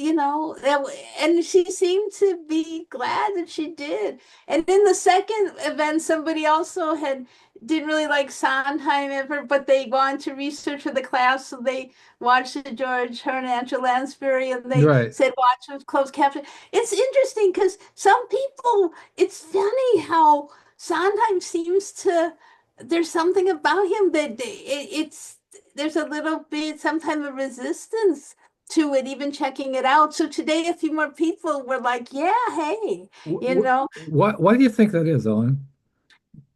and she seemed to be glad that she did. And in the second event, somebody also had didn't really like Sondheim ever, but they wanted to research for the class, so they watched the George her and Angela Lansbury, and they right. said watch with closed caption. It's interesting because some people, it's funny how Sondheim seems to. There's something about him that it's there's a little bit sometimes of resistance to it, even checking it out. So today, a few more people were like, yeah, hey, you know, Why do you think that is, Ellen?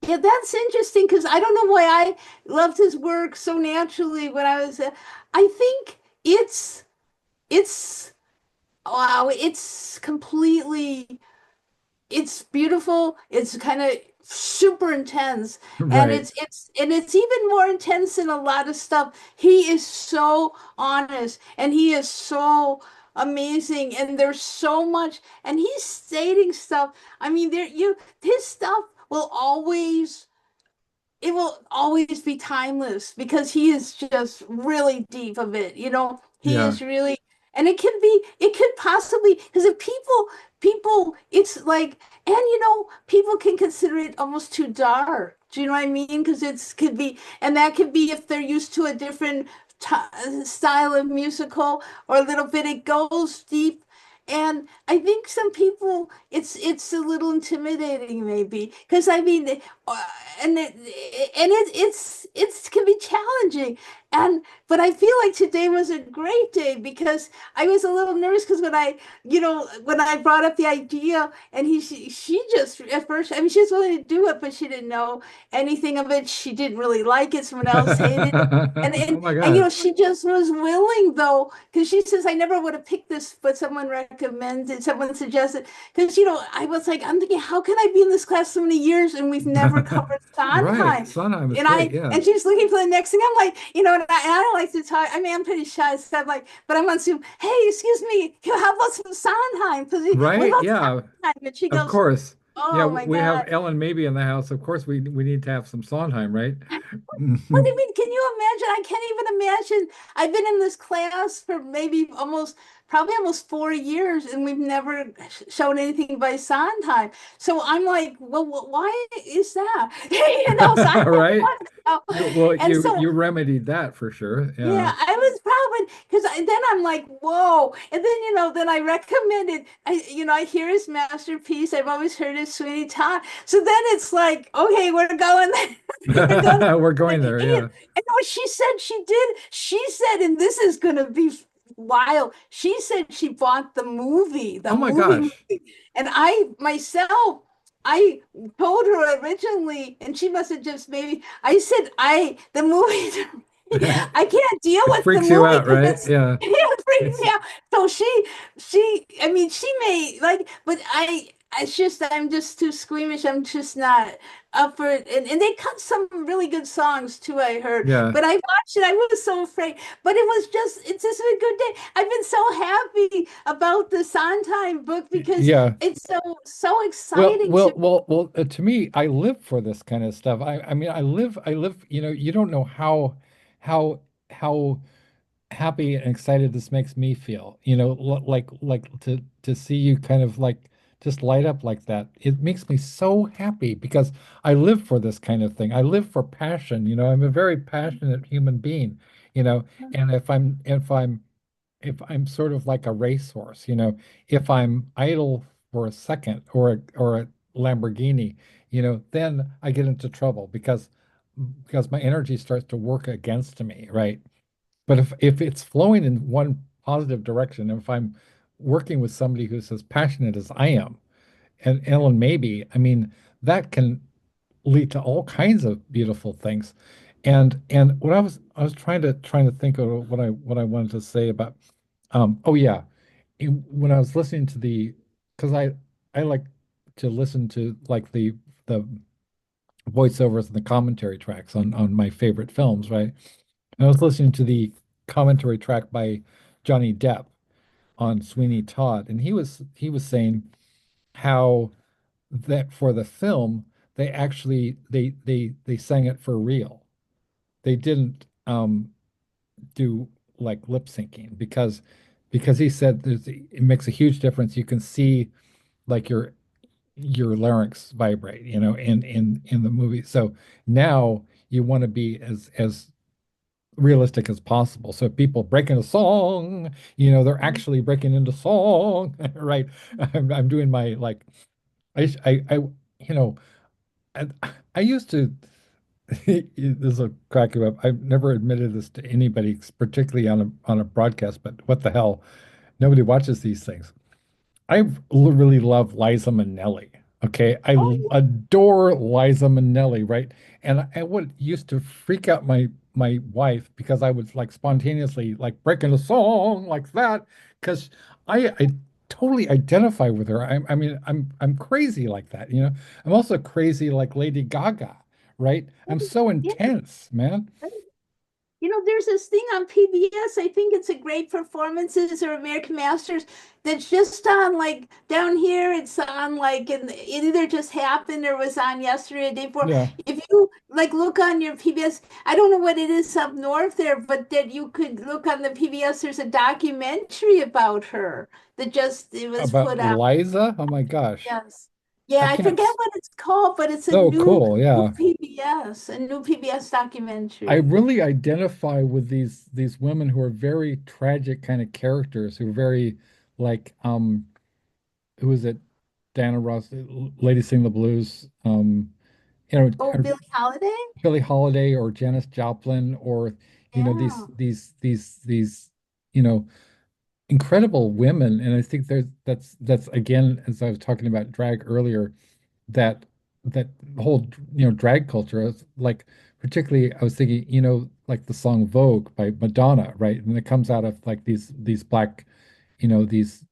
yeah, that's interesting because I don't know why I loved his work so naturally when I was, I think it's, wow, it's completely it's beautiful. It's kind of super intense, and Right. it's even more intense in a lot of stuff. He is so honest, and he is so amazing, and there's so much, and he's stating stuff. I mean, his stuff will always it will always be timeless because he is just really deep of it. He Yeah. is really, and it could possibly, because if it's like, and people can consider it almost too dark. Do you know what I mean? Because could be, and that could be if they're used to a different style of musical or a little bit, it goes deep. And I think some people, it's a little intimidating maybe, because I mean, uh, and it's can be challenging. And but I feel like today was a great day because I was a little nervous because when I brought up the idea, and she just at first, I mean, she was willing to do it, but she didn't know anything of it. She didn't really like it. Someone else hated it. And Oh and my and gosh. she just was willing though, because she says I never would have picked this, but someone recommended, someone suggested. Because I was like, I'm thinking, how can I be in this class so many years and we've never covered Right. Sondheim? Sondheim is And great. Yeah. she's looking for the next thing. I'm like, and I don't like to talk. I mean, I'm pretty shy, so I'm like, but I'm on Zoom. Hey, excuse me, how about some Sondheim? What Right. about Yeah. Sondheim? And she Of goes, course. Yeah, oh my we have God. Ellen maybe in the house. Of course, we need to have some Sondheim, right? What do you mean? Can you imagine? I can't even imagine. I've been in this class for probably almost 4 years, and we've never shown anything by Sondheim. So I'm like, well, why is that? So I had Right? to know. Well, And you so remedied that for sure. Yeah. yeah, I was probably because then I'm like, whoa. And then, then I recommended, I hear his masterpiece. I've always heard his Sweeney Todd. So then it's like, okay, we're going there. We're going We're there. going there. Yeah. And what she said she did, she said, and this is going to be wild. She said she bought the Oh my movie. gosh. And I told her originally, and she must have just maybe, I said, the movie. I can't deal It with the freaks you movie out, because right? Yeah. it freaks It's me out. So I mean, she may like, but I'm just too squeamish. I'm just not up for it. And they cut some really good songs too, I heard. yeah. But I watched it. I was so afraid. But it's just a good day. I've been so happy about the Sondheim book because Yeah. it's so exciting to me. To me, I live for this kind of stuff. I mean, I live, you don't know how, how happy and excited this makes me feel. Like to see you kind of like just light up like that. It makes me so happy because I live for this kind of thing. I live for passion. I'm a very passionate human being, you know, and if I'm sort of like a racehorse, if I'm idle for a second or a Lamborghini, then I get into trouble because my energy starts to work against me, right? But if it's flowing in one positive direction, if I'm working with somebody who's as passionate as I am, and Ellen maybe, I mean, that can lead to all kinds of beautiful things. And what I was trying to think of what I wanted to say about oh yeah, when I was listening to because I like to listen to like the voiceovers and the commentary tracks on my favorite films, right? And I was listening to the commentary track by Johnny Depp on Sweeney Todd, and he was saying how that for the film they actually they sang it for real. They didn't do like lip syncing because he said it makes a huge difference. You can see like your larynx vibrate, in the movie. So now you want to be as realistic as possible. So if people break into song, they're actually breaking into song, right? I'm doing my like I you know I, I used to this will crack you up. I've never admitted this to anybody, particularly on a broadcast, but what the hell? Nobody watches these things. I really love Liza Minnelli. Okay, Oh, adore Liza Minnelli, right? And I would used to freak out my wife because I would like spontaneously like break into song like that because I totally identify with her. I mean I'm crazy like that, I'm also crazy like Lady Gaga, right? I'm so yeah. intense, man. There's this thing on PBS. I think it's a Great Performances or American Masters that's just on like down here. It's on like, and it either just happened or was on yesterday or the day before. Yeah, If you like look on your PBS, I don't know what it is up north there, but that you could look on the PBS. There's a documentary about her that just it was about put out. Liza. Oh my gosh, Yes. Yeah, I I can't. forget what it's called, but it's a So cool, new yeah. PBS I documentary. really identify with these women who are very tragic kind of characters who are very like who is it? Diana Ross, Lady Sing the Blues. you know, Oh, Billie Holiday? Billie Holiday or Janis Joplin or Yeah. these you know incredible women. And I think that's again, as I was talking about drag earlier, that that whole drag culture is like, particularly I was thinking, like the song Vogue by Madonna, right? And it comes out of like these black, these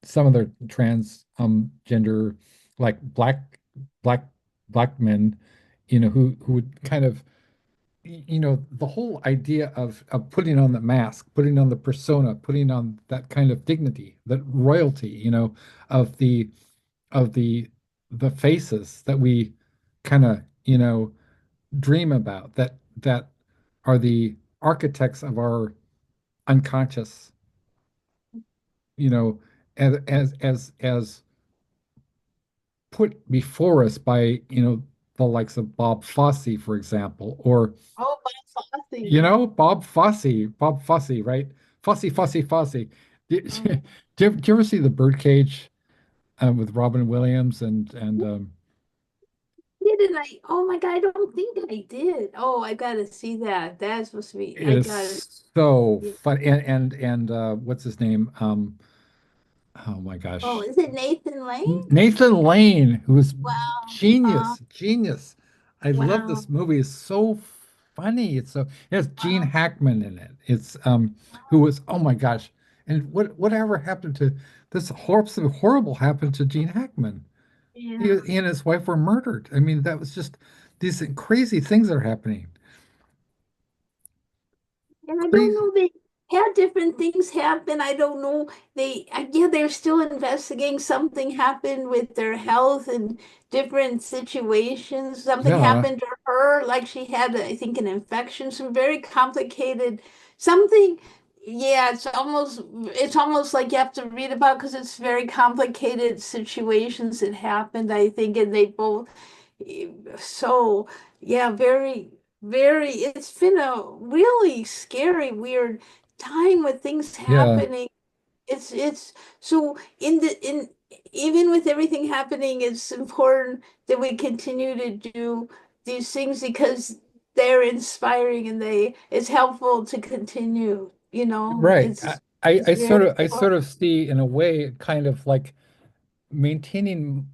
some of their trans gender, like black black men, who would kind of, the whole idea of putting on the mask, putting on the persona, putting on that kind of dignity, that royalty, of the the faces that we kind of, dream about, that are the architects of our unconscious, you know, as put before us by, the likes of Bob Fosse, for example, or Oh, Bob Fosse. Bob Fosse, right? Fosse. Mm. Do you ever see the Birdcage, with Robin Williams and Didn't I? Oh my God, I don't think I did. Oh, I gotta see that. That's supposed to be, it I gotta is so see. fun. And what's his name? Oh my Oh, gosh, is it Nathan Lane? Nathan Lane, who was Wow. genius. I love Wow. this movie. It's so funny. It has Gene Wow. Hackman in it. It's who was, oh my gosh. And whatever happened to this horrible, something horrible happened to Gene Hackman. Yeah. He and his wife were murdered. I mean, that was just these crazy things are happening. And I don't Crazy. know, they had different things happen. I don't know. Yeah, they're still investigating. Something happened with their health and different situations. Something Yeah. happened to her, like she had, I think, an infection, some very complicated something. Yeah, it's almost like you have to read about because it's very complicated situations that happened, I think, and they both so yeah, it's been a really scary, weird time with things Yeah. happening. It's so in even with everything happening, it's important that we continue to do these things because they're inspiring and it's helpful to continue, Right. it's very I important. sort of see in a way kind of like maintaining,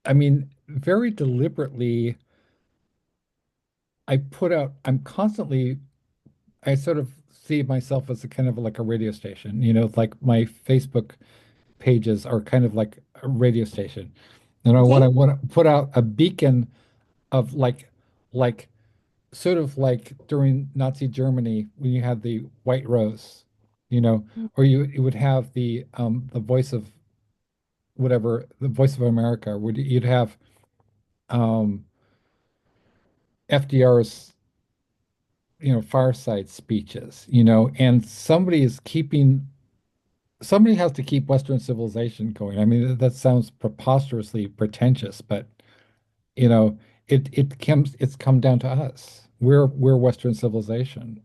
I mean, very deliberately, I'm constantly, I sort of see myself as a kind of like a radio station, like my Facebook pages are kind of like a radio station. And Okay. I want to put out a beacon of like, sort of like during Nazi Germany when you had the White Rose, or you would have the voice of whatever, the Voice of America, would you'd have um FDR's, fireside speeches, and somebody has to keep Western civilization going. I mean, that sounds preposterously pretentious, but you know, it's come down to us. We're Western civilization.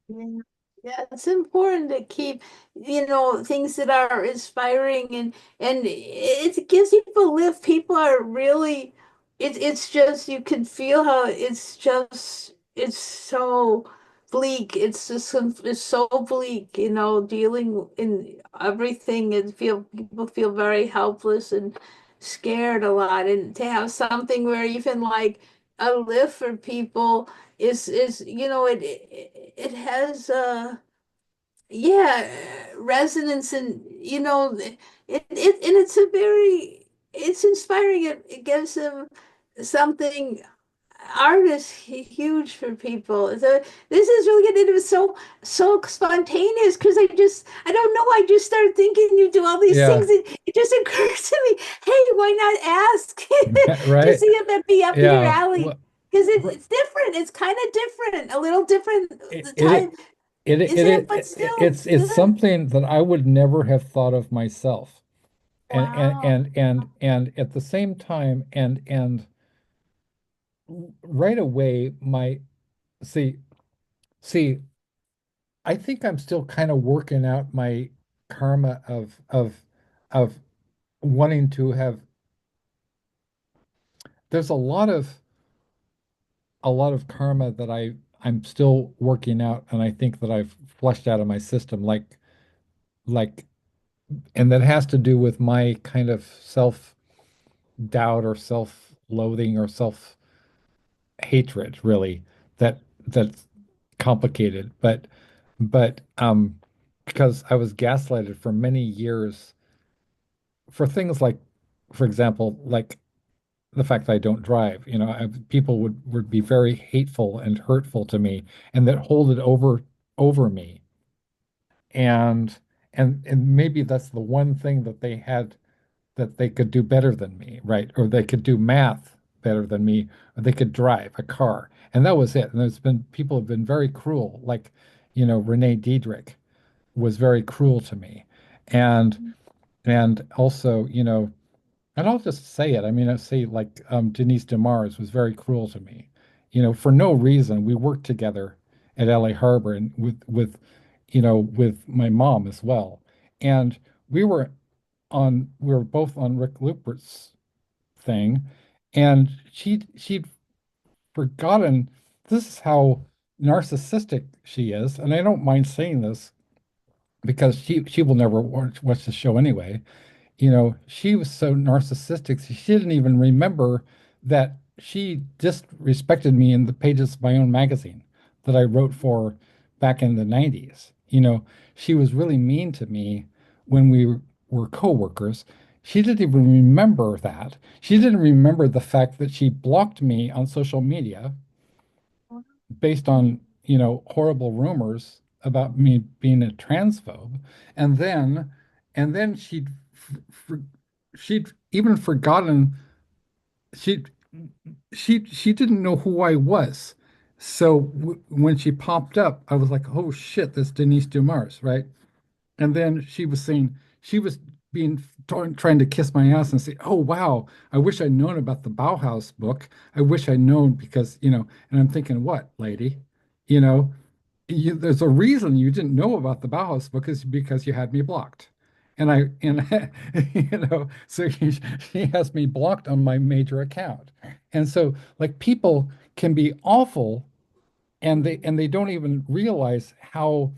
Yeah, yeah, it's important to keep, things that are inspiring and it gives people lift. People are really, it's just you can feel how it's so bleak. It's so bleak, dealing in everything and people feel very helpless and scared a lot. And to have something where even like a lift for people is it has yeah, resonance, and and it's inspiring. It gives them something. Art is huge for people. So this is really good. It was so spontaneous because I don't know, I just started thinking you do all these things. Yeah, It just occurred to me, hey, why not ask to right. see if that'd be up your Yeah. alley? Well, Because r- it's different. It's kind of different, a little different. it The it time, isn't it? But still it's good. something that I would never have thought of myself. Wow. And at the same time, and right away, see see I think I'm still kind of working out my karma of wanting to have there's a lot of karma that I'm still working out, and I think that I've flushed out of my system, like, and that has to do with my kind of self doubt or self loathing or self hatred, really. That's complicated, but because I was gaslighted for many years for things like, for example, like the fact that I don't drive. People would be very hateful and hurtful to me, and that hold it over me. And and maybe that's the one thing that they had that they could do better than me, right? Or they could do math better than me, or they could drive a car. And that was it. And there's been people have been very cruel, like, Renee Diedrich was very cruel to me. And and also, and I'll just say it. I mean, I say like Denise DeMars was very cruel to me. For no reason. We worked together at LA Harbor and with my mom as well. And we were we were both on Rick Lupert's thing, and she'd forgotten this is how narcissistic she is. And I don't mind saying this because she will never watch the show anyway. She was so narcissistic, she didn't even remember that she disrespected me in the pages of my own magazine that I wrote for back in the 90s. She was really mean to me when we were coworkers. She didn't even remember that. She didn't remember the fact that she blocked me on social media based on, horrible rumors about me being a transphobe. And then, and then she'd even forgotten, she'd, she didn't know who I was. So when she popped up, I was like, oh shit, that's Denise Dumars, right? And then she was saying, she was trying to kiss my ass and say, "Oh wow, I wish I'd known about the Bauhaus book. I wish I'd known because, and I'm thinking, what, lady? You know, there's a reason you didn't know about the Bauhaus book is because you had me blocked. And so she has me blocked on my major account. And so like people can be awful and they don't even realize how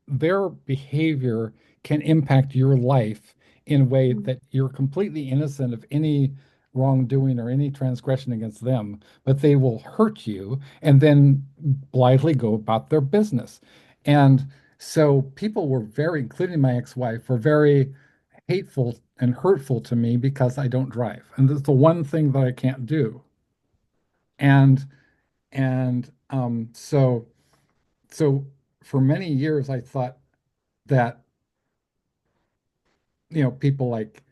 their behavior can impact your life in a way that you're completely innocent of any wrongdoing or any transgression against them, but they will hurt you and then blithely go about their business. And so people were very, including my ex-wife, were very hateful and hurtful to me because I don't drive. And that's the one thing that I can't do. And so for many years I thought that people like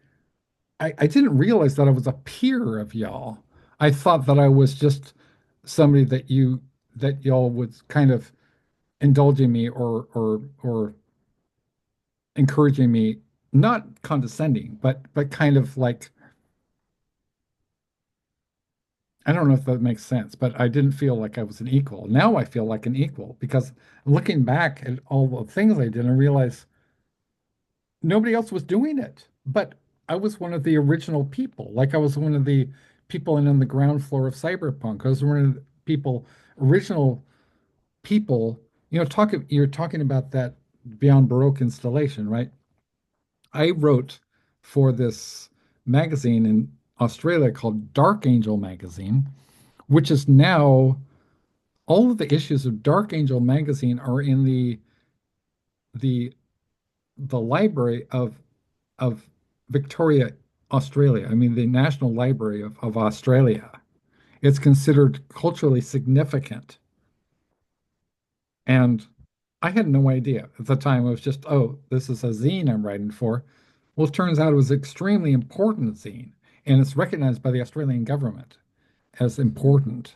I didn't realize that I was a peer of y'all. I thought that I was just somebody that y'all was kind of indulging me or encouraging me, not condescending, but kind of like I don't know if that makes sense, but I didn't feel like I was an equal. Now I feel like an equal because looking back at all the things I did, I realize nobody else was doing it. But I was one of the original people. Like I was one of the people in on the ground floor of cyberpunk. I was one of the original people. You're talking about that Beyond Baroque installation, right? I wrote for this magazine in Australia called Dark Angel magazine, which is now all of the issues of Dark Angel magazine are in the the library of Victoria, Australia. I mean, the National Library of Australia. It's considered culturally significant. And I had no idea at the time. It was just, oh, this is a zine I'm writing for. Well, it turns out it was an extremely important zine, and it's recognized by the Australian government as important.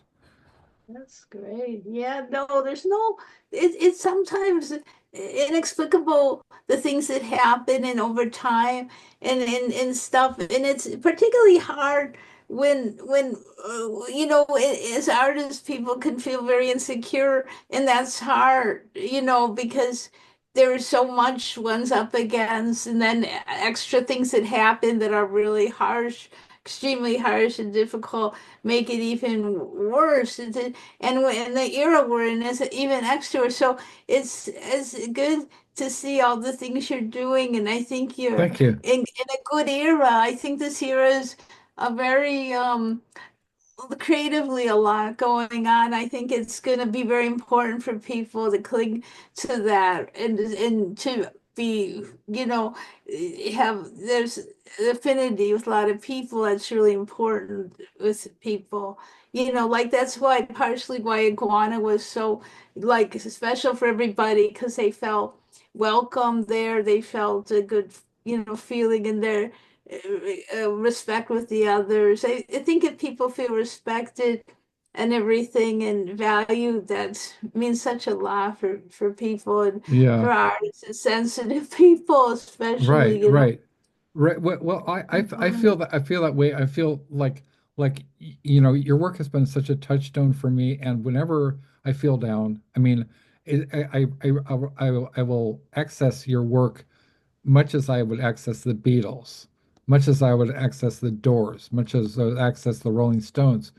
That's great. Yeah, no, there's no, it's sometimes inexplicable the things that happen and over time and stuff. And it's particularly hard when as artists, people can feel very insecure, and that's hard, because there's so much one's up against, and then extra things that happen that are really harsh. extremely harsh and difficult make it even worse. And when the era we're in is even extra worse. So it's good to see all the things you're doing, and I think you're Thank you. in a good era. I think this era is a very creatively a lot going on. I think it's going to be very important for people to cling to that and to be, have there's affinity with a lot of people. That's really important with people. Like that's why partially why Iguana was so like special for everybody because they felt welcome there. They felt a good, feeling in there respect with the others. I think if people feel respected and everything and valued, that means such a lot for people and Yeah. for artists and sensitive people, especially, Right, right, right. Well, I feel Mhm. that way. I feel like your work has been such a touchstone for me. And whenever I feel down, I mean, I will access your work much as I would access the Beatles, much as I would access the Doors, much as I would access the Rolling Stones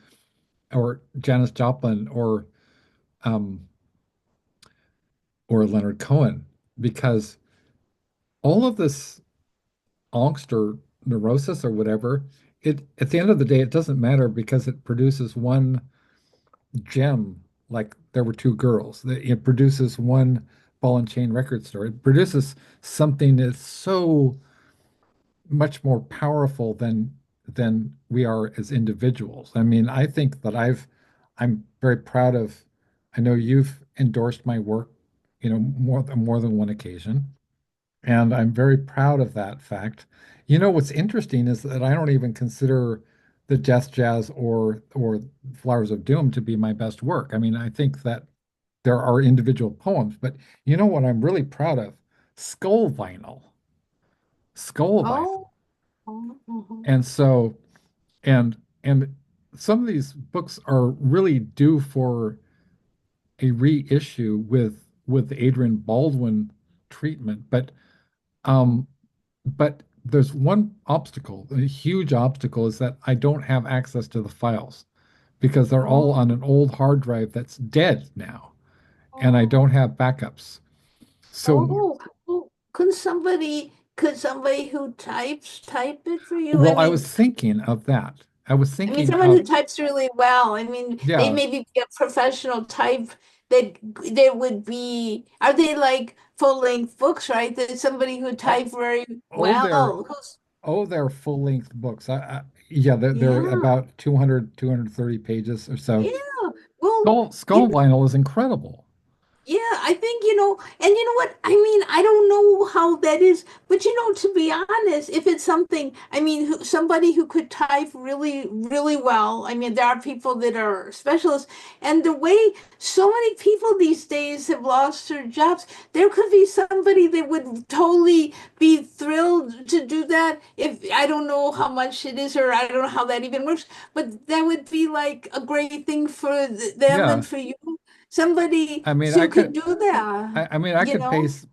or Janis Joplin um or Leonard Cohen, because all of this angst or neurosis or whatever, it at the end of the day, it doesn't matter because it produces one gem. Like there were two girls. It produces one ball and chain record store. It produces something that's so much more powerful than we are as individuals. I mean, I think that I'm very proud of. I know you've endorsed my work, more than one occasion. And I'm very proud of that fact. What's interesting is that I don't even consider the Death Jazz or Flowers of Doom to be my best work. I mean, I think that there are individual poems, but you know what I'm really proud of? Skull Vinyl. Skull Vinyl. Oh, mhm. And so and some of these books are really due for a reissue with Adrian Baldwin treatment, um but there's one obstacle, a huge obstacle is that I don't have access to the files because they're all Oh, on an old hard drive that's dead now, and I oh, don't have backups. So, oh, oh. Could somebody who types type it for you? I well, I mean, was thinking of that. I was thinking someone who of, types really well. I mean, they yeah, maybe be a professional type that there would be, are they like full-length books, right? That somebody who oh, type very oh, they're well, who's, they're full-length books. Yeah, they're yeah, about 200, 230 pages or so. yeah. Well, Skull Vinyl is incredible. yeah, I think, and you know what? I mean, I don't know how that is, but to be honest, if it's something, I mean, somebody who could type really, really well, I mean, there are people that are specialists, and the way so many people these days have lost their jobs, there could be somebody that would totally be thrilled to do that. If I don't know how much it is, or I don't know how that even works, but that would be like a great thing for them Yeah, and for you. Somebody I mean, who could do that, I mean, I could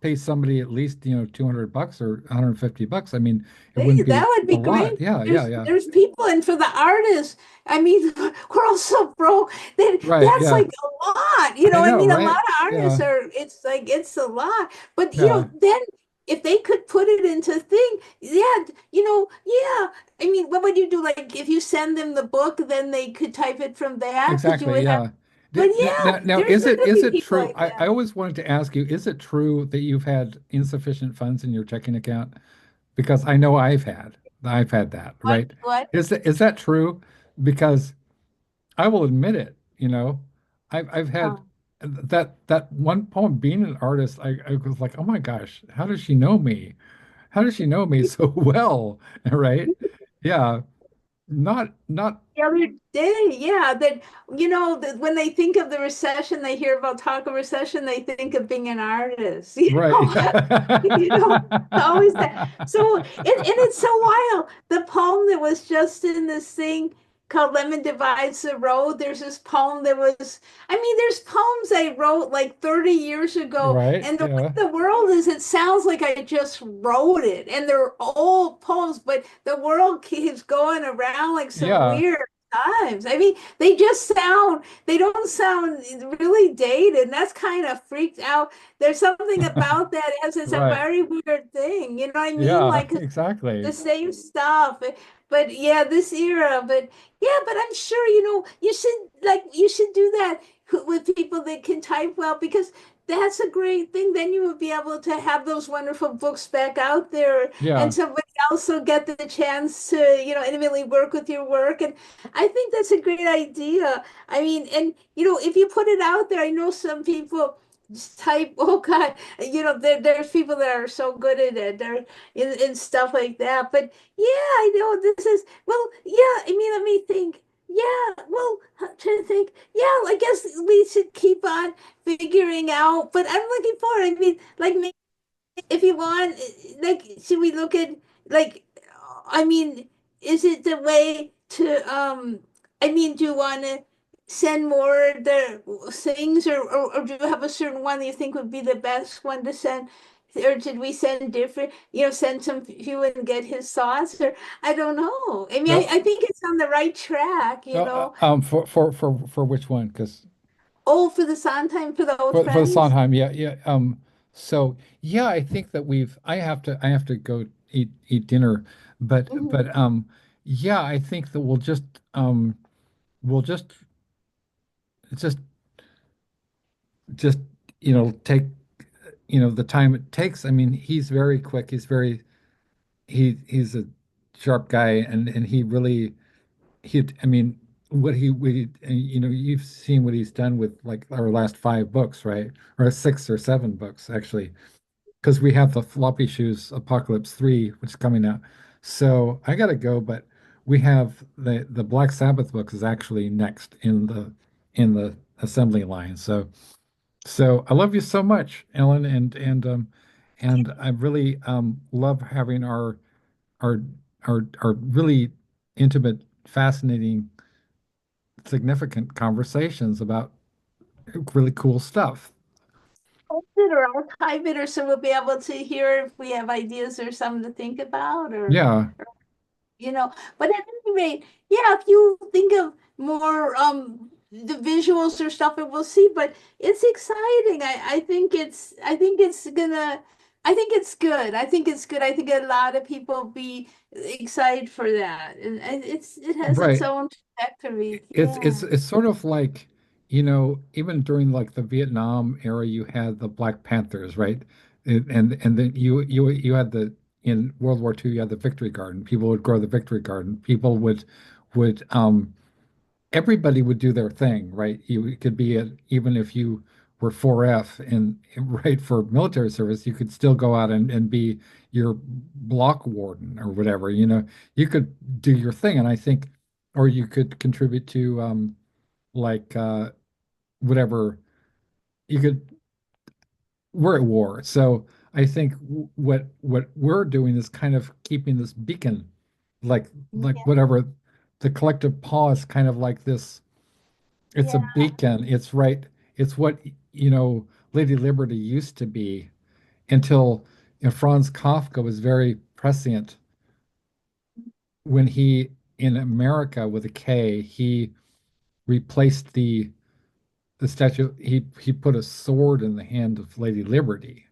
pay somebody at least, $200 or $150. I mean, it wouldn't hey, be that would a be lot. great. Yeah, yeah, There's yeah. there's people, and for the artists, I mean, we're all so broke that Right. that's Yeah. like a lot. I I know, mean, a lot right? of artists Yeah. are. It's like it's a lot, but Yeah. then if they could put it into thing, yeah, yeah. I mean, what would you do? Like, if you send them the book, then they could type it from that because you Exactly. would have. Yeah. But yeah, Now, there's going to is be it people true? like that. I always wanted to ask you, is it true that you've had insufficient funds in your checking account? Because I know I've had that, What? right? What? Is that true? Because I will admit it, I've had Oh. that one poem, being an artist, I was like, oh my gosh, how does she know me? How does she know me so well? Right? Yeah. Not The other day, yeah, that that when they think of the recession, they hear about talk of recession, they think of being an artist. right. You know, always that. So, and it's so wild. The poem that was just in this thing called Lemon Divides the Road. There's this poem that was, I mean, there's poems I wrote like 30 years ago, Right. and the Yeah. way the world is, it sounds like I just wrote it. And they're old poems, but the world keeps going around like some Yeah. weird times. I mean, they just sound, they don't sound really dated, and that's kind of freaked out. There's something about that as it's a Right. very weird thing. You know what I mean? Yeah, Like the exactly. same stuff. But yeah, this era, but yeah, but I'm sure, you should do that with people that can type well because that's a great thing. Then you would be able to have those wonderful books back out there and Yeah. somebody else will get the chance to, intimately work with your work. And I think that's a great idea. I mean, and if you put it out there, I know some people just type, oh God, there's people that are so good at it. They're in stuff like that. But yeah, I know this is, well, yeah, I mean, let me think. Yeah, well, I'm trying to think. Yeah, I guess we should keep on figuring out, but I'm looking forward. I mean, like maybe if you want, like, should we look at like, I mean, is it the way to I mean, do you want to send more the things or do you have a certain one that you think would be the best one to send? Or did we send different, send some few and get his thoughts? Or I don't know. I mean, No, I think it's on the right track, no, for which one? Because Oh, for the Sondheim, for the old for the friends. Sondheim, yeah, yeah. So yeah, I think that I have to go eat dinner, Mhm. yeah, I think that we'll just take the time it takes. I mean, he's very quick. He's a sharp guy, and he really I mean, what you've seen what he's done with like our last five books, right? Or six or seven books, actually, because we have the Floppy Shoes Apocalypse 3, which is coming out. So I gotta go, but we have the Black Sabbath book is actually next in the assembly line. So I love you so much, Ellen, and I really love having our our really intimate, fascinating, significant conversations about really cool stuff. Post it or archive it, or so we'll be able to hear if we have ideas or something to think about, Yeah, But at any rate, yeah, if you think of more the visuals or stuff, and we'll see. But it's exciting. I think it's good. I think it's good. I think a lot of people be excited for that, and it has its right. own trajectory. It's Yeah. it's sort of like, even during like the Vietnam era, you had the Black Panthers, right? And then you had in World War II, you had the Victory Garden. People would grow the Victory Garden. People would everybody would do their thing, right? You could be even if you were 4F and right for military service, you could still go out and be your block warden or whatever, you could do your thing. And I think, or you could contribute to like whatever you could, we're at war. So I think what we're doing is kind of keeping this beacon, like Yeah. whatever the collective pause, kind of like this. It's a Yeah. beacon. It's right. It's what, Lady Liberty used to be until, Franz Kafka was very prescient when in America with a K, he replaced the statue. He put a sword in the hand of Lady Liberty.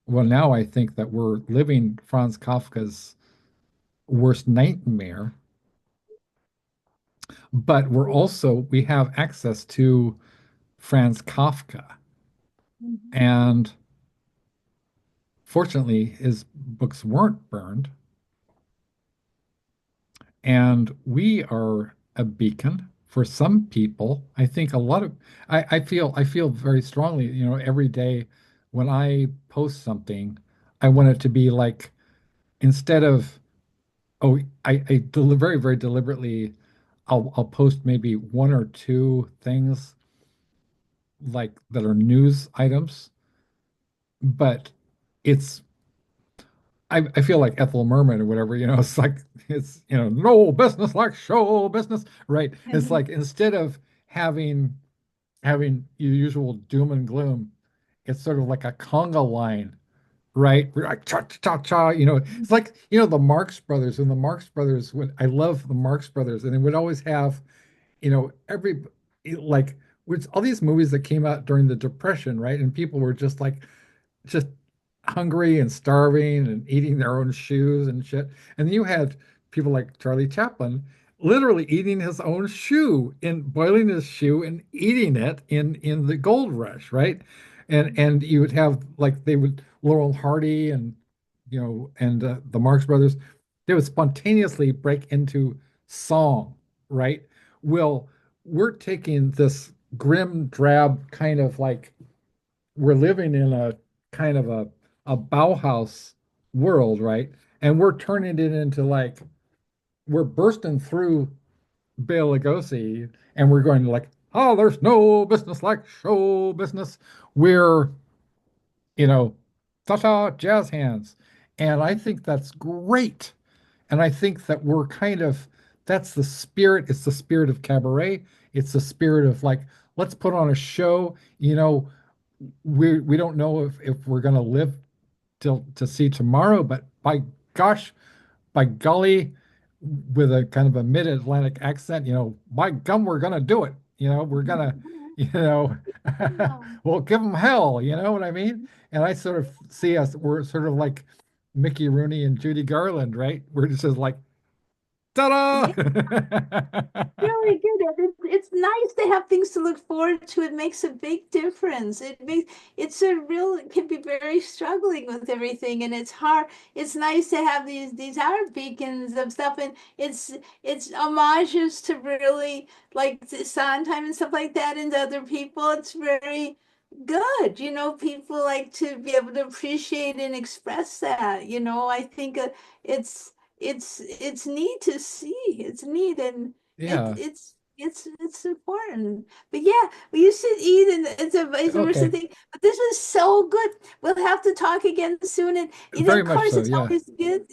Well, now I think that we're living Franz Kafka's worst nightmare, but we have access to Franz Kafka. Mhm. And fortunately, his books weren't burned, and we are a beacon for some people. I think a lot of I feel very strongly, every day when I post something, I want it to be like, instead of, oh, very, very deliberately, I'll post maybe one or two things like that are news items, but it's I feel like Ethel Merman or whatever, it's like no business like show business, right? It's like instead of having your usual doom and gloom, it's sort of like a conga line, right? We're like cha cha cha cha, it's like the Marx Brothers, and the Marx Brothers would I love the Marx Brothers, and they would always have every like with all these movies that came out during the Depression, right? And people were just hungry and starving and eating their own shoes and shit. And then you had people like Charlie Chaplin literally eating his own shoe and boiling his shoe and eating it in the gold rush, right? And you would have like they would Laurel Hardy and and the Marx Brothers, they would spontaneously break into song, right? Well, we're taking this grim, drab kind of like we're living in a kind of a Bauhaus world, right? And we're turning it into like we're bursting through Bela Lugosi and we're going like, oh, there's no business like show business. We're, you know, ta-ta jazz hands. And I think that's great. And I think that we're kind of that's the spirit. It's the spirit of cabaret. It's the spirit of like, let's put on a show. We don't know if we're going to live till to see tomorrow, but by gosh, by golly, with a kind of a mid-Atlantic accent, by gum, we're going to do it. We're going to, you know, we'll give them hell. You know what I mean? And I sort of see us, we're sort of like Mickey Rooney and Judy Garland, right? We're just like, ta-da! Yeah, really good. It's nice to have things to look forward to. It makes a big difference. It's a real it can be very struggling with everything, and it's hard. It's nice to have these art beacons of stuff, and it's homages to really like Sondheim and stuff like that, and other people. It's very good. People like to be able to appreciate and express that. I think it's neat to see. It's neat and it Yeah. it's important. But yeah, we used to eat and it's a vice versa Okay. thing. But this was so good. We'll have to talk again soon. And Very of much course, so. it's Yeah. always good.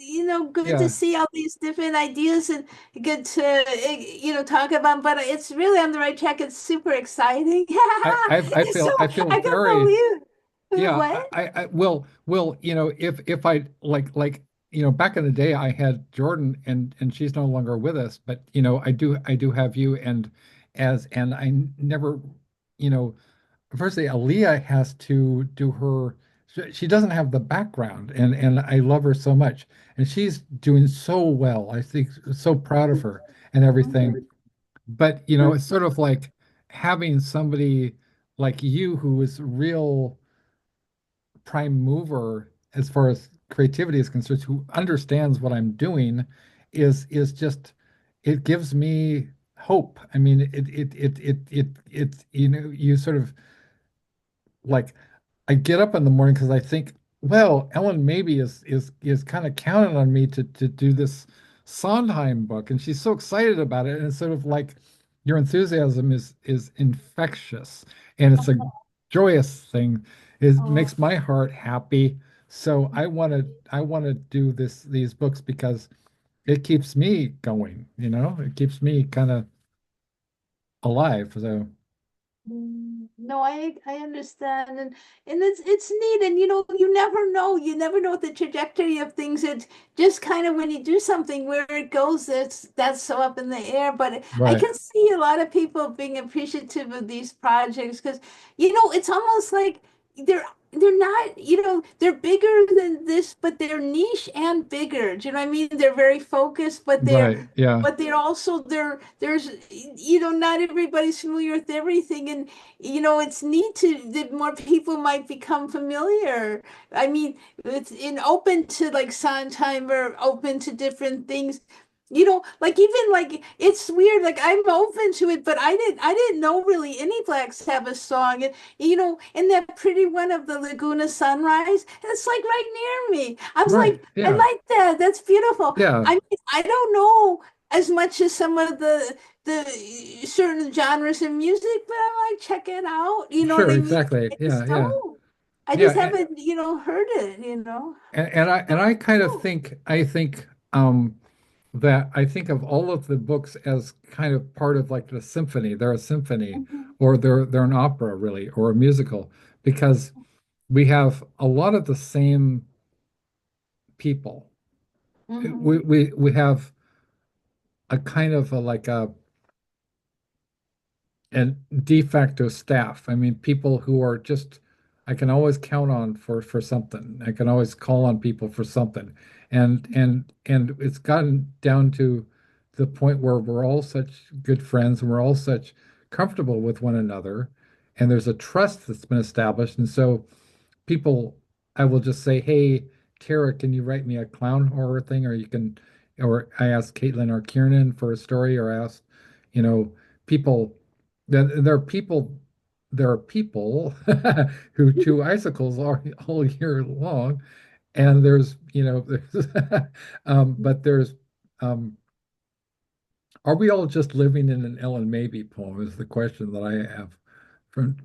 Good to Yeah. see all these different ideas and good to talk about. But it's really on the right track. It's super exciting. So I feel I can't very. believe Yeah, what. I will, if I like, back in the day I had Jordan and she's no longer with us, but I do have you and I never, you know, firstly, Aaliyah has to do her she doesn't have the background and I love her so much and she's doing so well. I think so proud of her and everything. But it's sort of like having somebody like you who is real prime mover as far as creativity is concerned, who understands what I'm doing, is just it gives me hope. I mean, you sort of like I get up in the morning because I think, well, Ellen maybe is kind of counting on me to do this Sondheim book, and she's so excited about it, and it's sort of like your enthusiasm is infectious, and it's a joyous thing. It Oh, makes my heart happy. So I want to do these books because it keeps me going, it keeps me kind of alive. So No, I understand, and it's neat, and you never know the trajectory of things. It just kind of when you do something where it goes, that's so up in the air. But I right, can see a lot of people being appreciative of these projects because it's almost like they're not they're bigger than this, but they're niche and bigger. Do you know what I mean? They're very focused, but they're right, yeah, but they're also there's not everybody's familiar with everything and it's neat that more people might become familiar. I mean, it's in open to like Sondheim or open to different things. Like even like it's weird. Like I'm open to it, but I didn't know really any Black Sabbath song. And and that pretty one of the Laguna Sunrise, it's like right near me. I was right, like, I yeah, like that. That's beautiful. yeah. I mean, I don't know as much as some of the certain genres of music, but I like check it out. You know what Sure, I mean? exactly. I Yeah, just yeah. don't. I Yeah, just haven't, heard it. and I kind of Oh. think that I think of all of the books as kind of part of like the symphony. They're a symphony, Mhm, or they're an opera really, or a musical, because we have a lot of the same people. mhm, We have a kind of like a and de facto staff. I mean, people who are just I can always count on for something. I can always call on people for something. And it's gotten down to the point where we're all such good friends and we're all such comfortable with one another, and there's a trust that's been established. And so people, I will just say, hey, Tara, can you write me a clown horror thing? Or you can, or I asked Caitlin or Kiernan for a story, or I asked, you know, people that there are people who chew icicles all year long. And there's, but there's, um, are we all just living in an Ellen Maybe poem is the question that I have.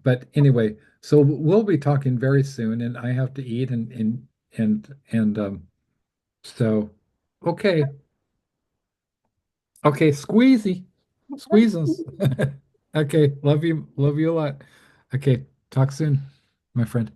But anyway, so we'll be talking very soon, and I have to eat and so okay, okay, squeezy, squeezes. Okay, love you a lot. Okay, talk soon, my friend.